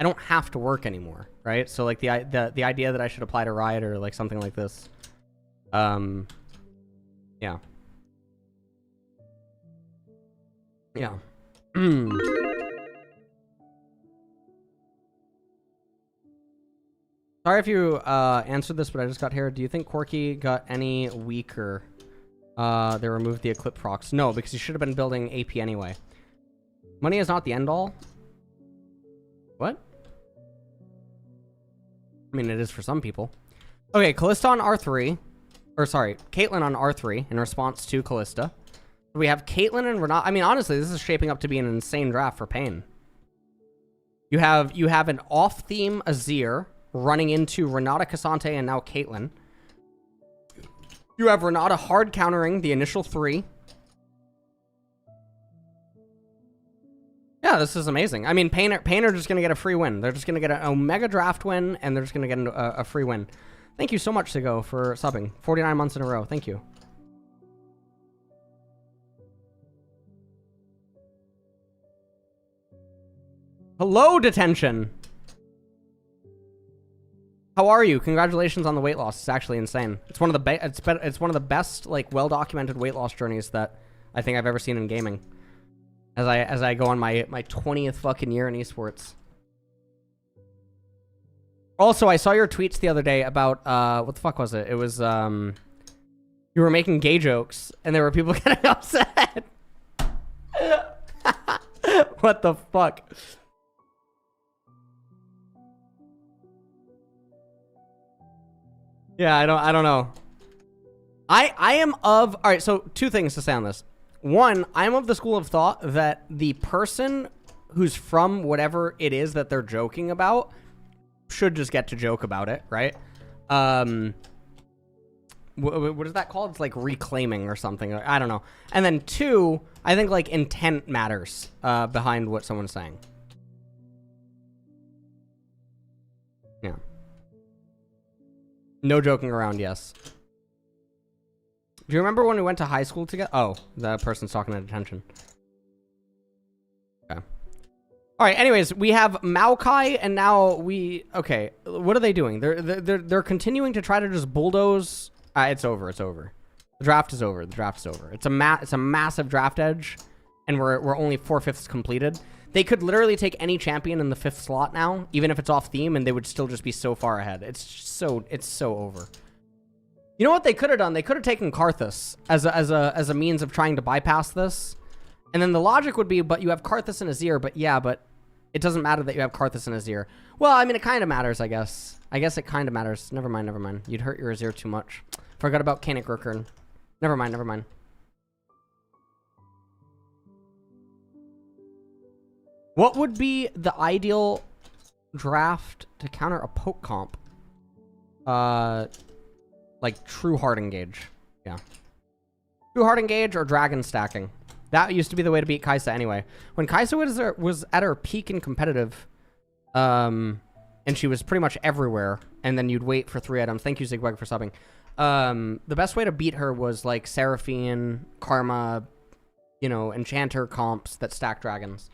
don't have to work anymore, right? So, like, the idea that I should apply to Riot or, like, something like this. Yeah. Yeah. Sorry if you answered this, but I just got here. Do you think Corki got any weaker? They removed the Eclipse procs. No, because you should have been building AP anyway. Money is not the end all. What? I mean, it is for some people. Okay, Callista on R3. Or sorry, Caitlyn on R3 in response to Callista. We have Caitlyn and Renata. I mean, honestly, this is shaping up to be an insane draft for Pain. You have an off-theme Azir running into Renata, Cassante, and now Caitlyn. You have Renata hard countering the initial 3. Yeah, this is amazing. I mean, Pain are just going to get a free win. They're just going to get an Omega draft win, and they're just going to get a free win. Thank you so much, Sigo, for subbing. 49 months in a row. Thank you. Hello, Detention. How are you? Congratulations on the weight loss. It's actually insane. It's one of the best, like, well-documented weight loss journeys that I think I've ever seen in gaming. As I go on my 20th fucking year in esports. Also, I saw your tweets the other day about what the fuck was it? It was you were making gay jokes and there were people getting upset. What the fuck? Yeah, I don't know. I am of, all right, so two things to say on this. One, I'm of the school of thought that the person who's from whatever it is that they're joking about should just get to joke about it, right? What is that called? It's like reclaiming or something. I don't know. And then two, I think like intent matters behind what someone's saying. Yeah. No joking around, yes. Do you remember when we went to high school together? Oh, that person's talking at detention. Okay. All right. Anyways, we have Maokai, and now okay. What are they doing? They're continuing to try to just bulldoze. It's over. It's over. The draft is over. The draft is over. It's a massive draft edge, and we're only 4/5 completed. They could literally take any champion in the 5th slot now, even if it's off theme, and they would still just be so far ahead. It's so over. You know what they could have done? They could have taken Karthus as a means of trying to bypass this. And then the logic would be, but you have Karthus and Azir, but it doesn't matter that you have Karthus and Azir. Well, I mean, it kind of matters, I guess. I guess it kind of matters. Never mind. You'd hurt your Azir too much. Forgot about Kanik Rukern. Never mind. What would be the ideal draft to counter a poke comp? Like true hard engage. Yeah. True hard engage or dragon stacking. That used to be the way to beat Kai'Sa anyway. When Kai'Sa was at her peak in competitive, and she was pretty much everywhere, and then you'd wait for 3 items. Thank you, Zigwag, for subbing. The best way to beat her was like Seraphine, Karma, Enchanter comps that stack dragons.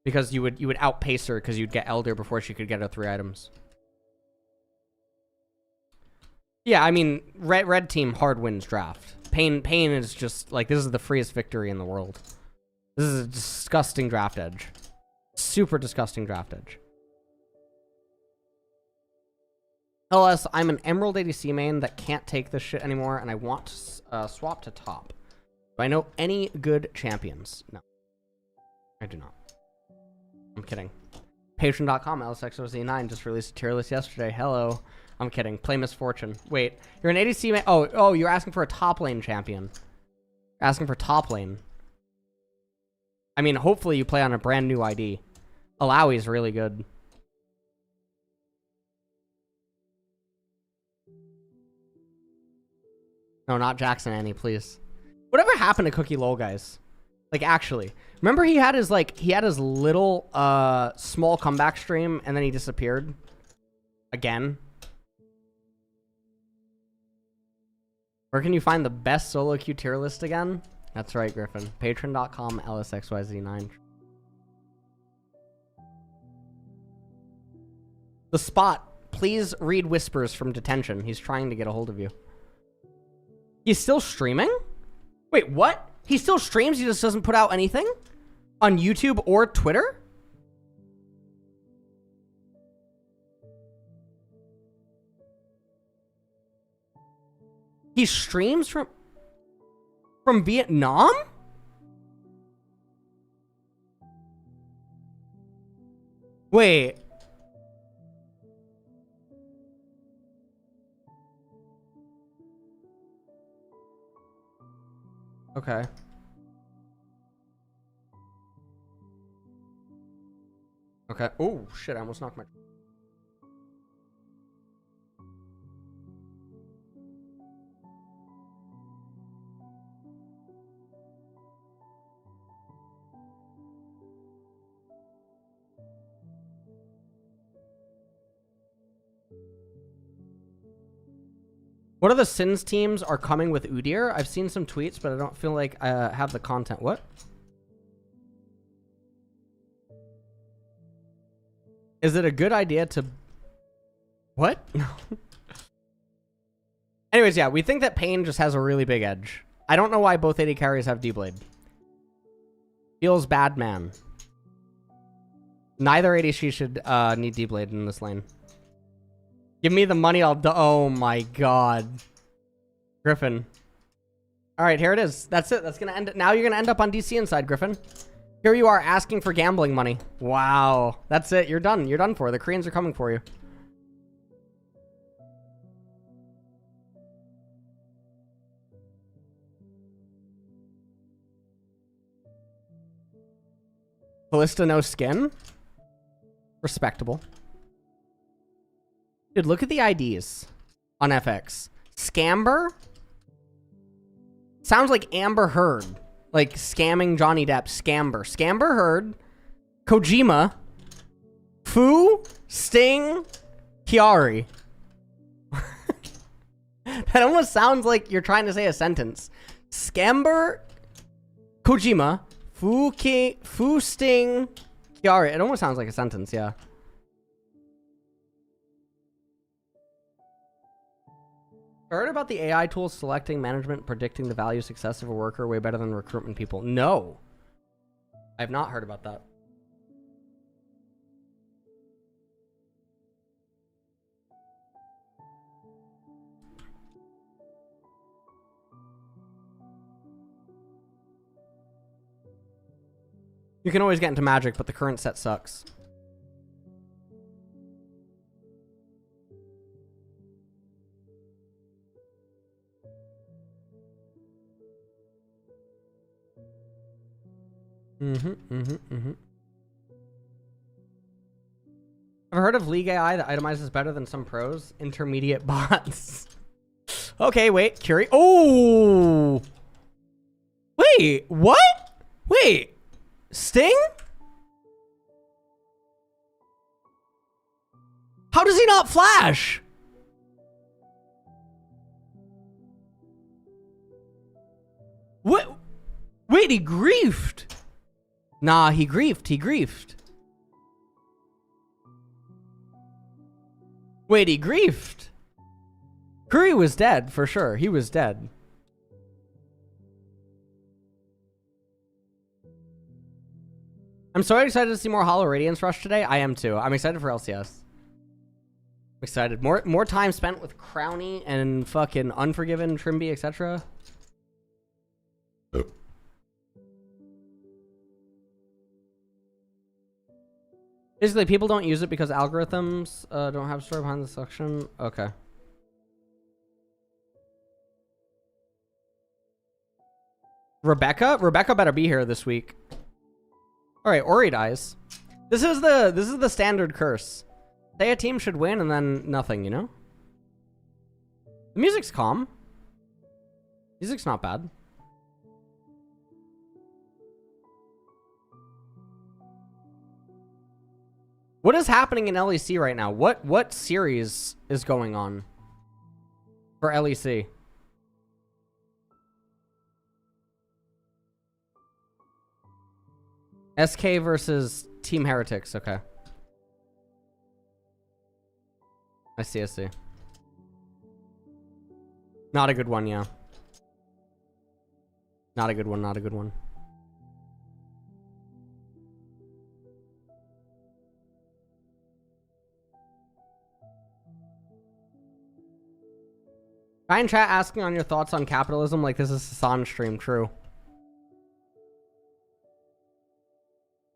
Because you would outpace her because you'd get Elder before she could get her 3 items. Yeah, I mean, red team hard wins draft. Pain is just like, this is the freest victory in the world. This is a disgusting draft edge. Super disgusting draft edge. LS, I'm an Emerald ADC main that can't take this shit anymore, and I want to swap to top. Do I know any good champions? No. I do not. I'm kidding. Patreon.com, LSXOZ9 just released a tier list yesterday. Hello. I'm kidding. Play Misfortune. Wait, you're an ADC main? Oh, you're asking for a top lane champion. You're asking for top lane. I mean, hopefully you play on a brand new ID. Alawi's really good. No, not Jackson Annie, please. Whatever happened to Cookie Lol, guys? Like, actually. Remember he had his little, small comeback stream, and then he disappeared? Again? Where can you find the best solo queue tier list again? That's right, Griffin. Patreon.com, LSXYZ9. The Spot. Please read whispers from detention. He's trying to get a hold of you. He's still streaming? Wait, what? He still streams, he just doesn't put out anything? On YouTube or Twitter? He streams from Vietnam? Wait. Okay. Okay. Oh, shit, I almost knocked my... What are the Sins teams are coming with Udyr? I've seen some tweets, but I don't feel like I have the content. What? Is it a good idea to... What? No. Anyways, yeah, we think that Pain just has a really big edge. I don't know why both AD carries have D-Blade. Feels bad, man. Neither ADC should need D-Blade in this lane. Give me the money, oh my god. Griffin. Alright, here it is. That's it. That's gonna end it. Now you're gonna end up on DC inside, Griffin. Here you are asking for gambling money. Wow. That's it. You're done. You're done for. The Koreans are coming for you. Ballista no skin? Respectable. Dude, look at the IDs on FX. Scamber? Sounds like Amber Heard. Like scamming Johnny Depp. Scamber. Scamber Heard. Kojima. Fu. Sting. Chiari. That almost sounds like you're trying to say a sentence. Scamber. Kojima. Fu Sting. Chiari. It almost sounds like a sentence, yeah. Heard about the AI tools selecting, management, predicting the value success of a worker way better than recruitment people? No. I have not heard about that. You can always get into Magic, but the current set sucks. I've heard of League AI that itemizes better than some pros. Intermediate bots. Okay, wait. Oh! Wait, what? Wait. Sting? How does he not flash? What? Wait, he griefed. Nah, he griefed. He griefed. Wait, he griefed. Curry was dead, for sure. He was dead. I'm so excited to see more Hollow Radiance Rush today. I am too. I'm excited for LCS. I'm excited. More time spent with Crowny and fucking Unforgiven, Trimby, etc. Basically, people don't use it because algorithms don't have story behind the selection. Okay. Rebecca? Rebecca better be here this week. Alright, Ori dies. This is the standard curse. Say a team should win and then nothing, you know? The music's calm. Music's not bad. What is happening in LEC right now? What series is going on for LEC? SK versus Team Heretics. Okay. I see. Not a good one, yeah. Not a good one. Try in chat asking on your thoughts on capitalism like this is Hassan stream. True.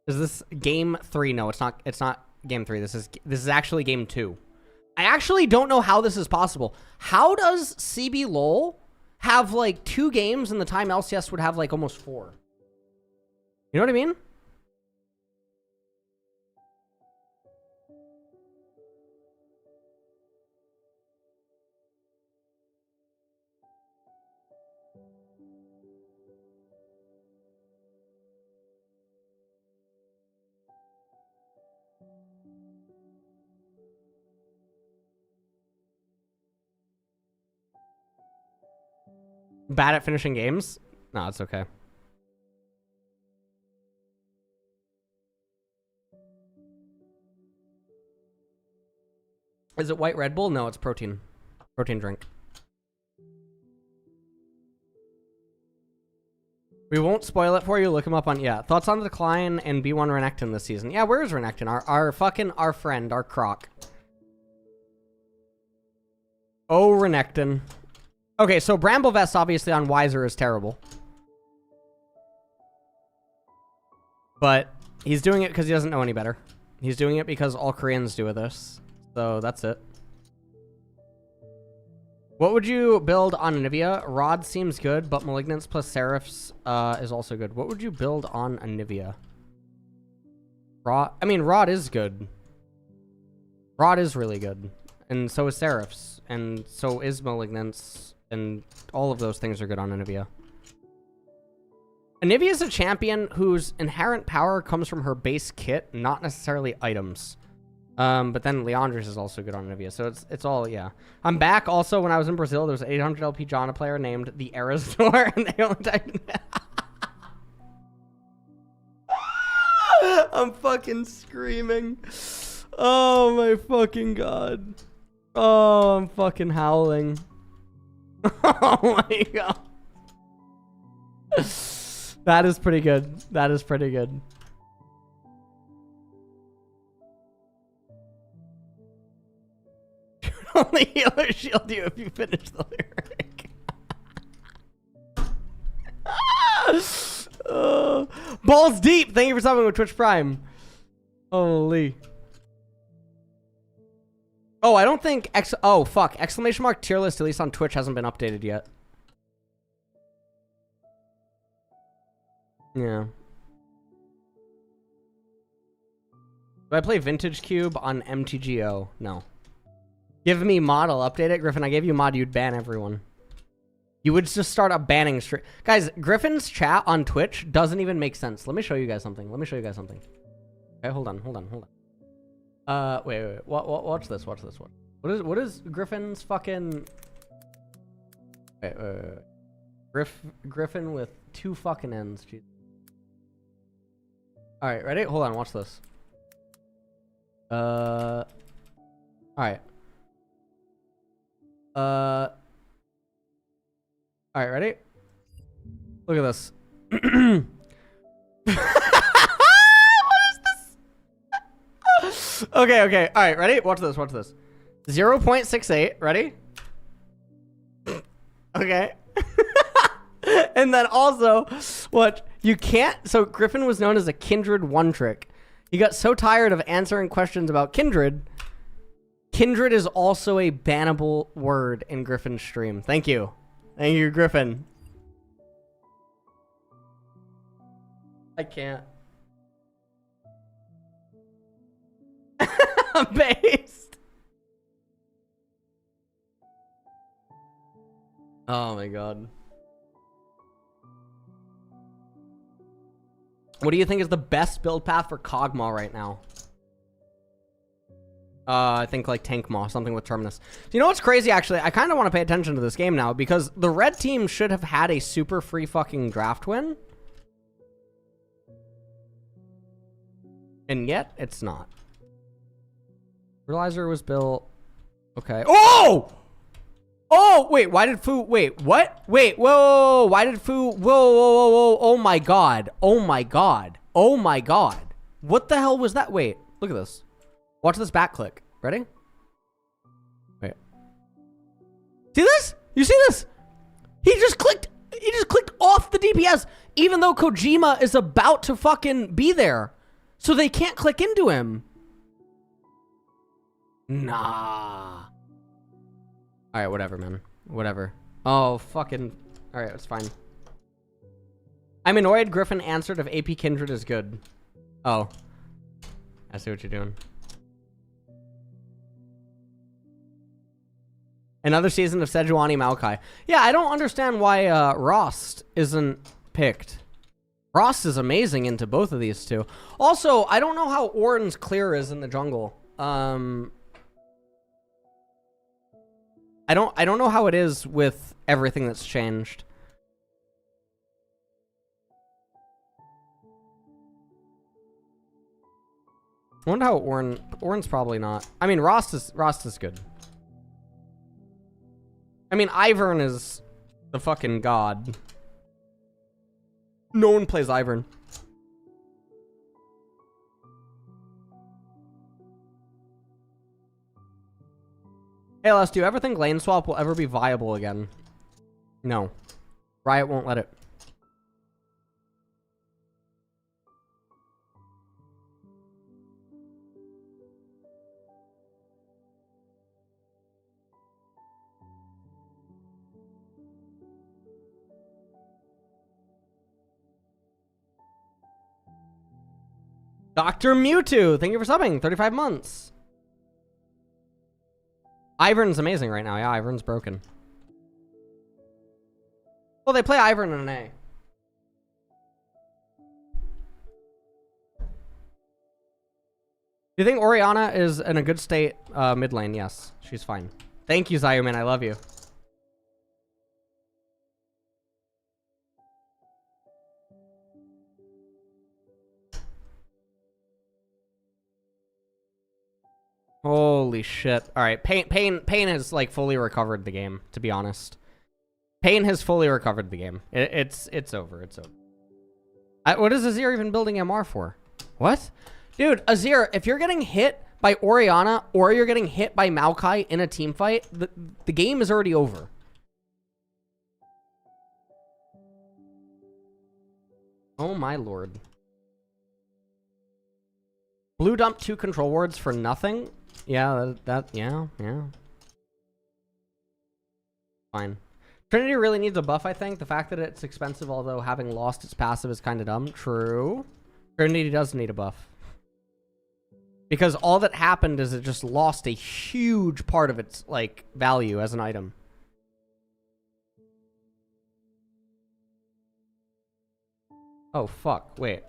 Is this game 3? No, it's not. It's not game 3. This is actually game 2. I actually don't know how this is possible. How does CB LOL have like 2 games in the time LCS would have like almost 4? You know what I mean? Bad at finishing games? No, it's okay. Is it white Red Bull? No, it's protein. Protein drink. We won't spoil it for you. Look him up on, yeah. Thoughts on the decline and B1 Renekton this season? Yeah, where is Renekton? Our friend, our croc. Oh, Renekton. Okay, so Bramblevest obviously on Wiser is terrible. But he's doing it because he doesn't know any better. He's doing it because all Koreans do with this. So that's it. What would you build on Anivia? Rod seems good, but Malignance plus Seraphs is also good. What would you build on Anivia? Rod is good. Rod is really good. And so is Seraphs. And so is Malignance. And all of those things are good on Anivia. Anivia is a champion whose inherent power comes from her base kit, not necessarily items. But then Leandris is also good on Anivia, so it's all, yeah. I'm back. Also, when I was in Brazil, there was an 800 LP Jana player named the Erazor, and they only typed I'm fucking screaming. Oh my fucking god. Oh, I'm fucking howling. Oh my god. That is pretty good. That is pretty good. Only healer shield you if you finish the lyric. Balls deep. Thank you for subbing with Twitch Prime. Holy. Oh, I don't think oh fuck! Exclamation mark tier list at least on Twitch hasn't been updated yet. Yeah. Do I play Vintage Cube on MTGO? No. Give me model, update it. Griffin, I gave you mod, you'd ban everyone. You would just start a banning streak. Guys, Griffin's chat on Twitch doesn't even make sense. Let me show you guys something. Okay, hold on. Wait. Watch this. What is Griffin's fucking... Wait. Griffin with 2 fucking ends. Jeez. Alright, ready? Hold on, watch this. Alright. Alright, ready? Look at this. What is this? Okay. Alright, ready? Watch this. 0.68, ready? Okay. And then also, what you can't, so Griffin was known as a Kindred one trick. He got so tired of answering questions about Kindred. Kindred is also a bannable word in Griffin's stream. Thank you, Griffin. I can't. Based. Oh my god. What do you think is the best build path for Kog'Maw right now? I think like Tank Maw, something with Terminus. You know what's crazy, actually? I kind of want to pay attention to this game now because the red team should have had a super free fucking draft win. And yet, it's not. Fertilizer was built... Okay. Oh! Oh, wait, why did Fu... Wait, what? Wait, whoa, why did Fu... Whoa, oh my god. Oh my god. What the hell was that? Wait, look at this. Watch this back click. Ready? Wait. See this? You see this? He just clicked off the DPS, even though Kojima is about to fucking be there. So they can't click into him. Nah. Alright, whatever, man. Whatever. Oh, fucking... Alright, it's fine. I'm annoyed Griffin answered if AP Kindred is good. Oh. I see what you're doing. Another season of Sejuani Maokai. Yeah, I don't understand why Rost isn't picked. Rost is amazing into both of these two. Also, I don't know how Orin's clear is in the jungle. I don't know how it is with everything that's changed. I wonder how Orin's probably not. I mean, Rost is good. I mean, Ivern is the fucking god. No one plays Ivern. Hey, Les, do you ever think lane swap will ever be viable again? No. Riot won't let it. Dr. Mewtwo, thank you for subbing. 35 months. Ivern's amazing right now. Yeah, Ivern's broken. Well, they play Ivern in an A. Do you think Orianna is in a good state mid lane? Yes, she's fine. Thank you, Zayumin. I love you. Holy shit. Alright, Pain has, like, fully recovered the game, to be honest. Pain has fully recovered the game. It's over. It's over. What is Azir even building MR for? What? Dude, Azir, if you're getting hit by Orianna or you're getting hit by Maokai in a team fight, the game is already over. Oh my lord. Blue dump 2 control wards for nothing? Yeah, yeah. Fine. Trinity really needs a buff, I think. The fact that it's expensive, although having lost its passive is kind of dumb. True. Trinity does need a buff. Because all that happened is it just lost a huge part of its, like, value as an item. Oh, fuck. Wait.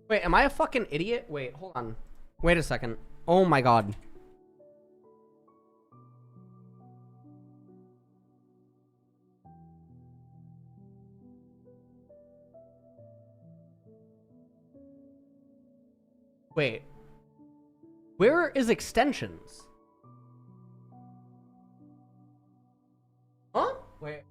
Wait, am I a fucking idiot? Wait, hold on. Wait a second. Oh my god. Wait. Where is extensions? Huh? Wait.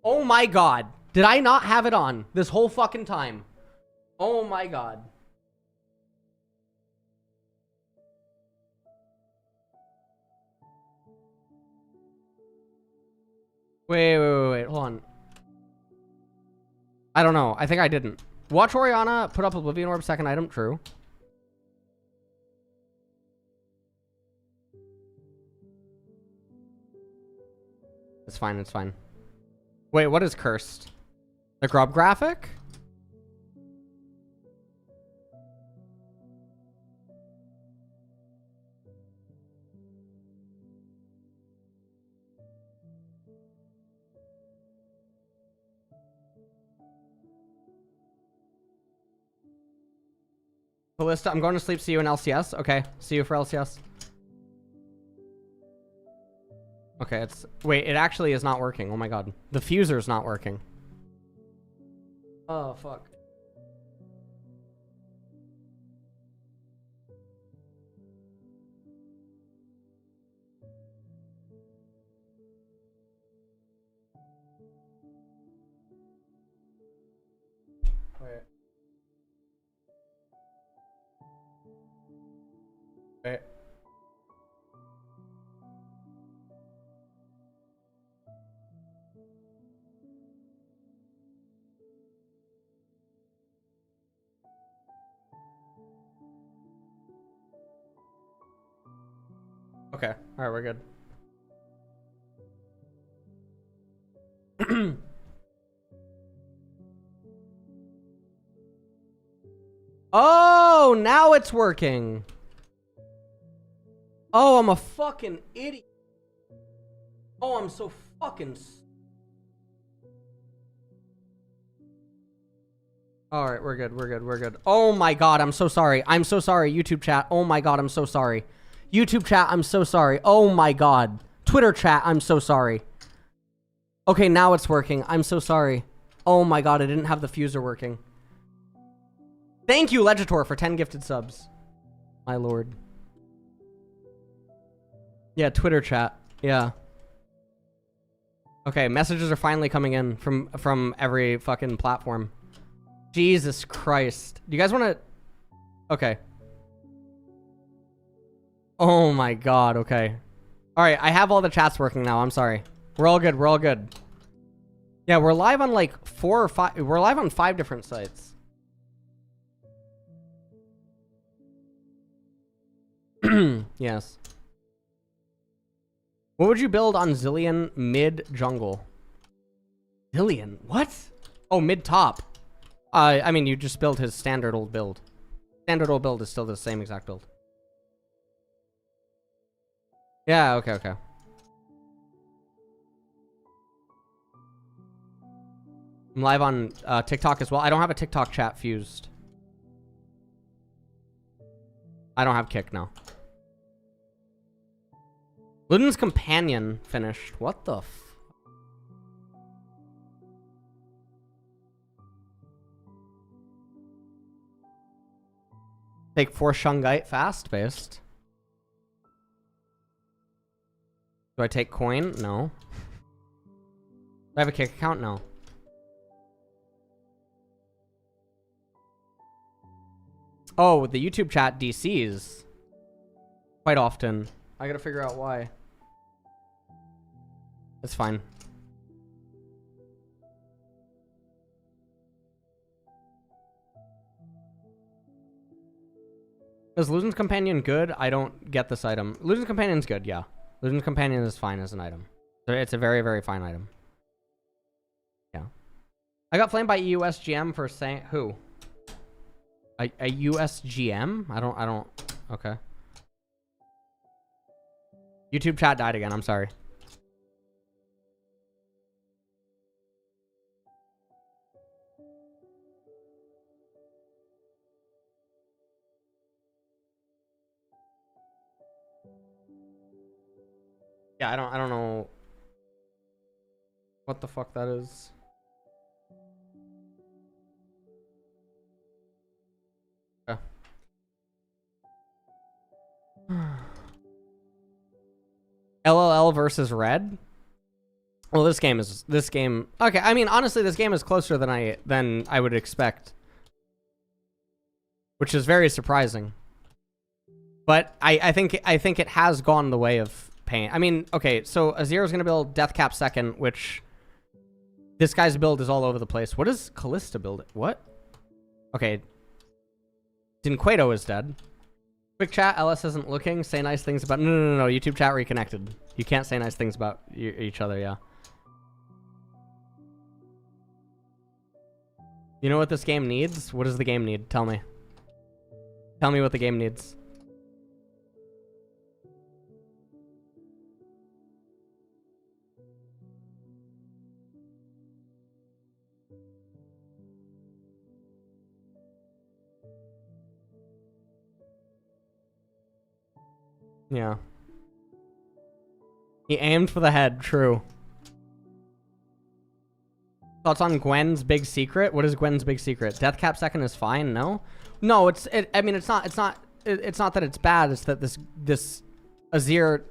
Oh my god. Did I not have it on this whole fucking time? Oh my god. Wait. Hold on. I don't know. I think I didn't. Watch Orianna put up Oblivion Orb, second item. True. It's fine. It's fine. Wait, what is cursed? The grub graphic? Ballista, I'm going to sleep. See you in LCS. Okay, see you for LCS. Okay, it's... Wait, it actually is not working. Oh my god. The fuser's not working. Oh, fuck. Wait. Wait. Okay. All right, we're good. Oh, now it's working. Oh, I'm a fucking idiot. Oh, I'm so fucking... All right, we're good. We're good. We're good. Oh my God, I'm so sorry. I'm so sorry, YouTube chat. Oh my God, I'm so sorry. YouTube chat, I'm so sorry. Oh my God. Twitter chat, I'm so sorry. Okay, now it's working. I'm so sorry. Oh my God, I didn't have the fuser working. Thank you, Legitor, for 10 gifted subs. My lord. Yeah, Twitter chat. Yeah. Okay, messages are finally coming in from every fucking platform. Jesus Christ. Do you guys want to... Okay. Oh my God, okay. All right, I have all the chats working now. I'm sorry. We're all good. We're all good. Yeah, we're live on like 4 or 5... We're live on 5 different sites. Yes. What would you build on Zillion mid-jungle? Zillion? What? Oh, mid-top. I mean, you just build his standard old build. Standard old build is still the same exact build. Yeah, okay, okay. I'm live on TikTok as well. I don't have a TikTok chat fused. I don't have Kick now. Luden's Companion finished. What the f... Take 4 Shungite fast-paced. Do I take coin? No. Do I have a Kick account? No. Oh, the YouTube chat DCs. Quite often. I gotta figure out why. It's fine. Is Luden's Companion good? I don't get this item. Luden's Companion's good, yeah. Luden's Companion is fine as an item. So it's a very, very fine item. Yeah. I got flamed by USGM for saying... Who? A USGM? I don't... Okay. YouTube chat died again. I'm sorry. Yeah, I don't know what the fuck that is. Okay. LLL versus Red? Well, this game... Okay, I mean, honestly, this game is closer than I would expect. Which is very surprising. But I think it has gone the way of pain. I mean, okay, so Azir is going to build Deathcap second, which this guy's build is all over the place. What is Callista build? What? Okay. Dinquedo is dead. Quick chat, LS isn't looking. Say nice things about... No. YouTube chat reconnected. You can't say nice things about each other, yeah. You know what this game needs? What does the game need? Tell me. Tell me what the game needs. Yeah. He aimed for the head, true. Thoughts on Gwen's big secret? What is Gwen's big secret? Deathcap second is fine, no? No, I mean, it's not that it's bad, it's that this Azir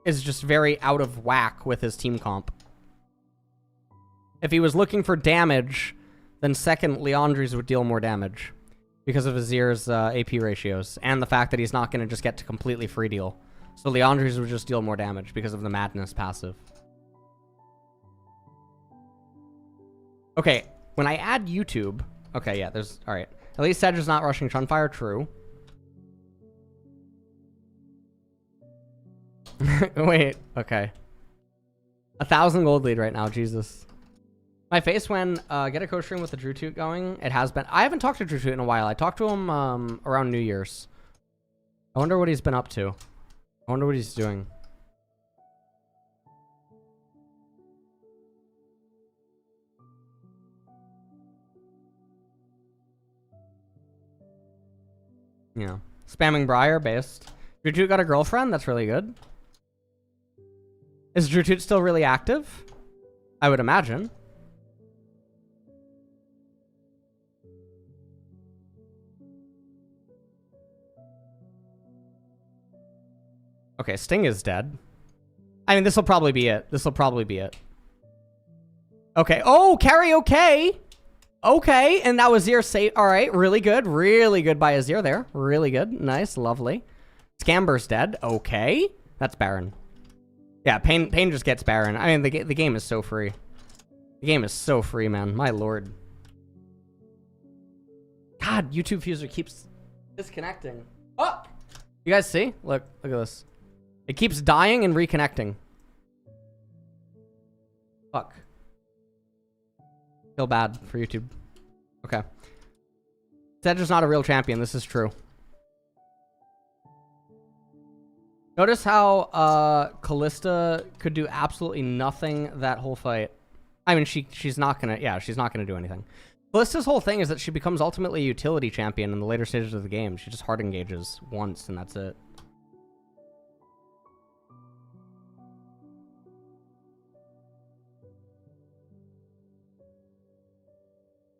is just very out of whack with his team comp. If he was looking for damage, then second Leandri's would deal more damage. Because of Azir's AP ratios, and the fact that he's not going to just get to completely free deal. So Leandri's would just deal more damage because of the Madness passive. Okay, when I add YouTube... Okay, yeah, there's... Alright. At least Sedge is not rushing Chunfire, true. Wait, okay. 1,000 gold lead right now, Jesus. My face when get a Costream with the Drew Toot going. It has been. I haven't talked to Drew Toot in a while. I talked to him around New Year's. I wonder what he's been up to. I wonder what he's doing. Yeah. Spamming Briar based. Drew Toot got a girlfriend? That's really good. Is Drew Toot still really active? I would imagine. Okay, Sting is dead. I mean, this will probably be it. This will probably be it. Okay. Oh, karaoke. Okay, and that was Azir safe. All right, really good. Really good by Azir there. Really good. Nice, lovely. Scamber's dead. Okay. That's Baron. Yeah, Pain just gets Baron. I mean, the game is so free. The game is so free, man. My lord. God, YouTube Fuser keeps disconnecting. Oh! You guys see? Look at this. It keeps dying and reconnecting. Fuck. Feel bad for YouTube. Okay. Sedge's not a real champion. This is true. Notice how Callista could do absolutely nothing that whole fight. I mean, she's not gonna. Yeah, she's not gonna do anything. Callista's whole thing is that she becomes ultimately a utility champion in the later stages of the game. She just hard engages once and that's it.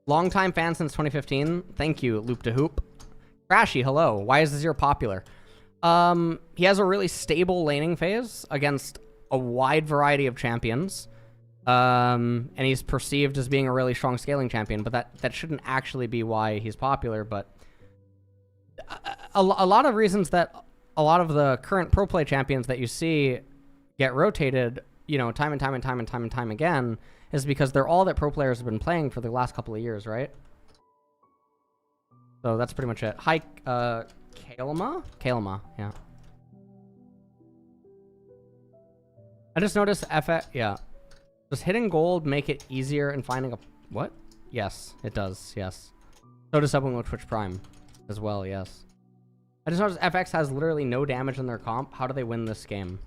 Longtime fan since 2015. Thank you, Loop to Hoop. Crashy, hello. Why is Azir popular? He has a really stable laning phase against a wide variety of champions. And he's perceived as being a really strong scaling champion, but that shouldn't actually be why he's popular. But a lot of reasons that a lot of the current pro play champions that you see get rotated, you know, time and time again, is because they're all that pro players have been playing for the last couple of years, right? So that's pretty much it. Hi, Kalema? Kalema, yeah. I just noticed yeah. Does hitting gold make it easier in finding a... What? Yes, it does, yes. So does subbing with Twitch Prime as well, yes. I just noticed FX has literally no damage in their comp. How do they win this game?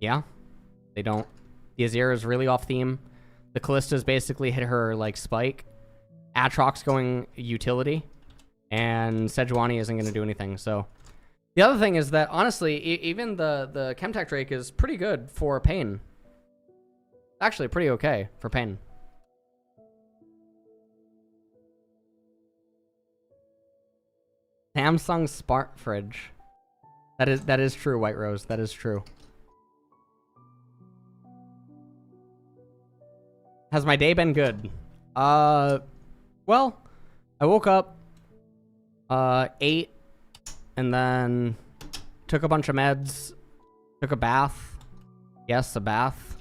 Yeah, they don't. The Azir is really off theme. The Callista's basically hit her, like, spike. Aatrox going utility. And Sejuani isn't going to do anything, so... The other thing is that, honestly, even the Chemtech Drake is pretty good for Pain. Actually, pretty okay for Pain. Samsung Smart Fridge. That is true, White Rose. That is true. Has my day been good? Well, I woke up, ate, and then took a bunch of meds, took a bath. Yes, a bath.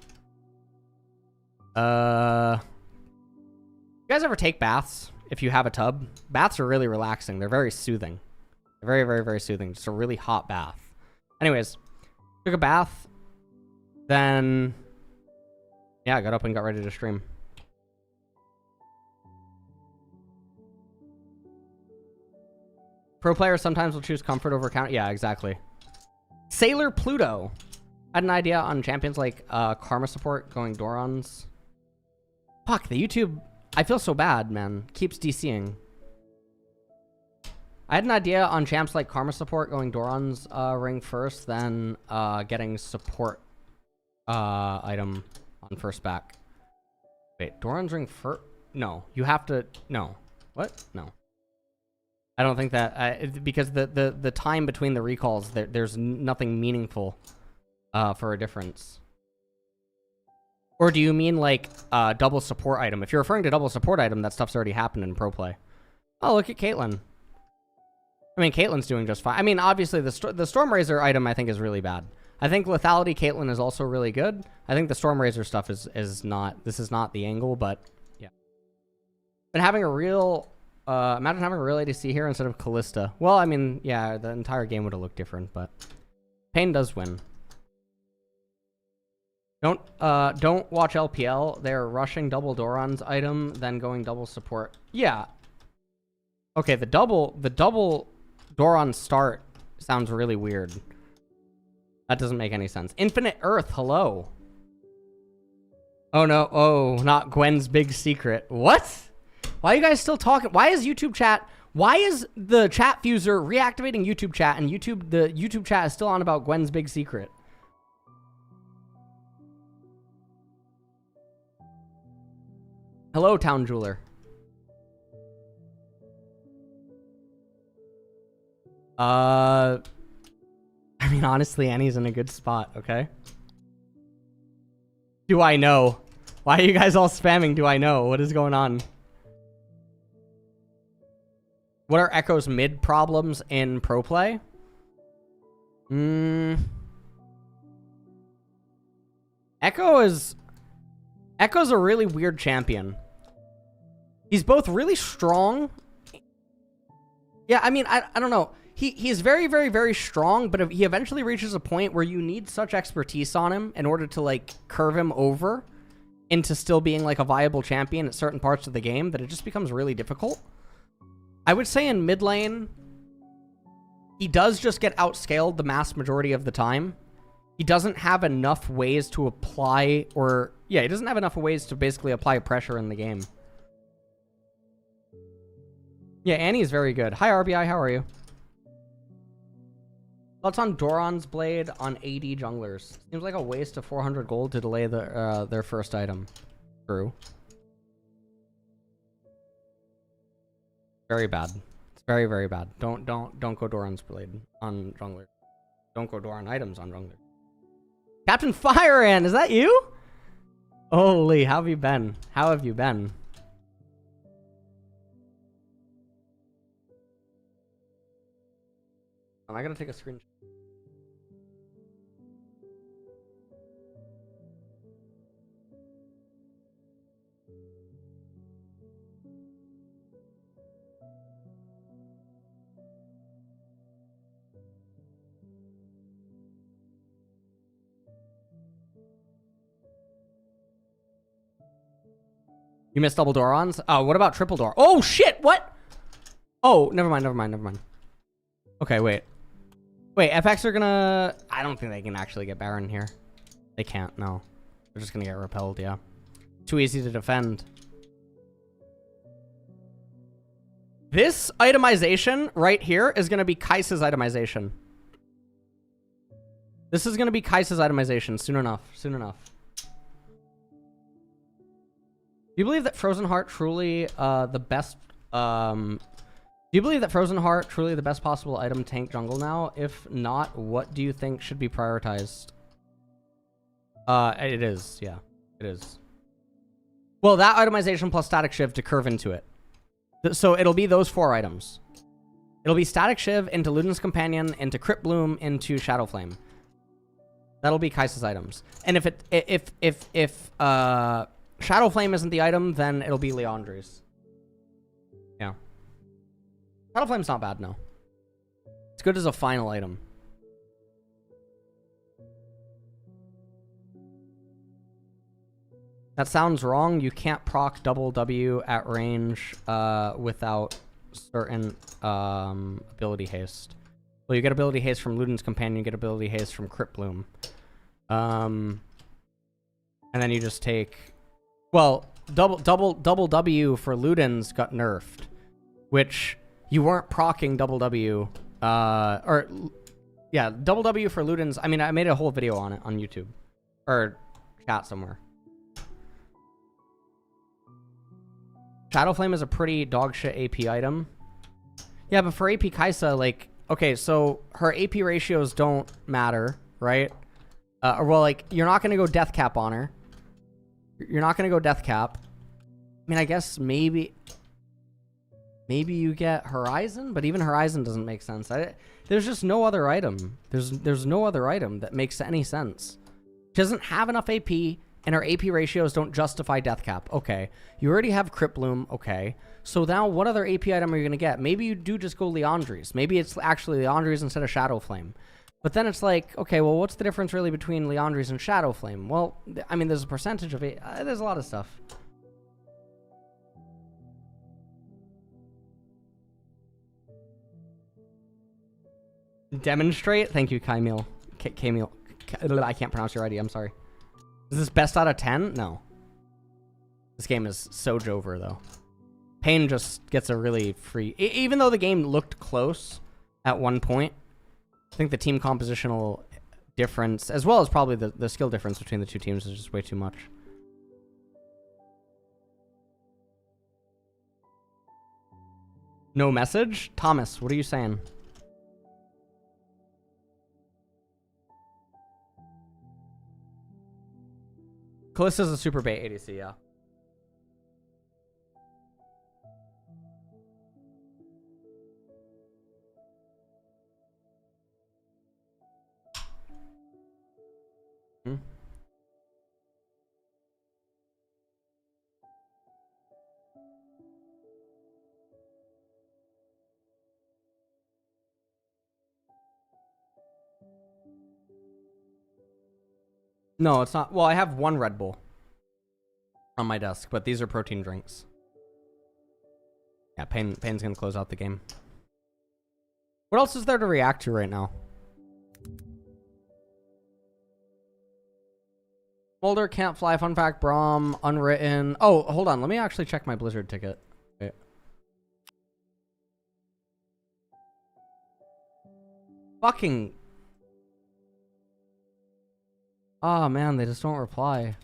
You guys ever take baths if you have a tub? Baths are really relaxing. They're very soothing. They're very, very, very soothing. Just a really hot bath. Anyways, took a bath, then... Yeah, I got up and got ready to stream. Pro players sometimes will choose comfort over counter. Yeah, exactly. Sailor Pluto. I had an idea on champions like Karma Support going Dorons. Fuck, the YouTube... I feel so bad, man. Keeps DCing. I had an idea on champs like Karma Support going Doran's ring first, then getting support item on first back. Wait, Doran's ring first? No, you have to... No. What? No. I don't think that... because the time between the recalls, there's nothing meaningful for a difference. Or do you mean like double support item? If you're referring to double support item, that stuff's already happened in pro play. Oh, look at Caitlyn. I mean, Caitlyn's doing just fine. I mean, obviously, the Stormrazor item, I think, is really bad. I think Lethality Caitlyn is also really good. I think the Stormrazor stuff is not... This is not the angle, but... Yeah. Been having a real Imagine having a real ADC here instead of Callista. Well, I mean, yeah, the entire game would have looked different, but Pain does win. Don't watch LPL. They're rushing double Doran's item, then going double support. Yeah. Okay, the double Doran start sounds really weird. That doesn't make any sense. Infinite Earth, hello. Oh no, oh, not Gwen's big secret. What? Why are you guys still talking? Why is YouTube chat, why is the chat fuser reactivating YouTube chat and the YouTube chat is still on about Gwen's big secret? Hello, Town Jeweler. I mean, honestly, Annie's in a good spot, okay? Do I know? Why are you guys all spamming? Do I know? What is going on? What are Echo's mid problems in pro play? Echo's a really weird champion. He's both really strong. Yeah, I mean, I don't know. He's very, very, very strong, but he eventually reaches a point where you need such expertise on him in order to, like, curve him over into still being, like, a viable champion at certain parts of the game that it just becomes really difficult. I would say in mid lane, he does just get outscaled the mass majority of the time. He doesn't have enough ways to apply, or, yeah, he doesn't have enough ways to basically apply pressure in the game. Yeah, Annie's very good. Hi, RBI, how are you? Thoughts on Doran's Blade on AD junglers? Seems like a waste of 400 gold to delay their first item. True. Very bad. It's very, very bad. Don't go Doran's Blade on jungler. Don't go Doran items on jungler. Captain Fireand, is that you? Holy, how have you been? How have you been? Am I gonna take a screenshot? You missed double Dorans? Oh, what about triple door? Oh shit, what? Oh, never mind. Okay, wait, FX are gonna... I don't think they can actually get Baron here. They can't, no. They're just gonna get repelled, yeah. Too easy to defend. This itemization right here is gonna be Kai'Sa's itemization. This is gonna be Kai'Sa's itemization soon enough. Do you believe that Frozen Heart truly the best... Do you believe that Frozen Heart truly the best possible item tank jungle now? If not, what do you think should be prioritized? It is, yeah. It is. Well, that itemization plus Static Shiv to curve into it. So it'll be those 4 items. It'll be Static Shiv into Luden's Companion, into Crypt Bloom, into Shadow Flame. That'll be Kai'Sa's items. And if Shadow Flame isn't the item, then it'll be Leandre's. Yeah. Shadow Flame's not bad, no. It's good as a final item. That sounds wrong. You can't proc double W at range without certain ability haste. Well, you get ability haste from Luden's Companion, you get ability haste from Crypt Bloom. And then you just take... Well, double W for Luden's got nerfed, which you weren't proccing double W, yeah, double W for Luden's. I mean, I made a whole video on it on YouTube or chat somewhere. Shadow Flame is a pretty dogshit AP item. Yeah, but for AP Kai'Sa, like, okay, so her AP ratios don't matter, right? Or well, like, you're not gonna go Death Cap on her. You're not going to go Death Cap. I mean, I guess maybe you get Horizon, but even Horizon doesn't make sense. There's just no other item. There's no other item that makes any sense. She doesn't have enough AP and our AP ratios don't justify death cap. Okay. You already have Crypt Bloom. Okay. So now what other AP item are you going to get? Maybe you do just go Leandri's. Maybe it's actually Leandri's instead of Shadow Flame. But then it's like, okay, well, what's the difference really between Leandri's and Shadow Flame? Well, I mean, there's a percentage of it. There's a lot of stuff. Demonstrate? Thank you, Kaimil. Kaimil. I can't pronounce your ID. I'm sorry. Is this best out of 10? No. This game is so Jover, though. Pain just gets a really free... Even though the game looked close at one point, I think the team compositional difference, as well as probably the skill difference between the two teams, is just way too much. No message? Thomas, what are you saying? Callista's a super bait ADC, yeah. No, it's not. Well, I have one Red Bull on my desk, but these are protein drinks. Yeah, Pain's gonna close out the game. What else is there to react to right now? Molder, Can't Fly, Fun Fact, Braum, Unwritten. Oh, hold on. Let me actually check my Blizzard ticket. Wait. Fucking... Oh, man, they just don't reply.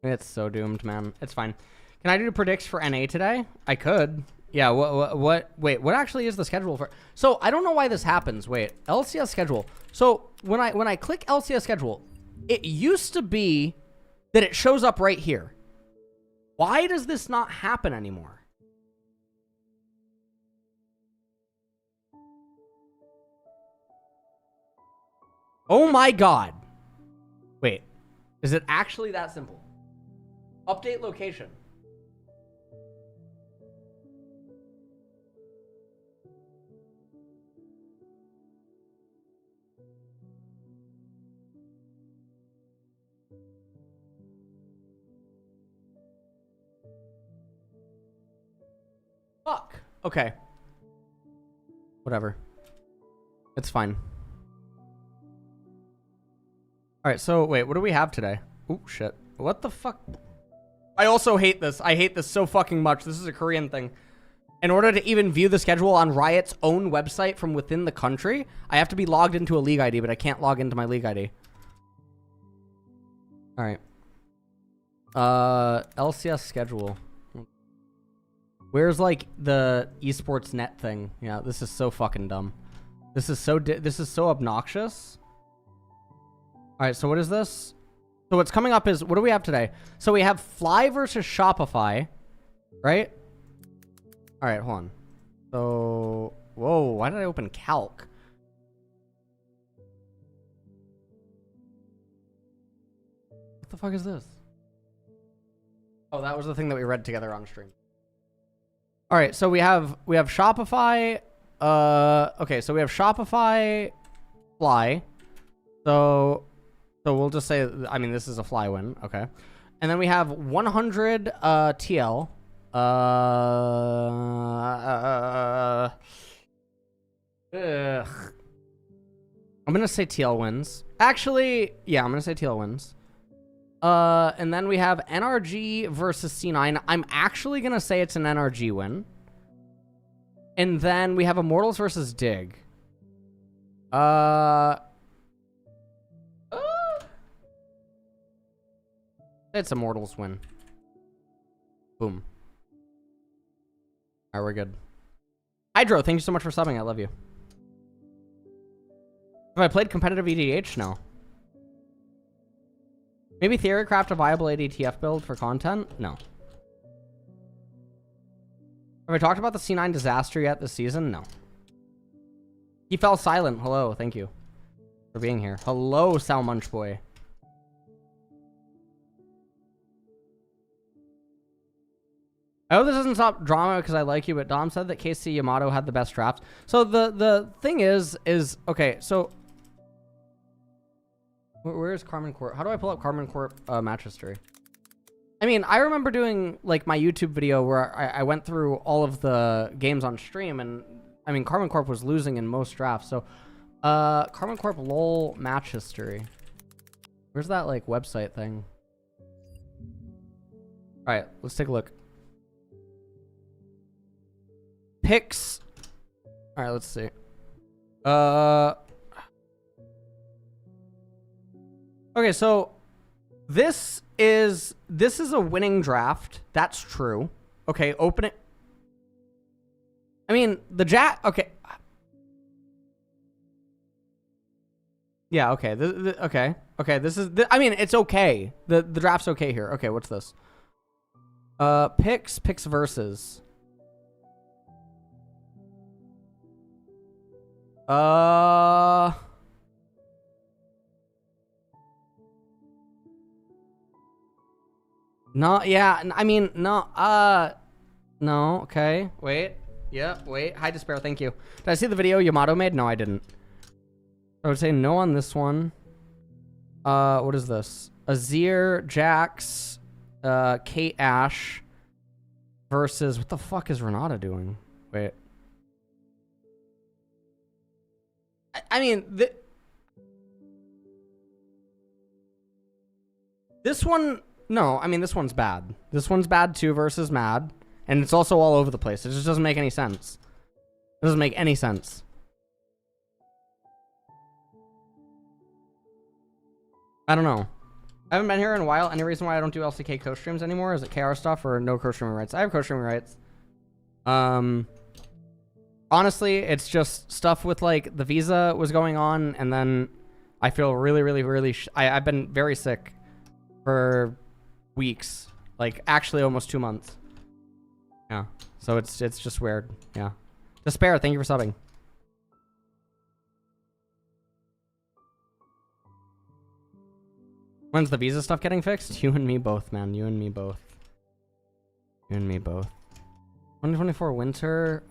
It's so doomed, man. It's fine. Can I do predicts for NA today? I could. Yeah, wait, what actually is the schedule for? So, I don't know why this happens. Wait, LCS schedule. So, when I click LCS schedule, it used to be that it shows up right here. Why does this not happen anymore? Oh my god. Wait, is it actually that simple? Update location. Fuck. Okay. Whatever. It's fine. Alright, so wait, what do we have today? Oh, shit. What the fuck? I also hate this. I hate this so fucking much. This is a Korean thing. In order to even view the schedule on Riot's own website from within the country, I have to be logged into a league ID, but I can't log into my league ID. Alright. LCS schedule. Where's, like, the esports net thing? Yeah, this is so fucking dumb. This is so obnoxious. Alright, so what is this? So what's coming up is, what do we have today? So we have Fly versus Shopify, right? Alright, hold on. So, whoa, why did I open Calc? What the fuck is this? Oh, that was the thing that we read together on stream. Alright, so we have Shopify, okay, so we have Shopify, Fly, so we'll just say, I mean, this is a Fly win, okay. And then we have 100 TL. I'm gonna say TL wins. Actually, yeah, I'm gonna say TL wins. And then we have NRG versus C9. I'm actually gonna say it's an NRG win. And then we have Immortals versus Dig. It's Immortals win. Boom. Alright, we're good. Hydro, thank you so much for subbing. I love you. Have I played competitive EDH? No. Maybe Theorycraft a viable ADTF build for content? No. Have I talked about the C9 disaster yet this season? No. He fell silent. Hello, thank you. for being here. Hello, Sal Munch Boy. I hope this doesn't stop drama because I like you, but Dom said that KC Yamato had the best drafts. So the thing is okay, so where is Carmen Corp? How do I pull up Carmen Corp match history? I mean, I remember doing like my YouTube video where I went through all of the games on stream, and I mean Carmen Corp was losing in most drafts. So Carmen Corp LOL match history. Where's that like website thing? All right, let's take a look. Picks. All right, let's see. Okay, so this is a winning draft. That's true. Okay, open it. I mean, the Jack. Okay. Yeah. Okay. Okay. Okay. This is. I mean, it's okay. The draft's okay here. Okay. What's this? Picks versus. No, yeah, I mean, no, no, okay, wait, yeah, wait, Hi Despair, thank you. Did I see the video Yamato made? No, I didn't. I would say no on this one. What is this? Azir, Jax, Kate Ash versus, what the fuck is Renata doing? Wait. I mean, this one, no, I mean, this one's bad. This one's bad too versus Mad. And it's also all over the place. It just doesn't make any sense. It doesn't make any sense. I don't know. I haven't been here in a while. Any reason why I don't do LCK co-streams anymore? Is it KR stuff or no co-streaming rights? I have co-streaming rights. Honestly, it's just stuff with like the visa was going on, and then I feel really I've been very sick for weeks, like actually almost 2 months. Yeah, so it's just weird. Yeah, Despair, thank you for subbing. When's the visa stuff getting fixed? You and me both, man. You and me both. You and me both. 2024 winter.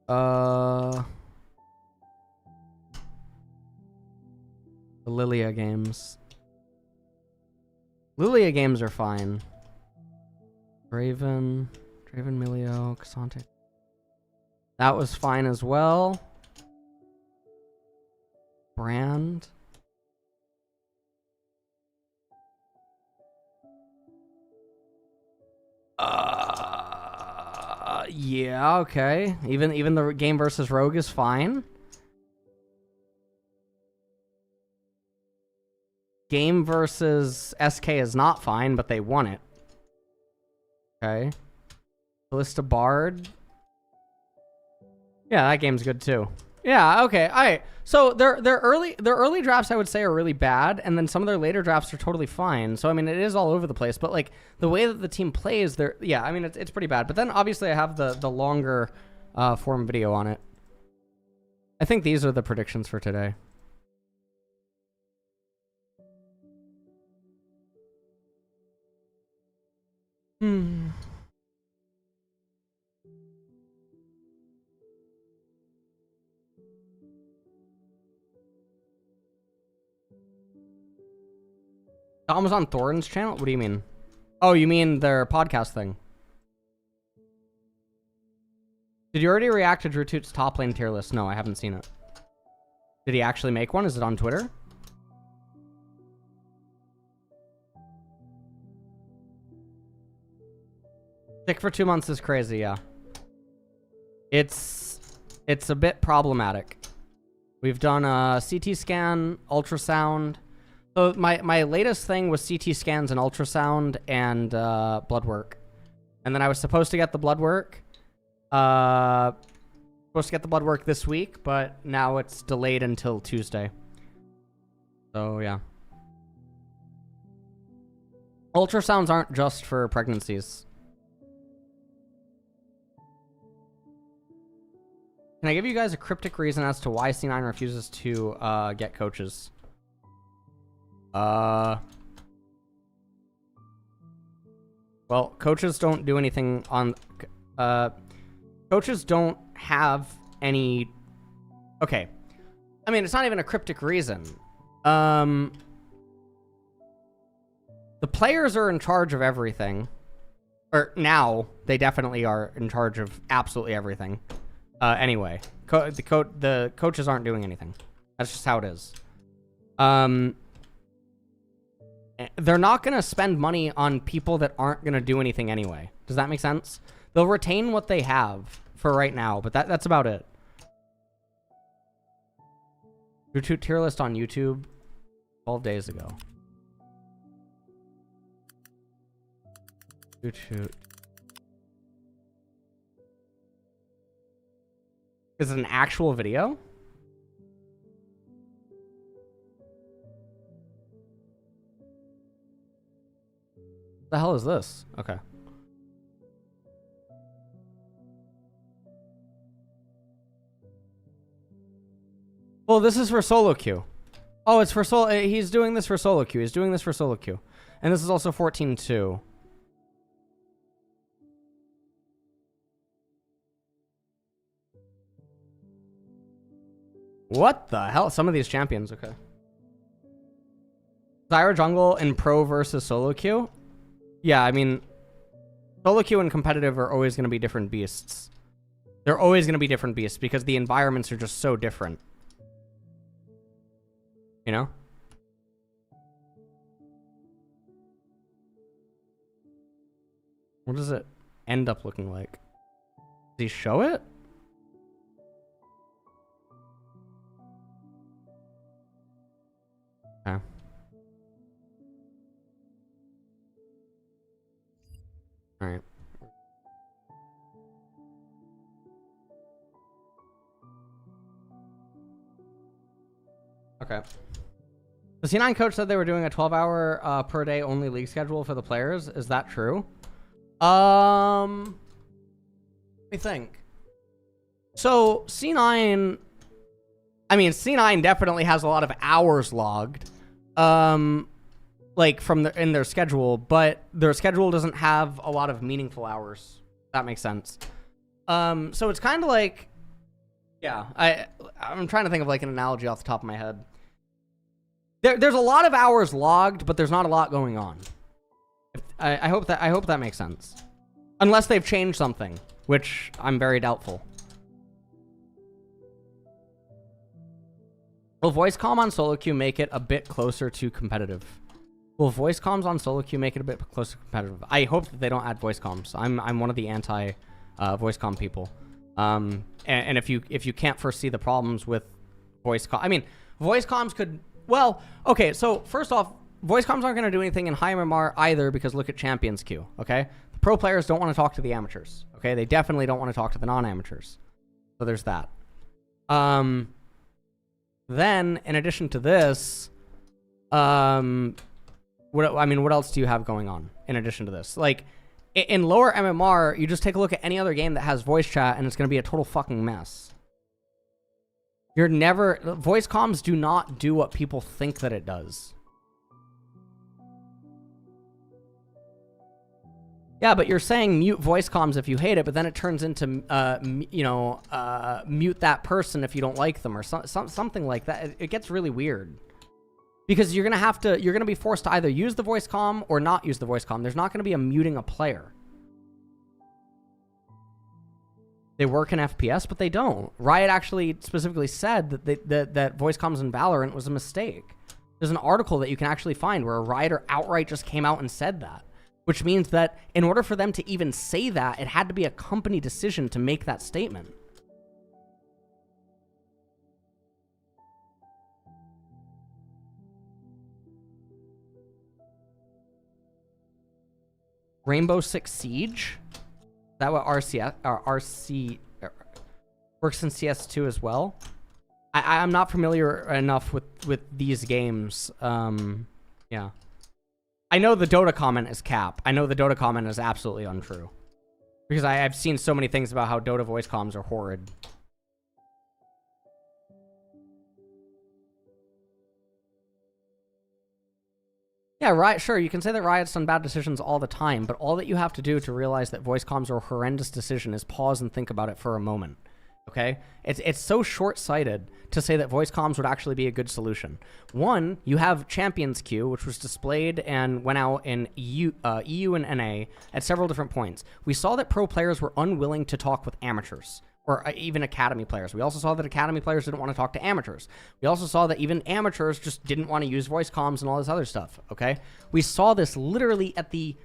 The Lilia games. Lilia games are fine. Draven Milio, Cassante. That was fine as well. Brand. Yeah, okay. Even the game versus Rogue is fine. Game versus SK is not fine, but they won it. Okay. Ballista Bard. Yeah, that game's good too. Yeah, okay. All right. So their early drafts I would say are really bad, and then some of their later drafts are totally fine. So I mean, it is all over the place, but like the way that the team plays, yeah, I mean it's pretty bad. But then obviously I have the longer form video on it. I think these are the predictions for today. Dom was on Thorin's channel? What do you mean? Oh, you mean their podcast thing? Did you already react to Drew Toot's top lane tier list? No, I haven't seen it. Did he actually make one? Is it on Twitter? Sick for 2 months is crazy, yeah. It's a bit problematic. We've done a CT scan, ultrasound. So my latest thing was CT scans and ultrasound and blood work. And then I was supposed to get the blood work. This week, but now it's delayed until Tuesday. So yeah. Ultrasounds aren't just for pregnancies. Can I give you guys a cryptic reason as to why C9 refuses to get coaches? Well, coaches don't do anything on... coaches don't have any... Okay. I mean, it's not even a cryptic reason. The players are in charge of everything. Or now, they definitely are in charge of absolutely everything. Anyway, the coaches aren't doing anything. That's just how it is. They're not going to spend money on people that aren't going to do anything anyway. Does that make sense? They'll retain what they have for right now, but that's about it. YouTube tier list on YouTube 12 days ago. YouTube. Is it an actual video? What the hell is this? Okay. Well, this is for solo queue. Oh, it's for solo. He's doing this for solo queue. He's doing this for solo queue. And this is also 14-2. What the hell? Some of these champions, okay. Zyra jungle in pro versus solo queue? Yeah, I mean, solo queue and competitive are always going to be different beasts. They're always going to be different beasts because the environments are just so different. You know? What does it end up looking like? Does he show it? Okay. All right. Okay. The C9 coach said they were doing a 12-hour per day only league schedule for the players. Is that true? Let me think. So C9, I mean, C9 definitely has a lot of hours logged, like in their schedule, but their schedule doesn't have a lot of meaningful hours. That makes sense. So it's kind of like, yeah, I'm trying to think of like an analogy off the top of my head. There's a lot of hours logged, but there's not a lot going on. I hope that makes sense. Unless they've changed something, which I'm very doubtful. Will voice comm on solo queue make it a bit closer to competitive? Will voice comms on solo queue make it a bit closer to competitive? I hope that they don't add voice comms. I'm one of the anti voice comm people. And if you can't foresee the problems with voice comm, I mean, voice comms could. Well, okay, so first off, voice comms aren't going to do anything in high MMR either because look at Champions Queue, okay? The pro players don't want to talk to the amateurs, okay? They definitely don't want to talk to the non-amateurs. So there's that. Then, in addition to this, what else do you have going on in addition to this? Like, in lower MMR, you just take a look at any other game that has voice chat and it's going to be a total fucking mess. Voice comms do not do what people think that it does. Yeah, but you're saying mute voice comms if you hate it, but then it turns into, mute that person if you don't like them or something like that. It gets really weird. Because you're going to be forced to either use the voice comm or not use the voice comm. There's not going to be a muting a player. They work in FPS, but they don't. Riot actually specifically said that that voice comms in Valorant was a mistake. There's an article that you can actually find where a Rioter outright just came out and said that. Which means that in order for them to even say that, it had to be a company decision to make that statement. Rainbow Six Siege? Is that what RC works in CS2 as well? I'm not familiar enough with these games. Yeah. I know the Dota comment is cap. I know the Dota comment is absolutely untrue. Because I've seen so many things about how Dota voice comms are horrid. Yeah, Riot, sure, you can say that Riot's done bad decisions all the time, but all that you have to do to realize that voice comms are a horrendous decision is pause and think about it for a moment. Okay? It's so short-sighted to say that voice comms would actually be a good solution. One, you have Champions Queue, which was displayed and went out in EU and NA at several different points. We saw that pro players were unwilling to talk with amateurs, or even academy players. We also saw that academy players didn't want to talk to amateurs. We also saw that even amateurs just didn't want to use voice comms and all this other stuff, okay? We saw this literally at the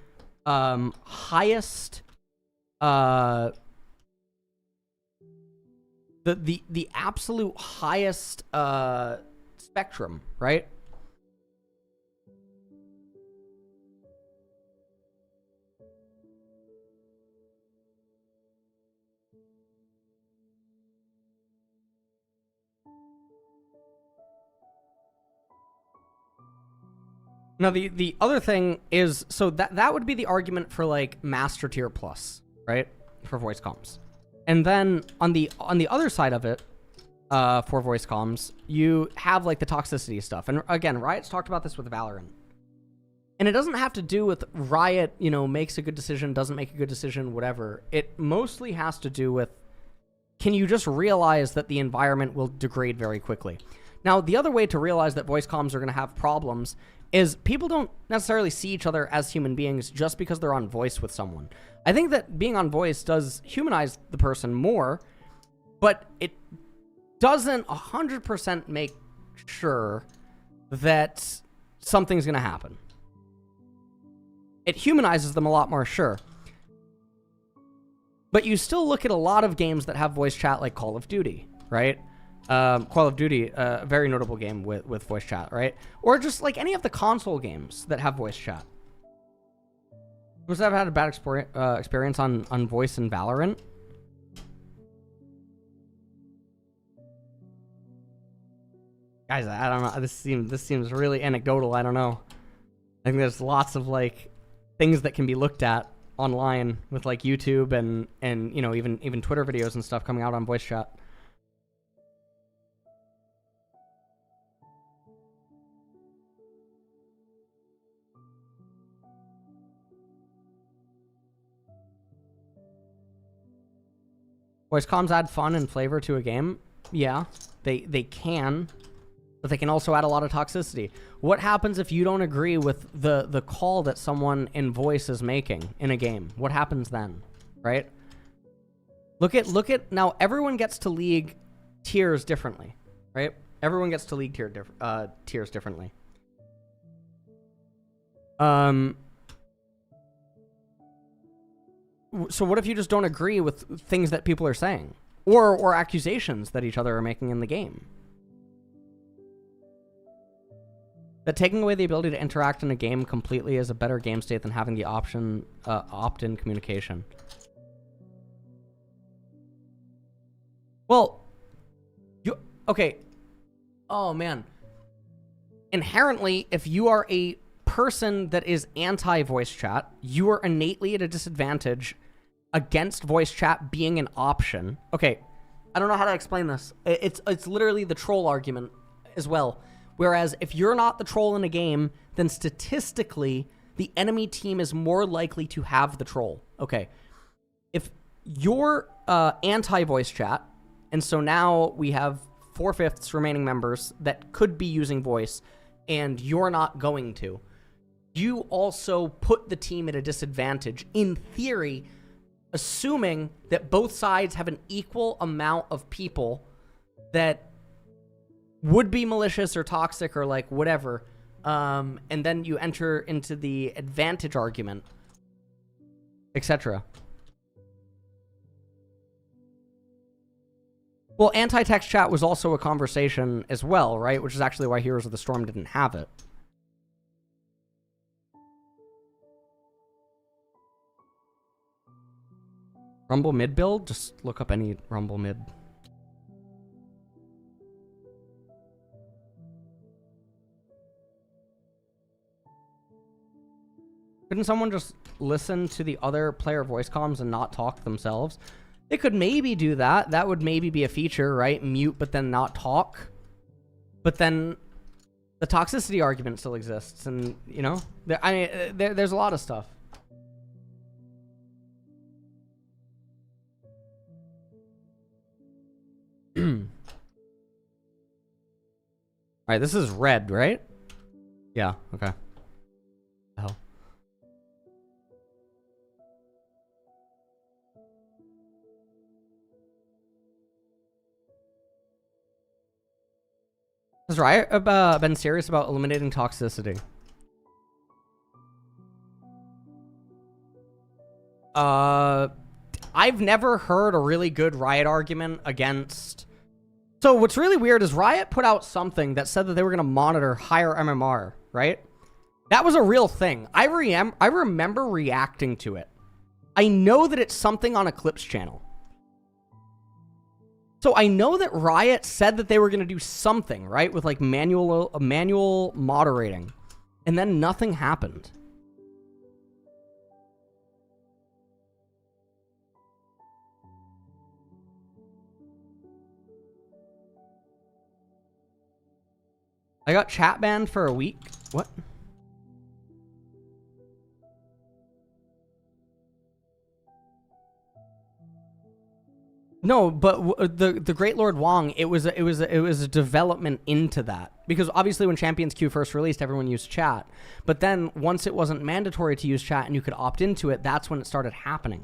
highest... the absolute highest spectrum, right? Now, the other thing is, so that would be the argument for, like, Master Tier Plus, right? For voice comms. And then on the other side of it, for voice comms, you have, like, the toxicity stuff. And again, Riot's talked about this with Valorant. And it doesn't have to do with Riot, you know, makes a good decision, doesn't make a good decision, whatever. It mostly has to do with, can you just realize that the environment will degrade very quickly? Now, the other way to realize that voice comms are going to have problems is people don't necessarily see each other as human beings just because they're on voice with someone. I think that being on voice does humanize the person more, but it doesn't 100% make sure that something's going to happen. It humanizes them a lot more, sure. But you still look at a lot of games that have voice chat, like Call of Duty, right? Call of Duty, a very notable game with voice chat, right? Or just like any of the console games that have voice chat. Was I've had a bad experience on voice in Valorant? Guys, I don't know. This seems really anecdotal. I don't know. I think there's lots of like things that can be looked at online with like YouTube and you know even Twitter videos and stuff coming out on voice chat. Voice comms add fun and flavor to a game. Yeah, they can, but they can also add a lot of toxicity. What happens if you don't agree with the call that someone in voice is making in a game? What happens then, right? Look at now. Everyone gets to league tiers differently, right? Everyone gets to league tiers differently. So what if you just don't agree with things that people are saying? Or accusations that each other are making in the game? That taking away the ability to interact in a game completely is a better game state than having the option opt-in communication. Well, okay. Oh, man. Inherently, if you are a person that is anti-voice chat, you are innately at a disadvantage against voice chat being an option. Okay, I don't know how to explain this. It's literally the troll argument as well. Whereas if you're not the troll in a game, then statistically, the enemy team is more likely to have the troll. Okay, if you're anti-voice chat, and so now we have 4/5 remaining members that could be using voice, and you're not going to, you also put the team at a disadvantage, in theory, assuming that both sides have an equal amount of people that would be malicious or toxic or like whatever, and then you enter into the advantage argument, etc. Well, anti-text chat was also a conversation as well, right? Which is actually why Heroes of the Storm didn't have it. Rumble mid build? Just look up any Rumble mid. Couldn't someone just listen to the other player voice comms and not talk themselves? They could maybe do that. That would maybe be a feature, right? Mute, but then not talk. But then The toxicity argument still exists, and you know, there's a lot of stuff. All right, this is red, right? Yeah. Okay. The hell. Has Riot been serious about eliminating toxicity? I've never heard a really good Riot argument against... So what's really weird is Riot put out something that said that they were going to monitor higher MMR, right? That was a real thing. I remember reacting to it. I know that it's something on Eclipse channel. So I know that Riot said that they were going to do something, right? With like manual moderating. And then nothing happened. I got chat banned for a week. What? No, but the Great Lord Wong, it was a development into that, because obviously when Champions Queue first released, everyone used chat, but then once it wasn't mandatory to use chat and you could opt into it, that's when it started happening,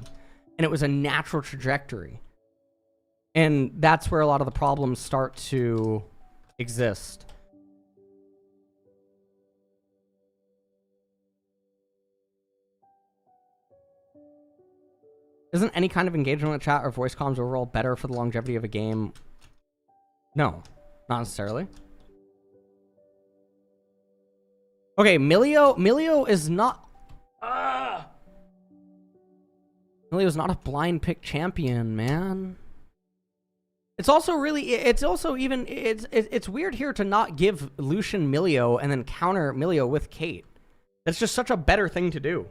and it was a natural trajectory, and that's where a lot of the problems start to exist. Isn't any kind of engagement with chat or voice comms overall better for the longevity of a game? No, not necessarily. Okay, Milio is not... Milio's not a blind pick champion, man. It's also really... It's also even... It's weird here to not give Lucian Milio and then counter Milio with Kate. That's just such a better thing to do.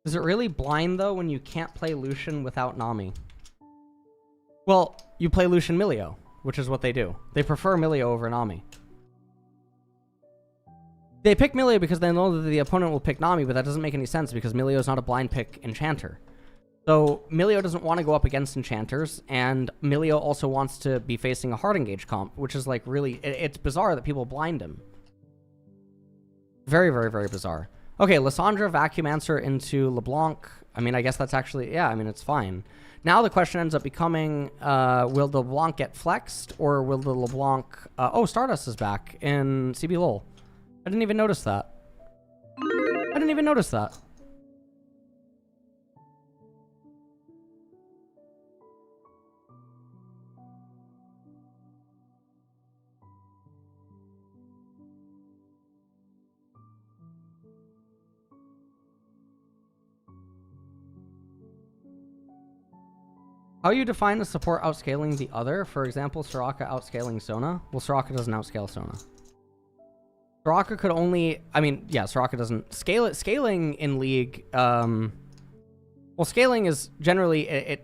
Is it really blind, though, when you can't play Lucian without Nami? Well, you play Lucian Milio, which is what they do. They prefer Milio over Nami. They pick Milio because they know that the opponent will pick Nami, but that doesn't make any sense because Milio is not a blind pick Enchanter. So Milio doesn't want to go up against Enchanters, and Milio also wants to be facing a hard engage comp, which is like really... It's bizarre that people blind him. Very, very, very bizarre. Okay, Lissandra, Vacuum Answer into LeBlanc. I mean, I guess that's actually... Yeah, I mean, it's fine. Now the question ends up becoming, will the LeBlanc get flexed, or will the LeBlanc... oh, Stardust is back in CB LOL. I didn't even notice that. I didn't even notice that. How you define a support outscaling the other? For example, Soraka outscaling Sona? Well, Soraka doesn't outscale Sona. Soraka could only... I mean, yeah, Soraka doesn't scale it. Scaling in League... well, scaling is generally...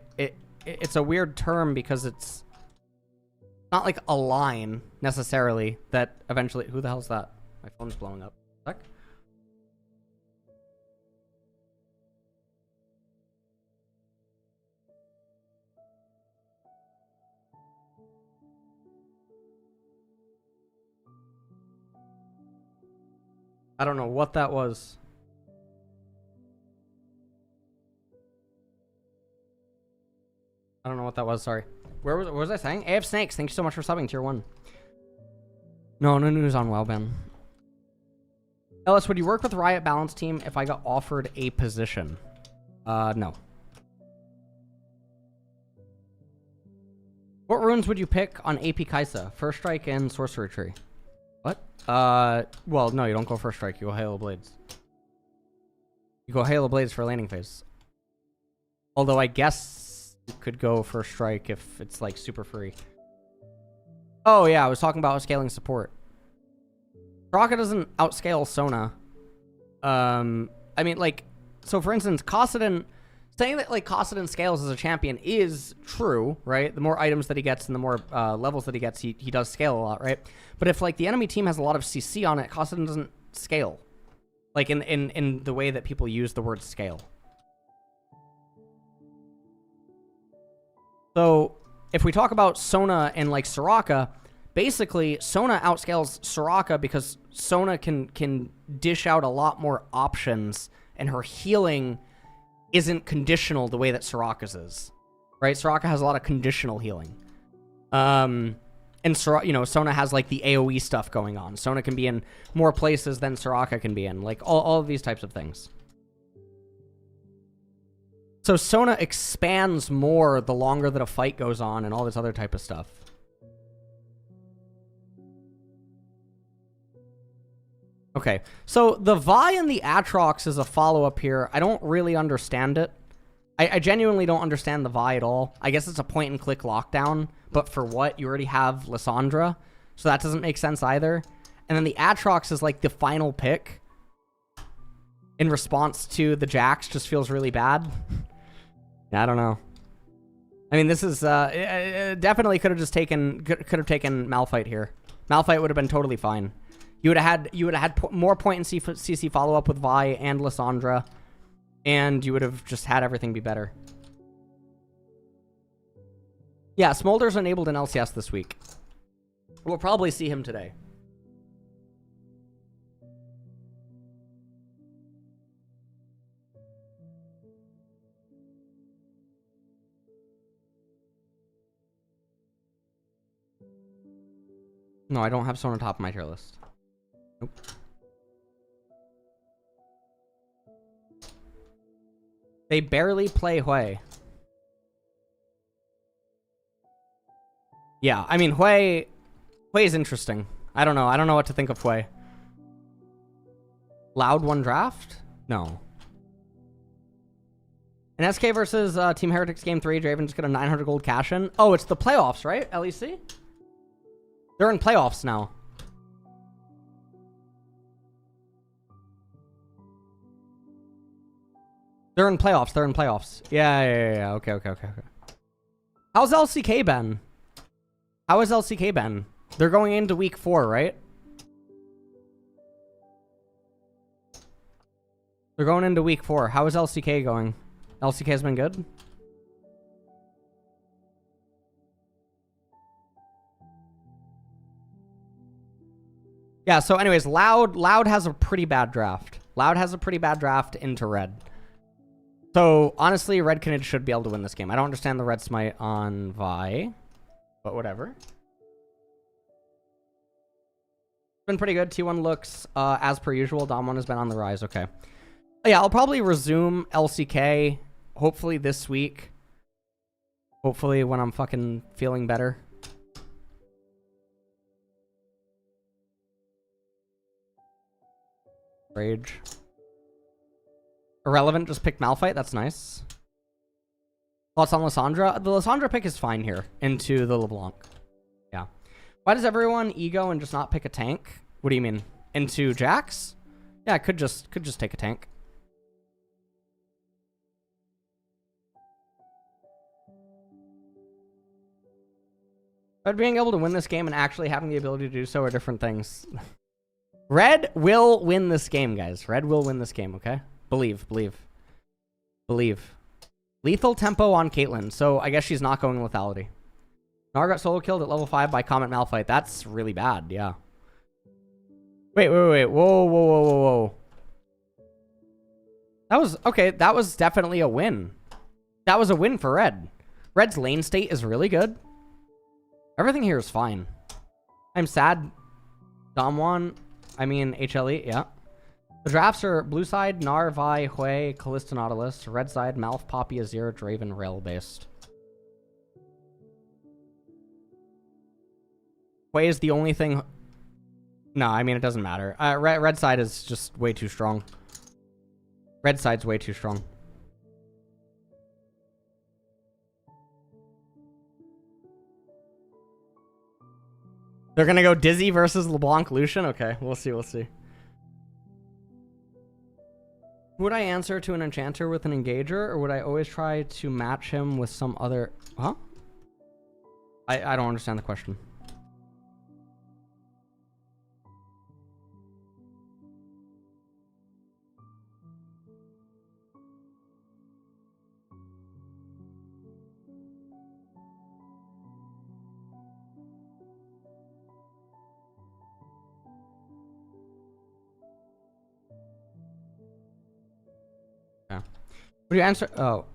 It's a weird term because it's not like a line, necessarily, that eventually... Who the hell's that? My phone's blowing up. Sec? I don't know what that was. I don't know what that was, sorry. What was I saying? AF Snakes, thank you so much for subbing, tier 1. No news on Wellban. Ellis, would you work with Riot Balance Team if I got offered a position? No. What runes would you pick on AP Kaisa? First Strike and Sorcery Tree. What? Well, no, you don't go First Strike. You go Halo Blades. You go Halo Blades for landing phase. Although I guess You could go first strike if it's like super free. Oh yeah, I was talking about scaling support. Soraka doesn't outscale Sona. I mean, like, so for instance, Kassadin, saying that like Kassadin scales as a champion is true, right? The more items that he gets and the more levels that he gets, he does scale a lot, right? But if like the enemy team has a lot of CC on it, Kassadin doesn't scale, like in the way that people use the word scale. So if we talk about Sona and like Soraka, basically Sona outscales Soraka because Sona can dish out a lot more options, and her healing isn't conditional the way that Soraka's is, right? Soraka has a lot of conditional healing. And Sona has like the AoE stuff going on. Sona can be in more places than Soraka can be in, like all of these types of things. So Sona expands more the longer that a fight goes on and all this other type of stuff. Okay, so the Vi and the Atrox is a follow-up here. I don't really understand it. I genuinely don't understand the Vi at all. I guess it's a point-and-click lockdown, but for what? You already have Lissandra, so that doesn't make sense either. And then the Atrox is like the final pick in response to the Jax, just feels really bad. Yeah, I don't know. I mean, this is it definitely could have just taken Malphite here. Malphite would have been totally fine. You would have had more point in CC follow up with Vi and Lissandra, and you would have just had everything be better. Yeah, Smolder's enabled in LCS this week. We'll probably see him today. No, I don't have Sona on top of my tier list. Nope. They barely play Hui. Yeah, I mean, Hui is interesting. I don't know. I don't know what to think of Hui. Loud one draft? No. In SK versus Team Heretics Game 3, Draven just got a 900 gold cash-in. Oh, it's the playoffs, right? LEC? They're in playoffs now. They're in playoffs. They're in playoffs. Yeah. Okay. How's LCK been? How has LCK been? They're going into week 4, right? They're going into week 4. How is LCK going? LCK has been good? Yeah, so anyways, Loud has a pretty bad draft. Loud has a pretty bad draft into Red. So, honestly, Red Knight should be able to win this game. I don't understand the Red Smite on Vi, but whatever. Been pretty good. T1 looks as per usual. Dom 1 has been on the rise. Okay. Yeah, I'll probably resume LCK hopefully this week. Hopefully when I'm fucking feeling better. Rage. Irrelevant just picked Malphite. That's nice. Thoughts on Lissandra? The Lissandra pick is fine here into the LeBlanc. Yeah. Why does everyone ego and just not pick a tank? What do you mean? Into Jax? Yeah, I could just take a tank. But being able to win this game and actually having the ability to do so are different things. Red will win this game, guys. Red will win this game, okay? Believe. Lethal tempo on Caitlyn, so I guess she's not going lethality. Nar got solo killed at level 5 by Comet Malphite. That's really bad, yeah. Wait. Whoa. That was, okay, that was definitely a win. That was a win for Red. Red's lane state is really good. Everything here is fine. I'm sad. Damwon, I mean HLE, yeah. The drafts are blue side, Nar, Vi, Hui, Kalista, Nautilus. Red side, Malf, Poppy, Azir, Draven, Rail based. Hui is the only thing... No, I mean, it doesn't matter. Red side is just way too strong. Red side's way too strong. They're gonna go Dizzy versus LeBlanc Lucian? Okay, we'll see, we'll see. Would I answer to an enchanter with an engager, or would I always try to match him with some other... Huh? I don't understand the question. Yeah. Would you answer? Oh,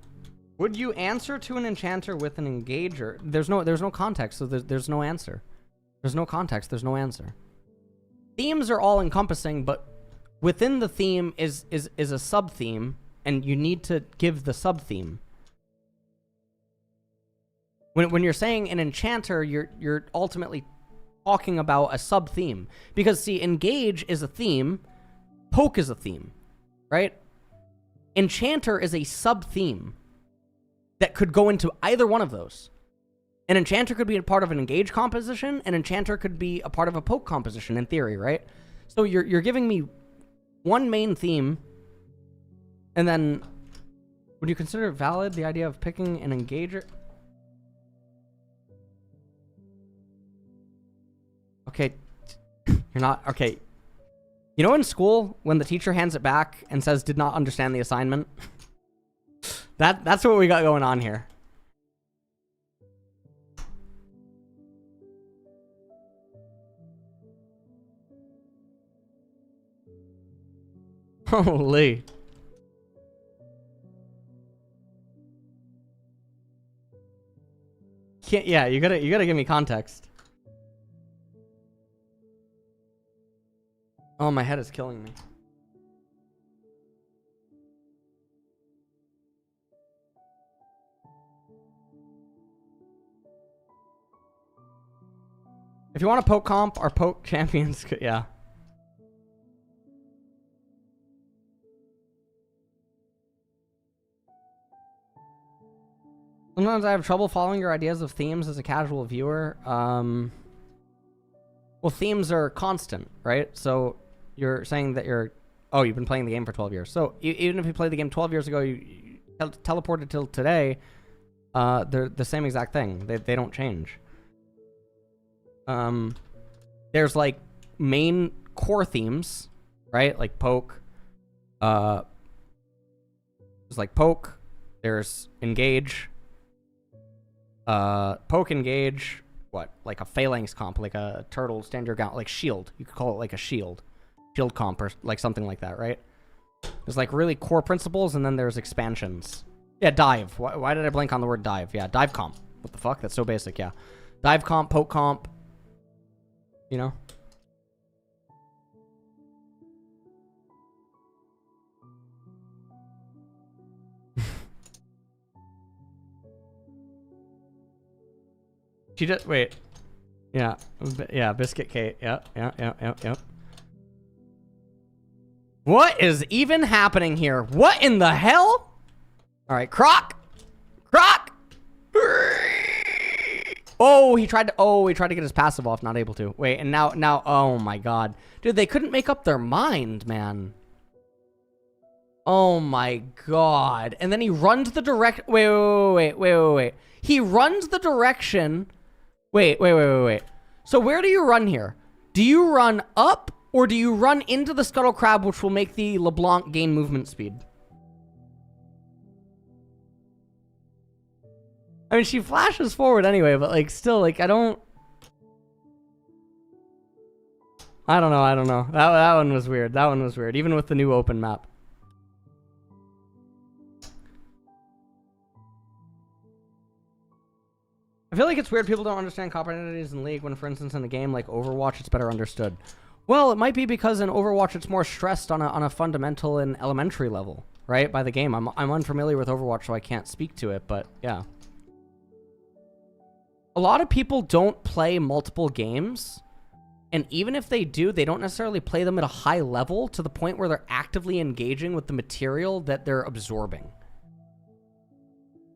would you answer to an enchanter with an engager? There's no context, so there's no answer. There's no context. There's no answer. Themes are all encompassing, but within the theme is a sub theme, and you need to give the sub theme. When you're saying an enchanter, you're ultimately talking about a sub theme, because see, engage is a theme, poke is a theme, right? Enchanter is a sub-theme that could go into either one of those. An enchanter could be a part of an engage composition, an enchanter could be a part of a poke composition, in theory, right? So you're giving me one main theme, and then would you consider it valid, the idea of picking an engager? Okay, you're not, okay. You know in school, when the teacher hands it back and says, did not understand the assignment? That's what we got going on here. Holy. Yeah, you gotta give me context. Oh, my head is killing me. If you want a poke comp, our poke champions could, yeah. Sometimes I have trouble following your ideas of themes as a casual viewer. Well, themes are constant, right? So you're saying that you've been playing the game for 12 years. So even if you played the game 12 years ago, you teleported till today, they're the same exact thing. They don't change. There's like main core themes, right? Like poke. There's like poke. There's engage. Poke, engage. What? Like a phalanx comp, like a turtle stand your ground, like shield. You could call it like a shield comp or like something like that, right? There's like really core principles, and then there's expansions. Yeah, dive. Why did I blank on the word dive? Yeah, dive comp. What the fuck? That's so basic. Yeah, dive comp, poke comp. You know. She just wait. Yeah, Biscuit Kate. Yep. What is even happening here? What in the hell? All right, Croc. Oh, he tried to get his passive off, not able to. Wait, and now, oh my god. Dude, they couldn't make up their mind, man. Oh my god. And then he runs the direct, wait. He runs the direction. Wait. So where do you run here? Do you run up, or do you run into the Scuttle Crab, which will make the LeBlanc gain movement speed? I mean, she flashes forward anyway, but like still, like I don't know. That one was weird. Even with the new open map. I feel like it's weird people don't understand copper identities in League when, for instance, in a game like Overwatch, it's better understood. Well, it might be because in Overwatch it's more stressed on a fundamental and elementary level, right? By the game. I'm unfamiliar with Overwatch, so I can't speak to it, but yeah. A lot of people don't play multiple games, and even if they do, they don't necessarily play them at a high level to the point where they're actively engaging with the material that they're absorbing.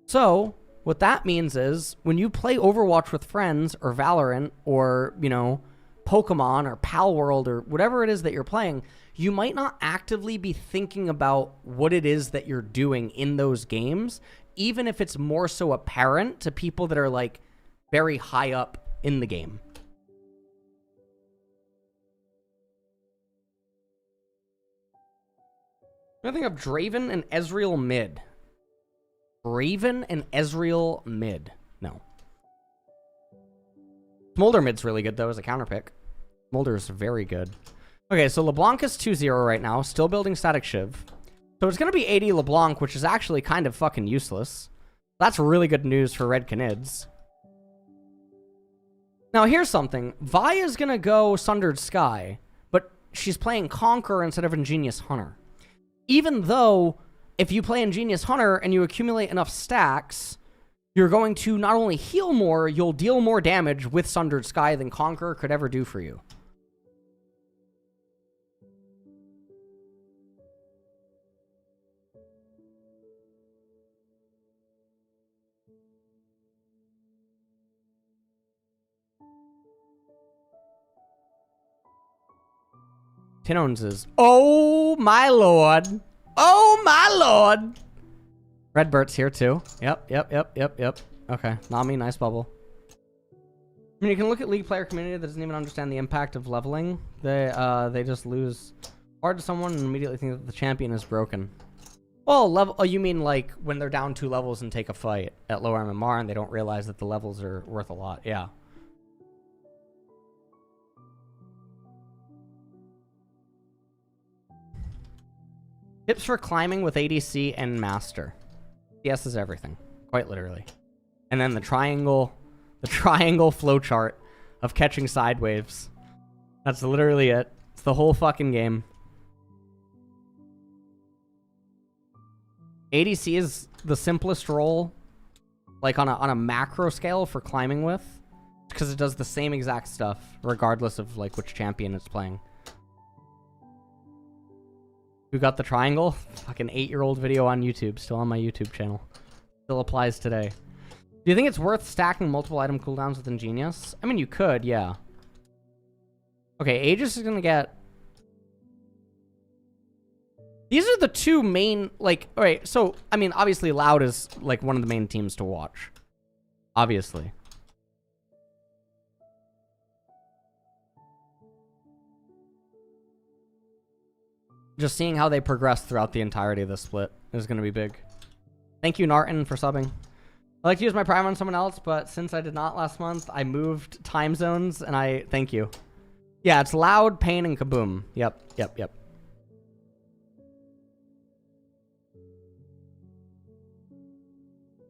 So what that means is when you play Overwatch with friends or Valorant or, you know, Pokemon or Pal World or whatever it is that you're playing, you might not actively be thinking about what it is that you're doing in those games, even if it's more so apparent to people that are like very high up in the game. I think of Draven and Ezreal mid. Draven and Ezreal mid. No. Smolder mid's really good, though, as a counterpick. Smolder's very good. Okay, so LeBlanc is 2-0 right now. Still building Static Shiv. So it's going to be 80 LeBlanc, which is actually kind of fucking useless. That's really good news for Red Canids. Now, here's something. Vi is going to go Sundered Sky, but she's playing Conqueror instead of Ingenious Hunter. Even though, if you play Ingenious Hunter and you accumulate enough stacks, you're going to not only heal more, you'll deal more damage with Sundered Sky than Conqueror could ever do for you. Tinones is, oh my lord. Oh my lord. Redbert's here too. Yep. Okay, Nami, nice bubble. I mean, you can look at League player community that doesn't even understand the impact of leveling. They just lose hard to someone and immediately think that the champion is broken. Well, oh, you mean like when they're down 2 levels and take a fight at lower MMR and they don't realize that the levels are worth a lot. Yeah. Tips for climbing with ADC and Master. CS is everything, quite literally. And then the triangle flowchart of catching side waves. That's literally it. It's the whole fucking game. ADC is the simplest role, like on a macro scale for climbing with, because it does the same exact stuff regardless of like which champion it's playing. Who got the triangle? Fucking 8-year-old video on YouTube, still on my YouTube channel. Still applies today. Do you think it's worth stacking multiple item cooldowns with Ingenious? I mean, you could, yeah. Okay, Aegis is gonna get... These are the two main, like... Alright, so, I mean, obviously Loud is, like, one of the main teams to watch. Obviously. Just seeing how they progress throughout the entirety of the split is going to be big. Thank you, Narton, for subbing. I like to use my Prime on someone else, but since I did not last month, I moved time zones, and I... Thank you. Yeah, it's Loud, Pain, and Kaboom. Yep.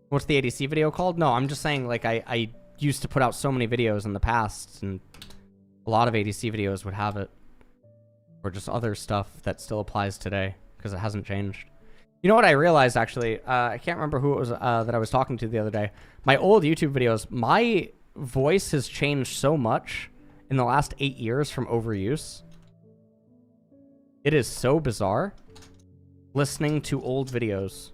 What's the ADC video called? No, I'm just saying, like, I used to put out so many videos in the past, and a lot of ADC videos would have it. Or just other stuff that still applies today, because it hasn't changed. You know what I realized, actually? I can't remember who it was that I was talking to the other day. My old YouTube videos, my voice has changed so much in the last 8 years from overuse. It is so bizarre listening to old videos.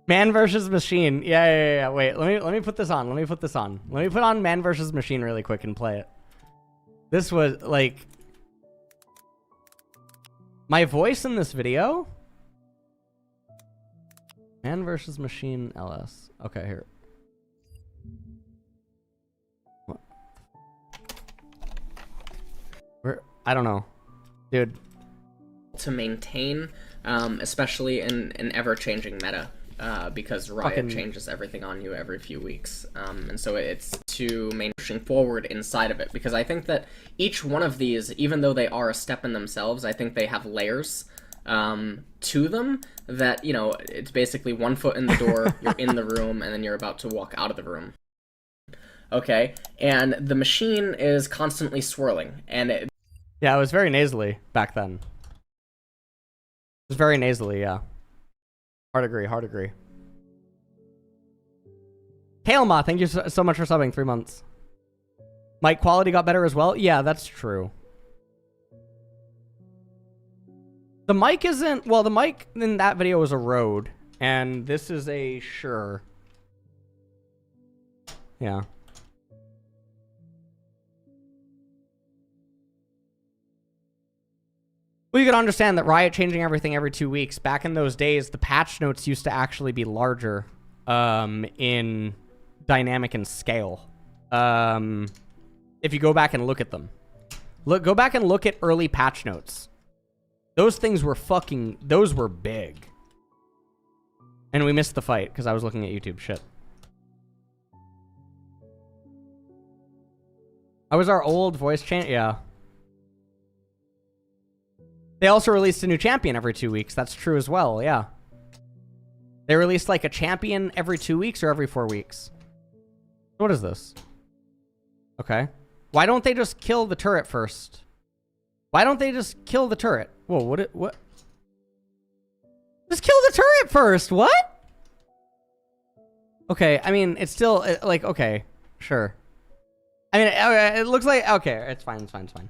Man versus Machine. Yeah. Wait, let me put this on. Let me put on Man versus Machine really quick and play it. This was like my voice in this video. Man versus Machine LS. Okay, here. What? Where? I don't know, dude. To maintain, especially in an ever-changing meta. Because Riot changes everything on you every few weeks. And so it's to pushing forward inside of it. Because I think that each one of these, even though they are a step in themselves, I think they have layers to them that, you know, it's basically 1 foot in the door, you're in the room, and then you're about to walk out of the room. Okay? And the machine is constantly swirling. And yeah, it was very nasally back then. It was very nasally, yeah. Hard agree. Hailma, thank you so much for subbing. 3 months. Mic quality got better as well? Yeah, that's true. The mic isn't... Well, the mic in that video was a Rode. And this is a Shure. Yeah. Well, you can understand that Riot changing everything every 2 weeks. Back in those days, the patch notes used to actually be larger in dynamic and scale. If you go back and look at them. Go back and look at early patch notes. Those things were fucking... Those were big. And we missed the fight because I was looking at YouTube. Shit. How was our old voice change? Yeah. They also released a new champion every 2 weeks. That's true as well, yeah. They released like a champion every 2 weeks or every 4 weeks. What is this? Okay. Why don't they just kill the turret first? Why don't they just kill the turret? Whoa, what? Just kill the turret first, what? Okay, I mean, it's still, like, okay, sure. I mean, it looks like, okay, it's fine, it's fine, it's fine.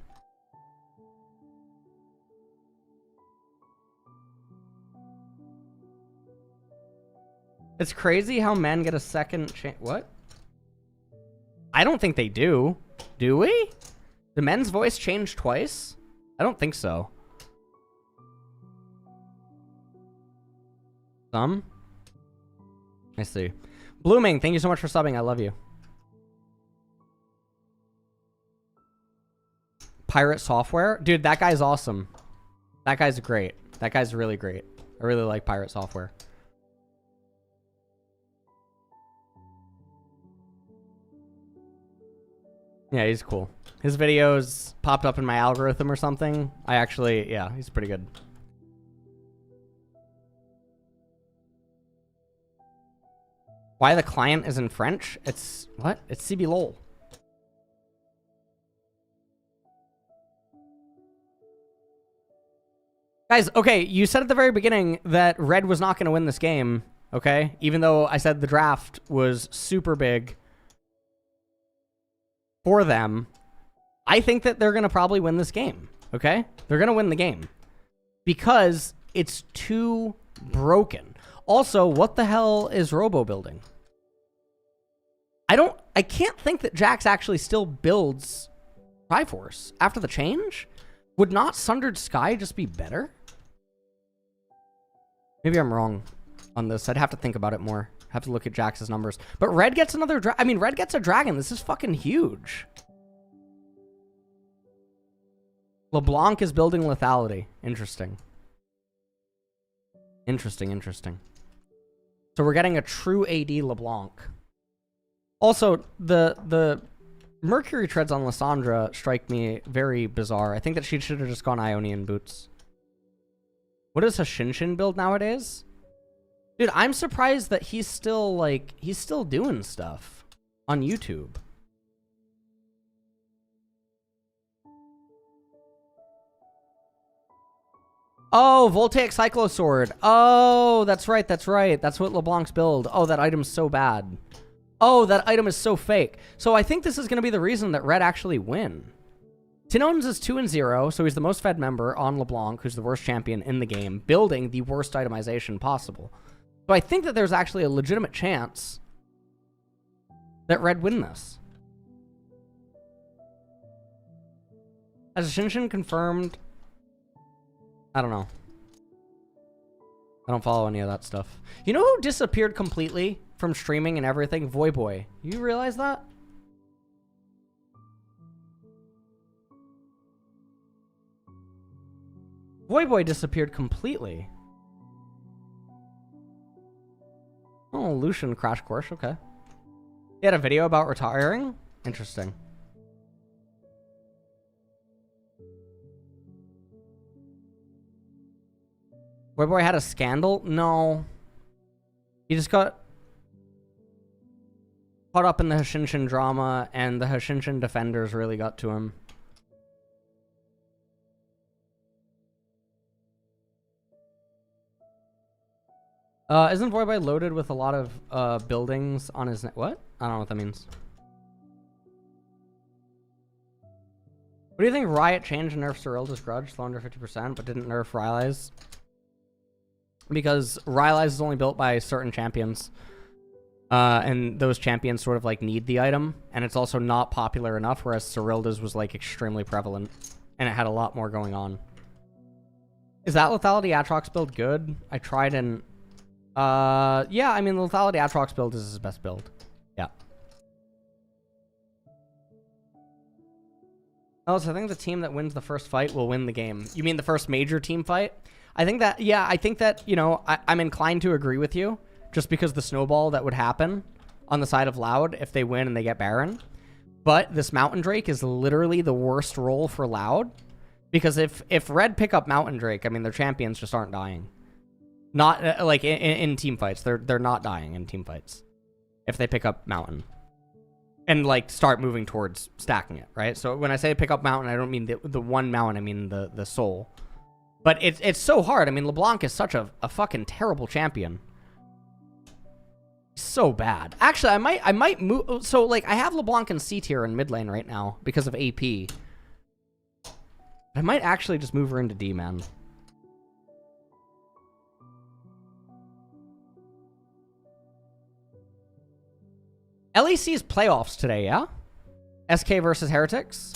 It's crazy how men get a second chance. What? I don't think they do. Do we? The men's voice changed twice? I don't think so. Some? I see. Blooming, thank you so much for subbing. I love you. Pirate Software? Dude, that guy's awesome. That guy's great. That guy's really great. I really like Pirate Software. Yeah, he's cool. His videos popped up in my algorithm or something. I actually, yeah, he's pretty good. Why the client is in French? It's, what? It's CB LOL. Guys, okay, you said at the very beginning that Red was not going to win this game, okay? Even though I said the draft was super big for them. I think that they're going to probably win this game, okay? They're going to win the game because it's too broken. Also, what the hell is Robo building? I can't think that Jax actually still builds Triforce after the change. Would not Sundered Sky just be better? Maybe I'm wrong on this. I'd have to think about it more. Have to look at Jax's numbers. But Red gets another I mean, Red gets a dragon. This is fucking huge. LeBlanc is building lethality. Interesting. Interesting. So we're getting a true AD LeBlanc. Also, the Mercury treads on Lysandra strike me very bizarre. I think that she should have just gone Ionian boots. What does Hashinshin build nowadays? Dude, I'm surprised that he's still, like, he's still doing stuff on YouTube. Oh, Voltaic Cyclosword. Oh, that's right. That's what LeBlanc's build. Oh, that item's so bad. Oh, that item is so fake. So I think this is going to be the reason that Red actually win. Tinones is 2-0, so he's the most fed member on LeBlanc, who's the worst champion in the game, building the worst itemization possible. So I think that there's actually a legitimate chance that Red win this. Has Shinshin confirmed? I don't know. I don't follow any of that stuff. You know who disappeared completely from streaming and everything? Voyboy. You realize that? Voyboy disappeared completely. Oh, Lucian Crash Course. Okay. He had a video about retiring? Interesting. Voyboy had a scandal? No. He just got caught up in the Hashinshin drama, and the Hashinshin defenders really got to him. Isn't Voyboy loaded with a lot of buildings on his... What? I don't know what that means. What do you think Riot changed and nerfed Cyrilda's Grudge, still under 50%, but didn't nerf Rylai's? Because Rylai's is only built by certain champions. And those champions sort of like need the item, and it's also not popular enough, whereas Cyrilda's was like extremely prevalent, and it had a lot more going on. Is that Lethality Atrox build good? I tried and... yeah, I mean, the Lethality Atrox build is his best build. Yeah. Oh, so I think the team that wins the first fight will win the game. You mean the first major team fight? I think that, yeah, I think that, you know, I'm inclined to agree with you, just because the snowball that would happen on the side of Loud if they win and they get Baron. But this Mountain Drake is literally the worst role for Loud, because if Red pick up Mountain Drake, I mean, their champions just aren't dying. Not, like, in team fights. They're not dying in team fights if they pick up Mountain. And, like, start moving towards stacking it, right? So when I say pick up Mountain, I don't mean the one Mountain, I mean the soul. But it's so hard. I mean, LeBlanc is such a fucking terrible champion. So bad. Actually, I might move... So, like, I have LeBlanc in C tier in mid lane right now because of AP. I might actually just move her into D, man. LEC's playoffs today, yeah? SK versus Heretics.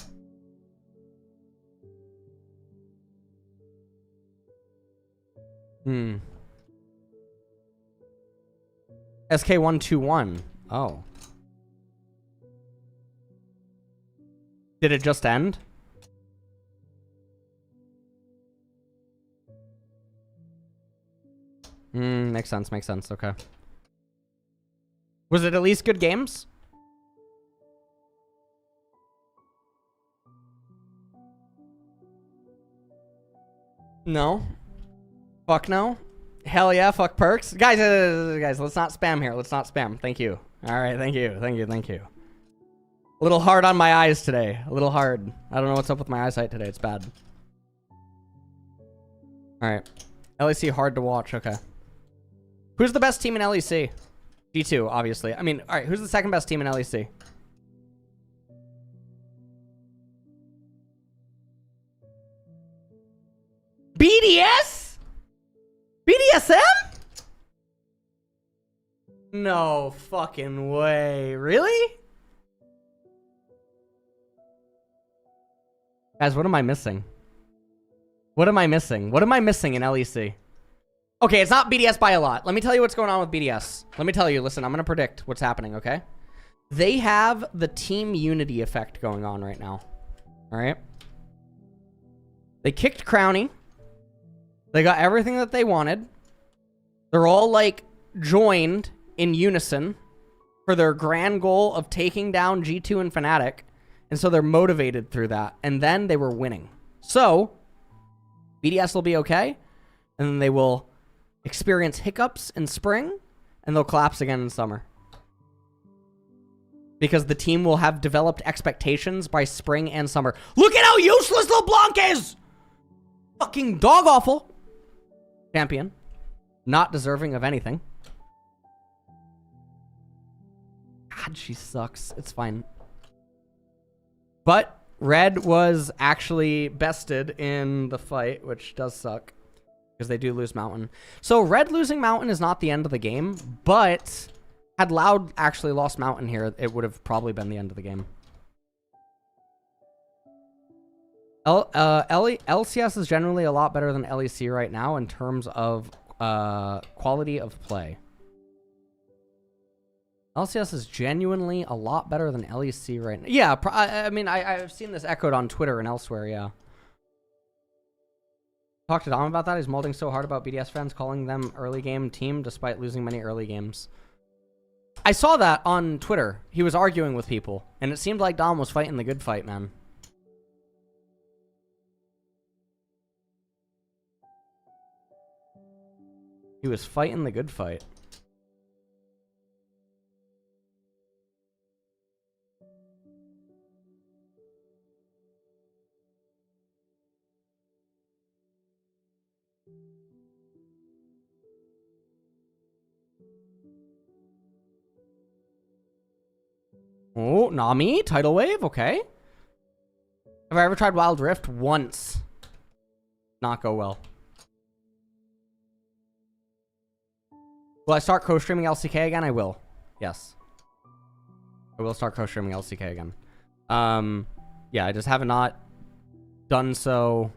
SK121. Oh. Did it just end? Makes sense, makes sense. Okay. Was it at least good games? No. Fuck no. Hell yeah, fuck perks. Guys, let's not spam here. Let's not spam. Thank you. Alright, thank you. Thank you, thank you. A little hard on my eyes today. A little hard. I don't know what's up with my eyesight today. It's bad. Alright. LEC hard to watch. Okay. Who's the best team in LEC? G2, obviously. I mean, alright, who's the second best team in LEC? BDS? BDSM? No fucking way. Really? Guys, what am I missing? What am I missing? What am I missing in LEC? Okay, it's not BDS by a lot. Let me tell you what's going on with BDS. Let me tell you. Listen, I'm going to predict what's happening, okay? They have the team unity effect going on right now. All right? They kicked Crowny. They got everything that they wanted. They're all, like, joined in unison for their grand goal of taking down G2 and Fnatic. And so they're motivated through that. And then they were winning. So, BDS will be okay. And then they will experience hiccups in spring. And they'll collapse again in summer. Because the team will have developed expectations by spring and summer. Look at how useless LeBlanc is! Fucking dog awful. Champion. Not deserving of anything. God, she sucks. It's fine. But Red was actually bested in the fight, which does suck. Because they do lose Mountain. So Red losing Mountain is not the end of the game, but had Loud actually lost Mountain here, it would have probably been the end of the game. LCS is generally a lot better than LEC right now in terms of quality of play. LCS is genuinely a lot better than LEC right now. Yeah, I mean, I've seen this echoed on Twitter and elsewhere, yeah. Talk to Dom about that. He's molding so hard about BDS fans calling them early game team despite losing many early games. I saw that on Twitter. He was arguing with people, and it seemed like Dom was fighting the good fight, man. He was fighting the good fight. Oh, Nami, tidal wave, okay. Have I ever tried Wild Rift? Once. Not go well. Will I start co-streaming LCK again? I will. Yes. I will start co-streaming LCK again. Yeah, I just have not done so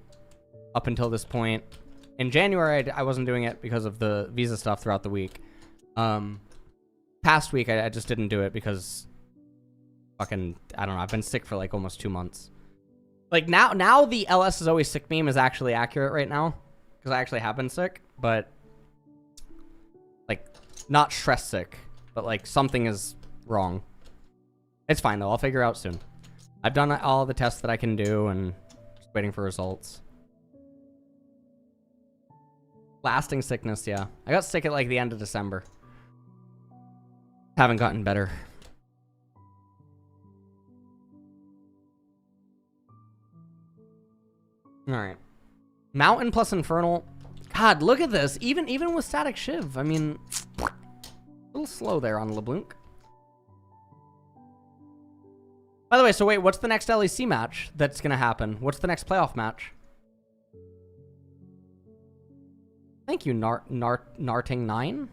up until this point. In January, I wasn't doing it because of the visa stuff throughout the week. Past week, I just didn't do it because fucking, I don't know, I've been sick for like almost 2 months. Like now the LS is always sick meme is actually accurate right now because I actually have been sick, but like not stress sick, but like something is wrong. It's fine though. I'll figure out soon. I've done all the tests that I can do and just waiting for results. Lasting sickness, yeah. I got sick at like the end of December. Haven't gotten better. All right. Mountain plus Infernal. God, look at this. Even with Static Shiv. I mean, a little slow there on LeBlanc. By the way, so wait, what's the next LEC match that's going to happen? What's the next playoff match? Thank you, Narting9.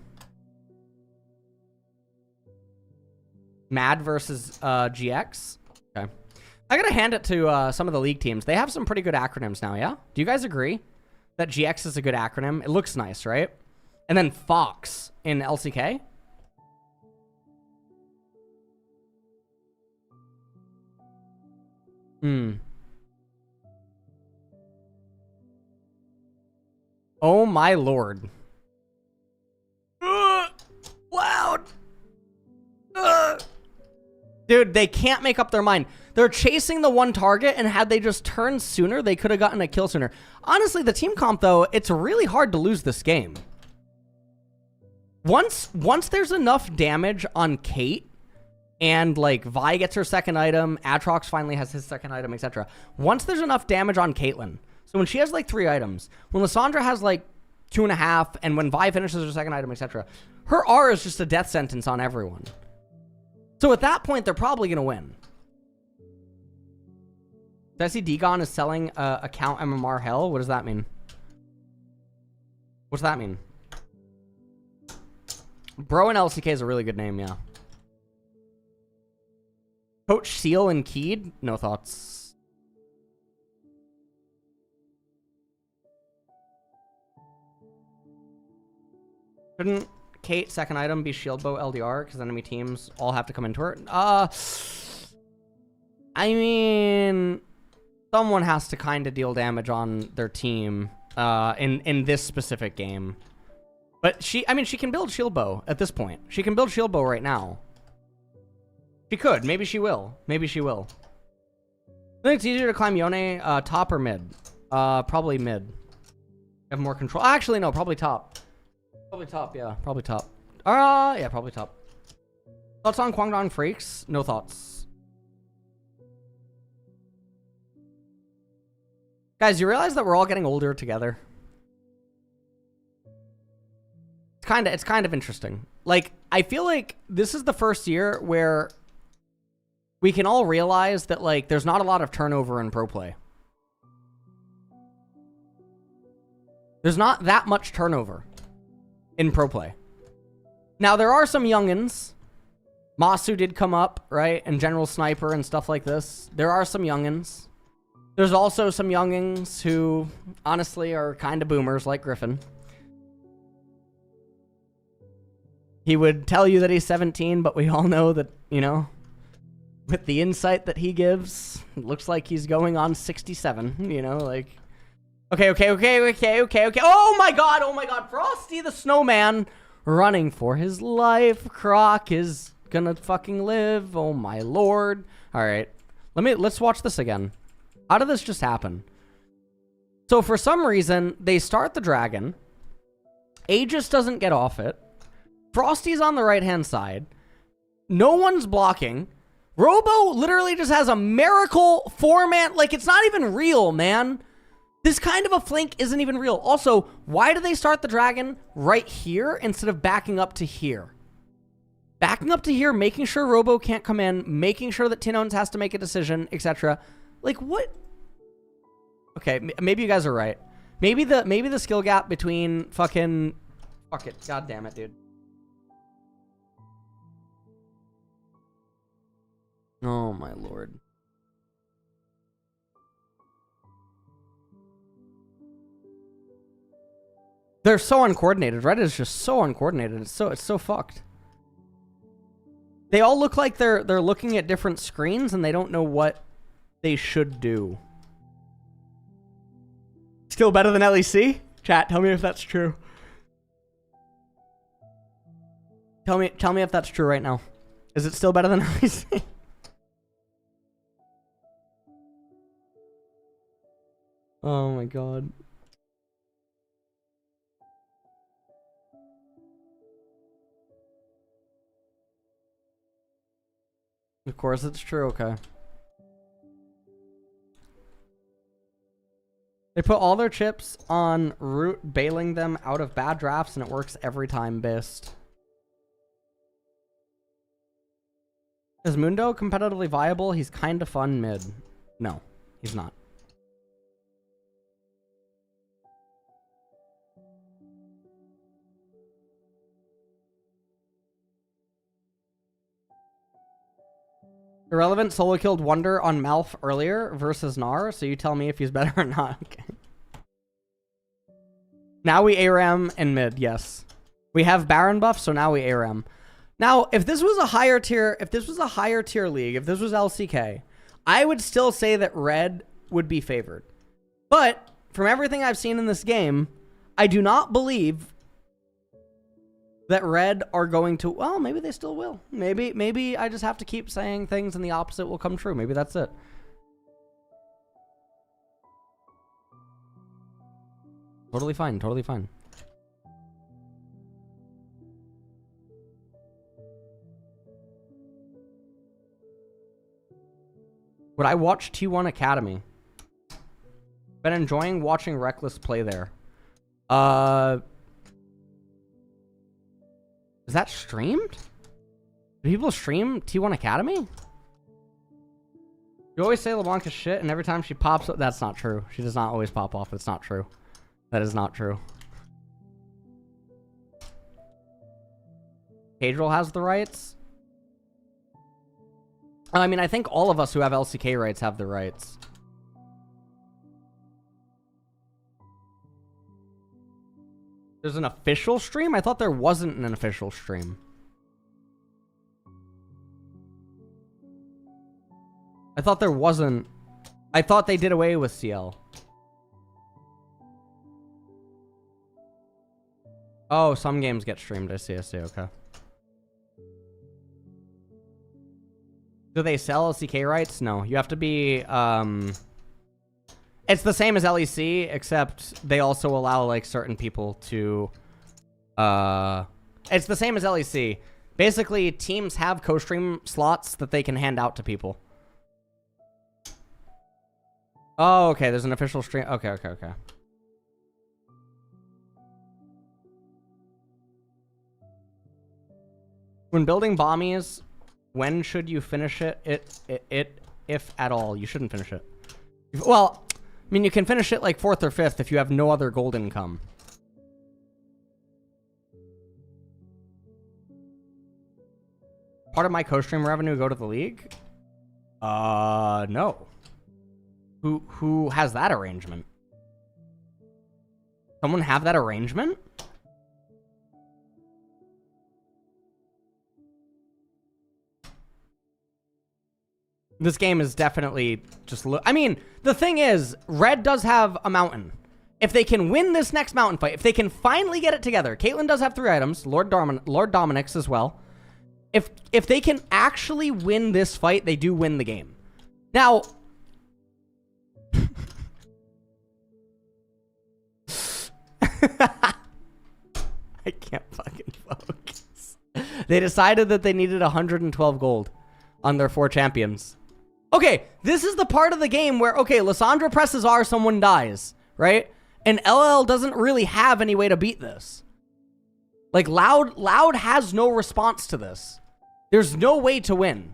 Mad versus GX. Okay. I gotta hand it to some of the league teams. They have some pretty good acronyms now, yeah? Do you guys agree that GX is a good acronym? It looks nice, right? And then Fox in LCK. Oh my lord. Loud. Dude, they can't make up their mind. They're chasing the one target, and had they just turned sooner, they could have gotten a kill sooner. Honestly, the team comp, though, it's really hard to lose this game. Once there's enough damage on Kate, and, like, Vi gets her second item, Atrox finally has his second item, etc. Once there's enough damage on Caitlyn, so when she has, like, 3 items, when Lissandra has, like, 2.5, and when Vi finishes her second item, etc., her R is just a death sentence on everyone. So at that point, they're probably going to win. Did I see Degon is selling account MMR Hell? What does that mean? What's that mean? Bro and LCK is a really good name, yeah. Coach Seal and Keed? No thoughts. Couldn't Kate, second item, be shield bow LDR because enemy teams all have to come into her? I mean, someone has to kind of deal damage on their team in this specific game. But she can build shield bow at this point. She can build shield bow right now. She could. Maybe she will. Maybe she will. I think it's easier to climb Yone top or mid. Probably mid. Have more control. Actually, no, probably top. Probably top, yeah. Probably top. Yeah, probably top. Thoughts on Kwangdong Freaks? No thoughts. Guys, you realize that we're all getting older together? It's kind of interesting. Like, I feel like this is the first year where we can all realize that, like, there's not a lot of turnover in pro play. There's not that much turnover in pro play. Now, there are some youngins. Masu did come up, right? And General Sniper and stuff like this. There are some youngins. There's also some youngins who, honestly, are kind of boomers, like Griffin. He would tell you that he's 17, but we all know that, you know, with the insight that he gives, it looks like he's going on 67, you know, like... Okay. Oh my god. Frosty the Snowman running for his life. Croc is gonna fucking live. Oh my lord. All right. Let's watch this again. How did this just happen? So for some reason, they start the dragon. Aegis doesn't get off it. Frosty's on the right-hand side. No one's blocking. Robo literally just has a miracle 4-man. Like, it's not even real, man. This kind of a flank isn't even real. Also, why do they start the dragon right here instead of backing up to here? Backing up to here, making sure Robo can't come in, making sure that Tinones has to make a decision, etc. Like, what Okay, maybe you guys are right. Maybe the skill gap between fucking... Fuck it. God damn it, dude. Oh, my lord. They're so uncoordinated. Reddit is just so uncoordinated. It's so fucked. They all look like they're looking at different screens and they don't know what they should do. Still better than LEC? Chat, tell me if that's true. Tell me if that's true right now. Is it still better than LEC? Oh my god. Of course it's true, okay. They put all their chips on root, bailing them out of bad drafts, and it works every time, Bist. Is Mundo competitively viable? He's kind of fun mid. No, he's not. Irrelevant solo killed Wonder on Malf earlier versus Gnar, so you tell me if he's better or not. Okay. Now we ARAM in mid, yes. We have Baron buff, so now we ARAM. Now, if this was a higher tier, league, if this was LCK, I would still say that red would be favored. But from everything I've seen in this game, I do not believe that red are going to, well, maybe they still will. Maybe I just have to keep saying things and the opposite will come true. Maybe that's it. Totally fine, totally fine. Would I watch T1 Academy? Been enjoying watching Reckless play there. Is that streamed? Do people stream T1 Academy? You always say LeBlanc is shit, and every time she pops up... That's not true. She does not always pop off. It's not true. That is not true. Cadril has the rights. I mean, I think all of us who have LCK rights have the rights. There's an official stream? I thought there wasn't an official stream. I thought there wasn't. I thought they did away with CL. Oh, some games get streamed. I see, okay. Do they sell LCK rights? No, you have to be, it's the same as LEC, except they also allow, like, certain people to, it's the same as LEC. Basically, teams have co-stream slots that they can hand out to people. Oh, okay, there's an official stream. Okay. When building bombies, when should you finish it? If at all, you shouldn't finish it. Well, I mean, you can finish it like 4th or 5th if you have no other gold income. Part of my co-stream revenue go to the league? No. Who has that arrangement? Someone have that arrangement? This game is definitely just... I mean, the thing is, Red does have a mountain. If they can win this next mountain fight, if they can finally get it together... Caitlyn does have 3 items. Lord Dominic's as well. If they can actually win this fight, they do win the game. Now... I can't fucking focus. They decided that they needed 112 gold on their 4 champions. Okay, this is the part of the game where, okay, Lissandra presses R, someone dies, right? And LL doesn't really have any way to beat this. Like, Loud has no response to this. There's no way to win.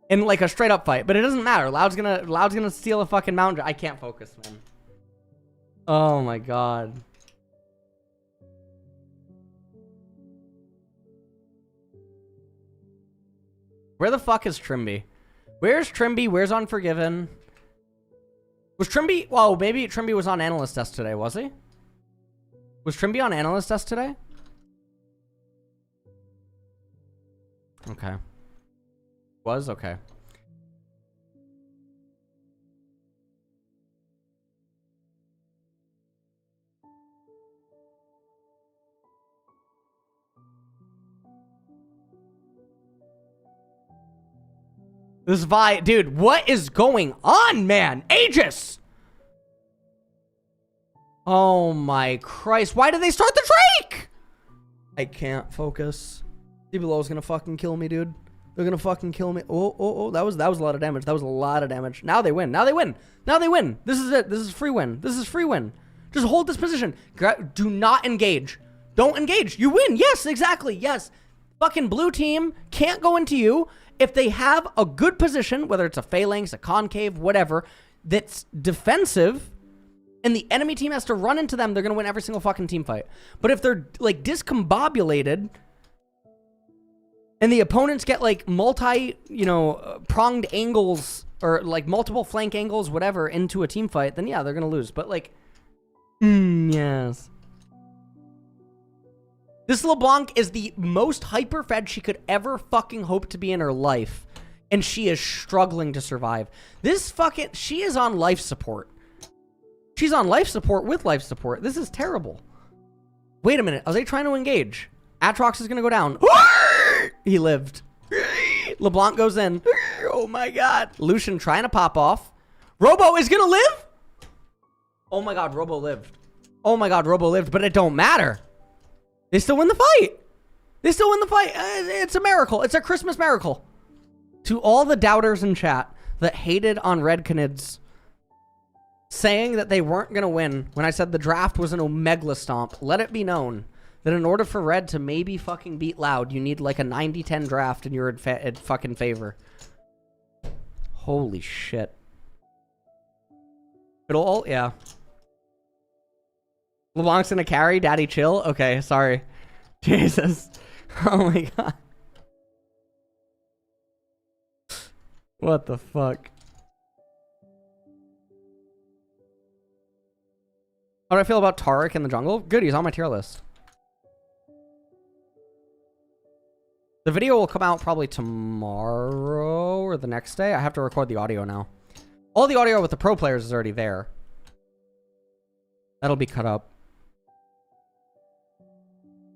in like a straight up fight, but it doesn't matter. Loud's gonna steal a fucking mountain. I can't focus, man. Oh my god. Where the fuck is Trimby? Where's Trimby? Where's Unforgiven? Was Trimby? Whoa, maybe Trimby was on analyst desk today, was he? Was Trimby on analyst desk today? Okay. Was? Okay. This Vi, dude, what is going on, man? Aegis! Oh my Christ, why did they start the Drake? I can't focus. D Below's gonna fucking kill me, dude. They're gonna fucking kill me. Oh, that was a lot of damage. That was a lot of damage. Now they win. Now they win. Now they win. This is it. This is free win. This is free win. Just hold this position. Do not engage. Don't engage. You win. Yes, exactly. Yes. Fucking blue team can't go into you. If they have a good position, whether it's a phalanx, a concave, whatever, that's defensive, and the enemy team has to run into them, they're going to win every single fucking team fight. But if they're, like, discombobulated, and the opponents get, like, pronged angles, or, like, multiple flank angles, whatever, into a team fight, then, yeah, they're going to lose. But, like, yes. This LeBlanc is the most hyper-fed she could ever fucking hope to be in her life. And she is struggling to survive. She is on life support. She's on life support with life support. This is terrible. Wait a minute. Are they trying to engage? Atrox is going to go down. He lived. LeBlanc goes in. Oh my god. Lucian trying to pop off. Robo is going to live? Oh my god, Robo lived. Oh my god, Robo lived, but it don't matter. They still win the fight. They still win the fight. It's a miracle. It's a Christmas miracle. To all the doubters in chat that hated on Red Canids, saying that they weren't going to win when I said the draft was an Omegla stomp, let it be known that in order for Red to maybe fucking beat Loud, you need like a 90-10 draft and you're in fucking favor. Holy shit. It'll all, yeah. LeBlanc's gonna carry? Daddy chill? Okay, sorry. Jesus. Oh my god. What the fuck? How do I feel about Tariq in the jungle? Good, he's on my tier list. The video will come out probably tomorrow or the next day. I have to record the audio now. All the audio with the pro players is already there. That'll be cut up.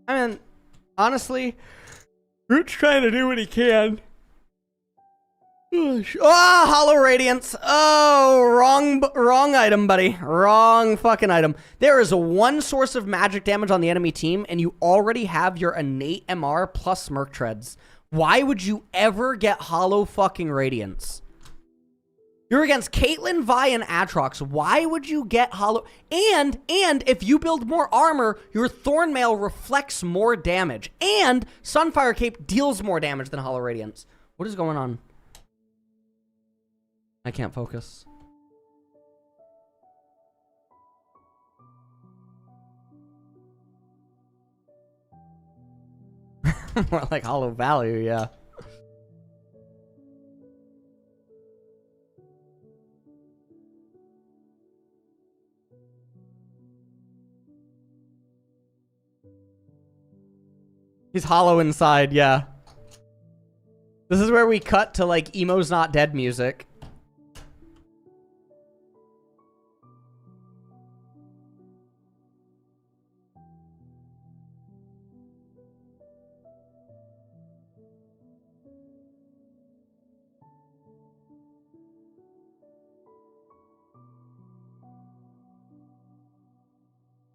I mean, honestly, Root's trying to do what he can. Oh, Hollow Radiance. Oh, wrong item, buddy. Wrong fucking item. There is one source of magic damage on the enemy team, and you already have your innate MR plus Smirk Treads. Why would you ever get Hollow fucking Radiance? You're against Caitlyn, Vi, and Atrox. Why would you get Hollow? And if you build more armor, your Thornmail reflects more damage. And Sunfire Cape deals more damage than Hollow Radiance. What is going on? I can't focus. More like Hollow Value, yeah. He's hollow inside, yeah. This is where we cut to, like, Emo's Not Dead music.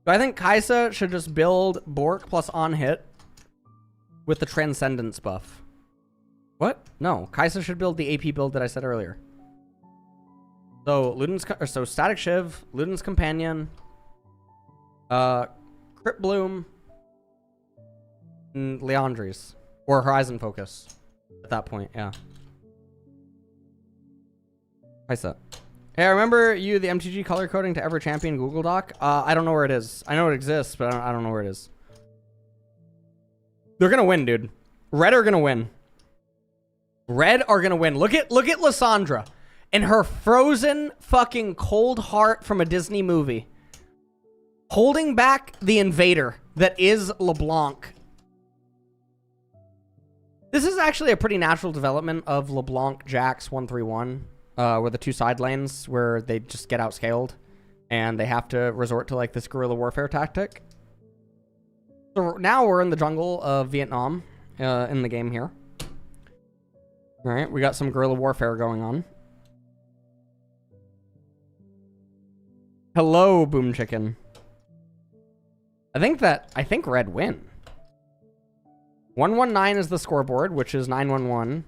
I think Kaisa should just build Bork plus on hit with the Transcendence buff. What? No, Kaisa should build the AP build that I said earlier. So Static Shiv, Luden's Companion, Crypt Bloom, and Leandri's, or Horizon Focus. At that point, yeah. Hi, set. Hey, I remember you, the MTG color coding to Ever Champion Google Doc. I don't know where it is. I know it exists, but I don't know where it is. They're gonna win, dude. Red are gonna win. Red are gonna win. Look at Lysandra and her frozen fucking cold heart from a Disney movie, holding back the invader that is LeBlanc. This is actually a pretty natural development of LeBlanc Jax 131, where the two side lanes where they just get outscaled and they have to resort to like this guerrilla warfare tactic. So now we're in the jungle of Vietnam in the game here. All right, we got some guerrilla warfare going on. Hello, Boom Chicken. I think red win. 119 is the scoreboard, which is 911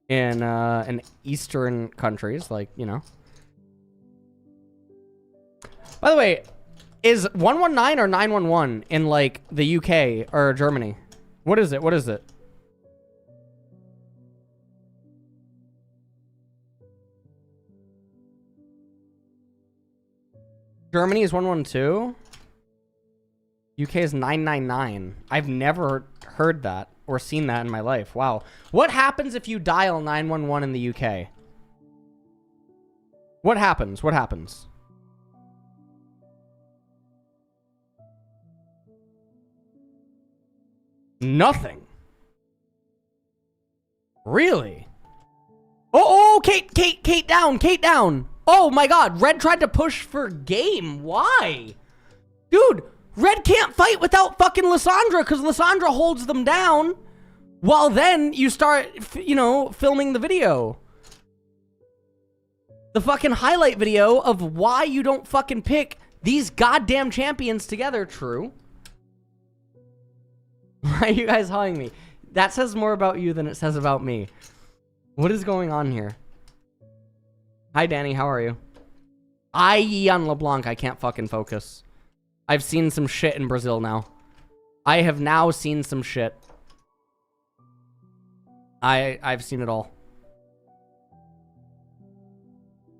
in Eastern countries, like, you know. By the way, is 119 or 911 in like the UK or Germany? What is it? What is it? Germany is 112. UK is 999. I've never heard that or seen that in my life. Wow. What happens if you dial 911 in the UK? What happens? What happens? Nothing. Really? Oh, Kate down, Kate down. Oh my god, Red tried to push for game. Why? Dude, Red can't fight without fucking Lysandra because Lysandra holds them down while then you start, you know, filming the video. The fucking highlight video of why you don't fucking pick these goddamn champions together, true. Why are you guys hawing me? That says more about you than it says about me. What is going on here? Hi, Danny. How are you? IE on LeBlanc. I can't fucking focus. I've seen some shit in Brazil now. I have now seen some shit. I've seen it all.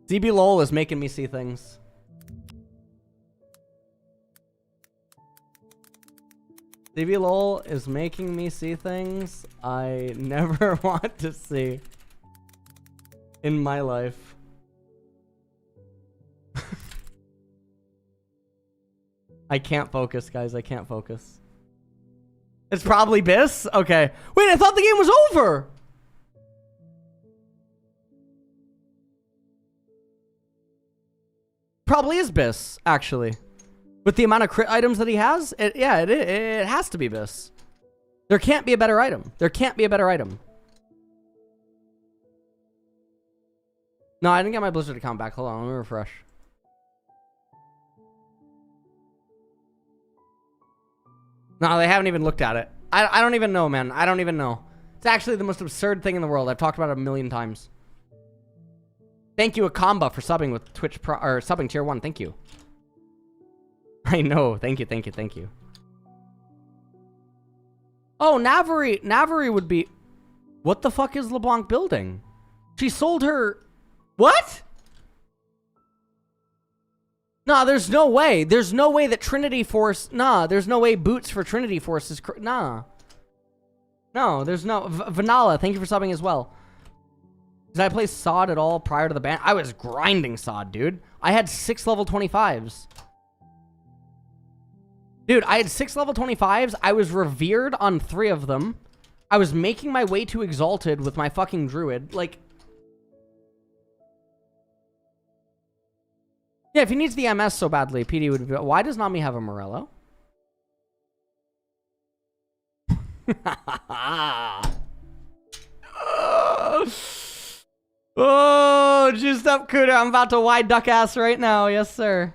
CB LOL is making me see things. CB LOL is making me see things I never want to see in my life. I can't focus, guys. I can't focus. It's probably Biss? Okay. Wait, I thought the game was over! Probably is Biss, actually. With the amount of crit items that he has, it has to be Biss. There can't be a better item. There can't be a better item. No, I didn't get my Blizzard account back. Hold on, let me refresh. No, they haven't even looked at it. I don't even know, man. I don't even know. It's actually the most absurd thing in the world. I've talked about it a million times. Thank you, Akamba, for subbing with Twitch Pro, or subbing tier 1. Thank you. I know. Thank you, thank you, thank you. Oh, Navari would be... What the fuck is LeBlanc building? She sold her... What? Nah, there's no way. There's no way that Trinity Force... Nah, there's no way boots for Trinity Force is... Nah. No, there's no... Vanilla, thank you for subbing as well. Did I play SOD at all prior to the ban? I was grinding SOD, dude. I had 6 level 25s. Dude, I had 6 level 25s. I was revered on 3 of them. I was making my way to Exalted with my fucking Druid. Like... Yeah, if he needs the MS so badly, PD would be... Why does Nami have a Morello? Oh, juiced up Kuda. I'm about to wide duck ass right now. Yes, sir.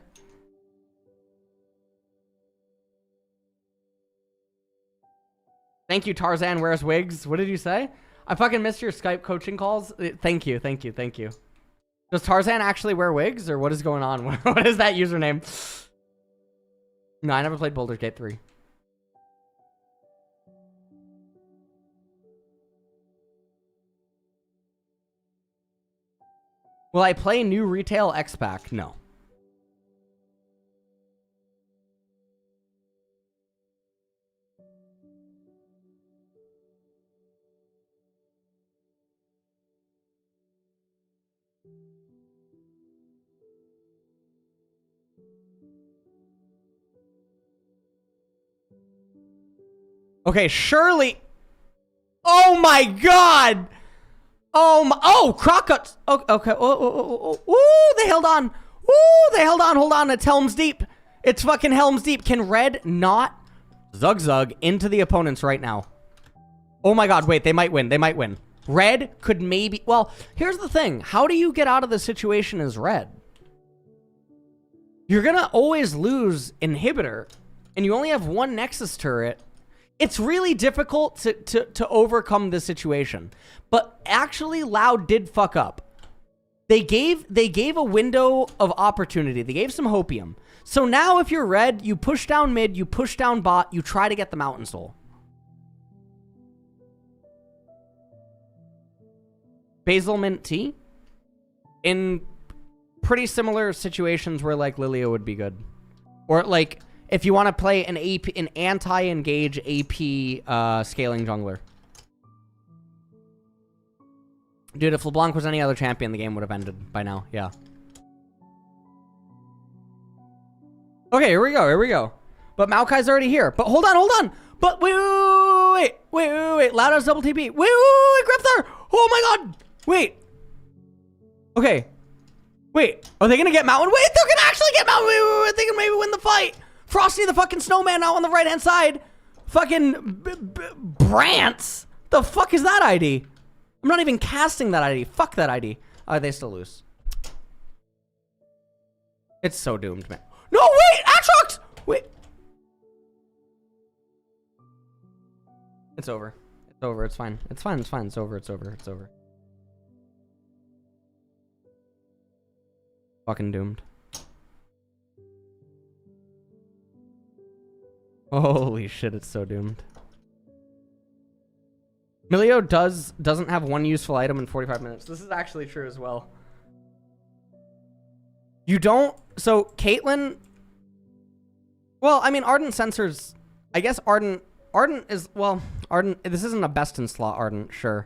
Thank you, Tarzan wears wigs. What did you say? I fucking missed your Skype coaching calls. Thank you, thank you, thank you. Does Tarzan actually wear wigs, or what is going on? What is that username? No, I never played Baldur's Gate 3. Will I play new retail X-Pack? No. Okay, Shirley. Oh my god. Oh, Crockuts. Okay. Ooh, they held on. Ooh, they held on. Hold on. It's Helm's Deep. It's fucking Helm's Deep. Can Red not zug into the opponents right now? Oh my god, wait, they might win. They might win. Red could maybe... Well, here's the thing. How do you get out of the situation as Red? You're gonna always lose Inhibitor, and you only have one Nexus turret. It's really difficult to overcome this situation. But actually, Loud did fuck up. They gave a window of opportunity. They gave some hopium. So now if you're Red, you push down mid, you push down bot, you try to get the Mountain Soul. Basil Mint Tea? In pretty similar situations where like Lilia would be good. Or like... If you want to play an anti-engage AP scaling jungler. Dude, if LeBlanc was any other champion, the game would have ended by now. Yeah. Okay, here we go. But Maokai's already here. But hold on. But wait. Loud has double TP. Wait, Grifter! Oh my god! Wait. Okay. Wait, are they gonna get Mountain? Wait, they're gonna actually get Mountain! Wait, they can maybe win the fight! Frosty the fucking snowman now on the right-hand side. Fucking Brants. The fuck is that ID? I'm not even casting that ID. Fuck that ID. They still lose. It's so doomed, man. No, wait! Atrox! Wait. It's over. It's over. It's fine. It's fine. It's fine. It's over. It's over. It's over. Fucking doomed. Holy shit, it's so doomed. Milio doesn't have one useful item in 45 minutes. This is actually true as well. You don't... So, Caitlyn... Well, I mean, Ardent Sensors... I guess Ardent is... Well, Ardent... This isn't a best in slot Ardent, sure.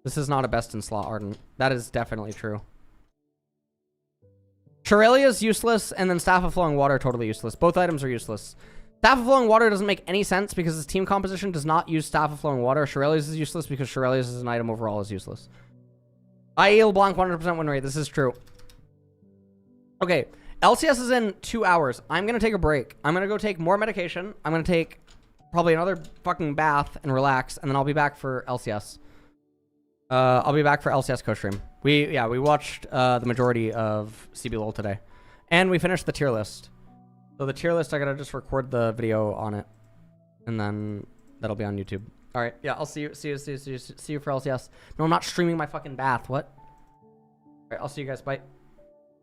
This is not a best in slot Ardent. That is definitely true. Shirelia's useless, and then Staff of Flowing Water totally useless. Both items are useless. Staff of Flowing Water doesn't make any sense because his team composition does not use Staff of Flowing Water. Shirelia's is useless because Shirelia's as an item overall is useless. IE LeBlanc 100% win rate. This is true. Okay. LCS is in 2 hours. I'm going to take a break. I'm going to go take more medication. I'm going to take probably another fucking bath and relax, and then I'll be back for LCS. I'll be back for LCS Costream. We watched the majority of CBLOL today. And we finished the tier list. So the tier list, I gotta just record the video on it, and then that'll be on YouTube. All right, yeah, I'll see you for LCS. No, I'm not streaming my fucking bath. What? All right, I'll see you guys. Bye.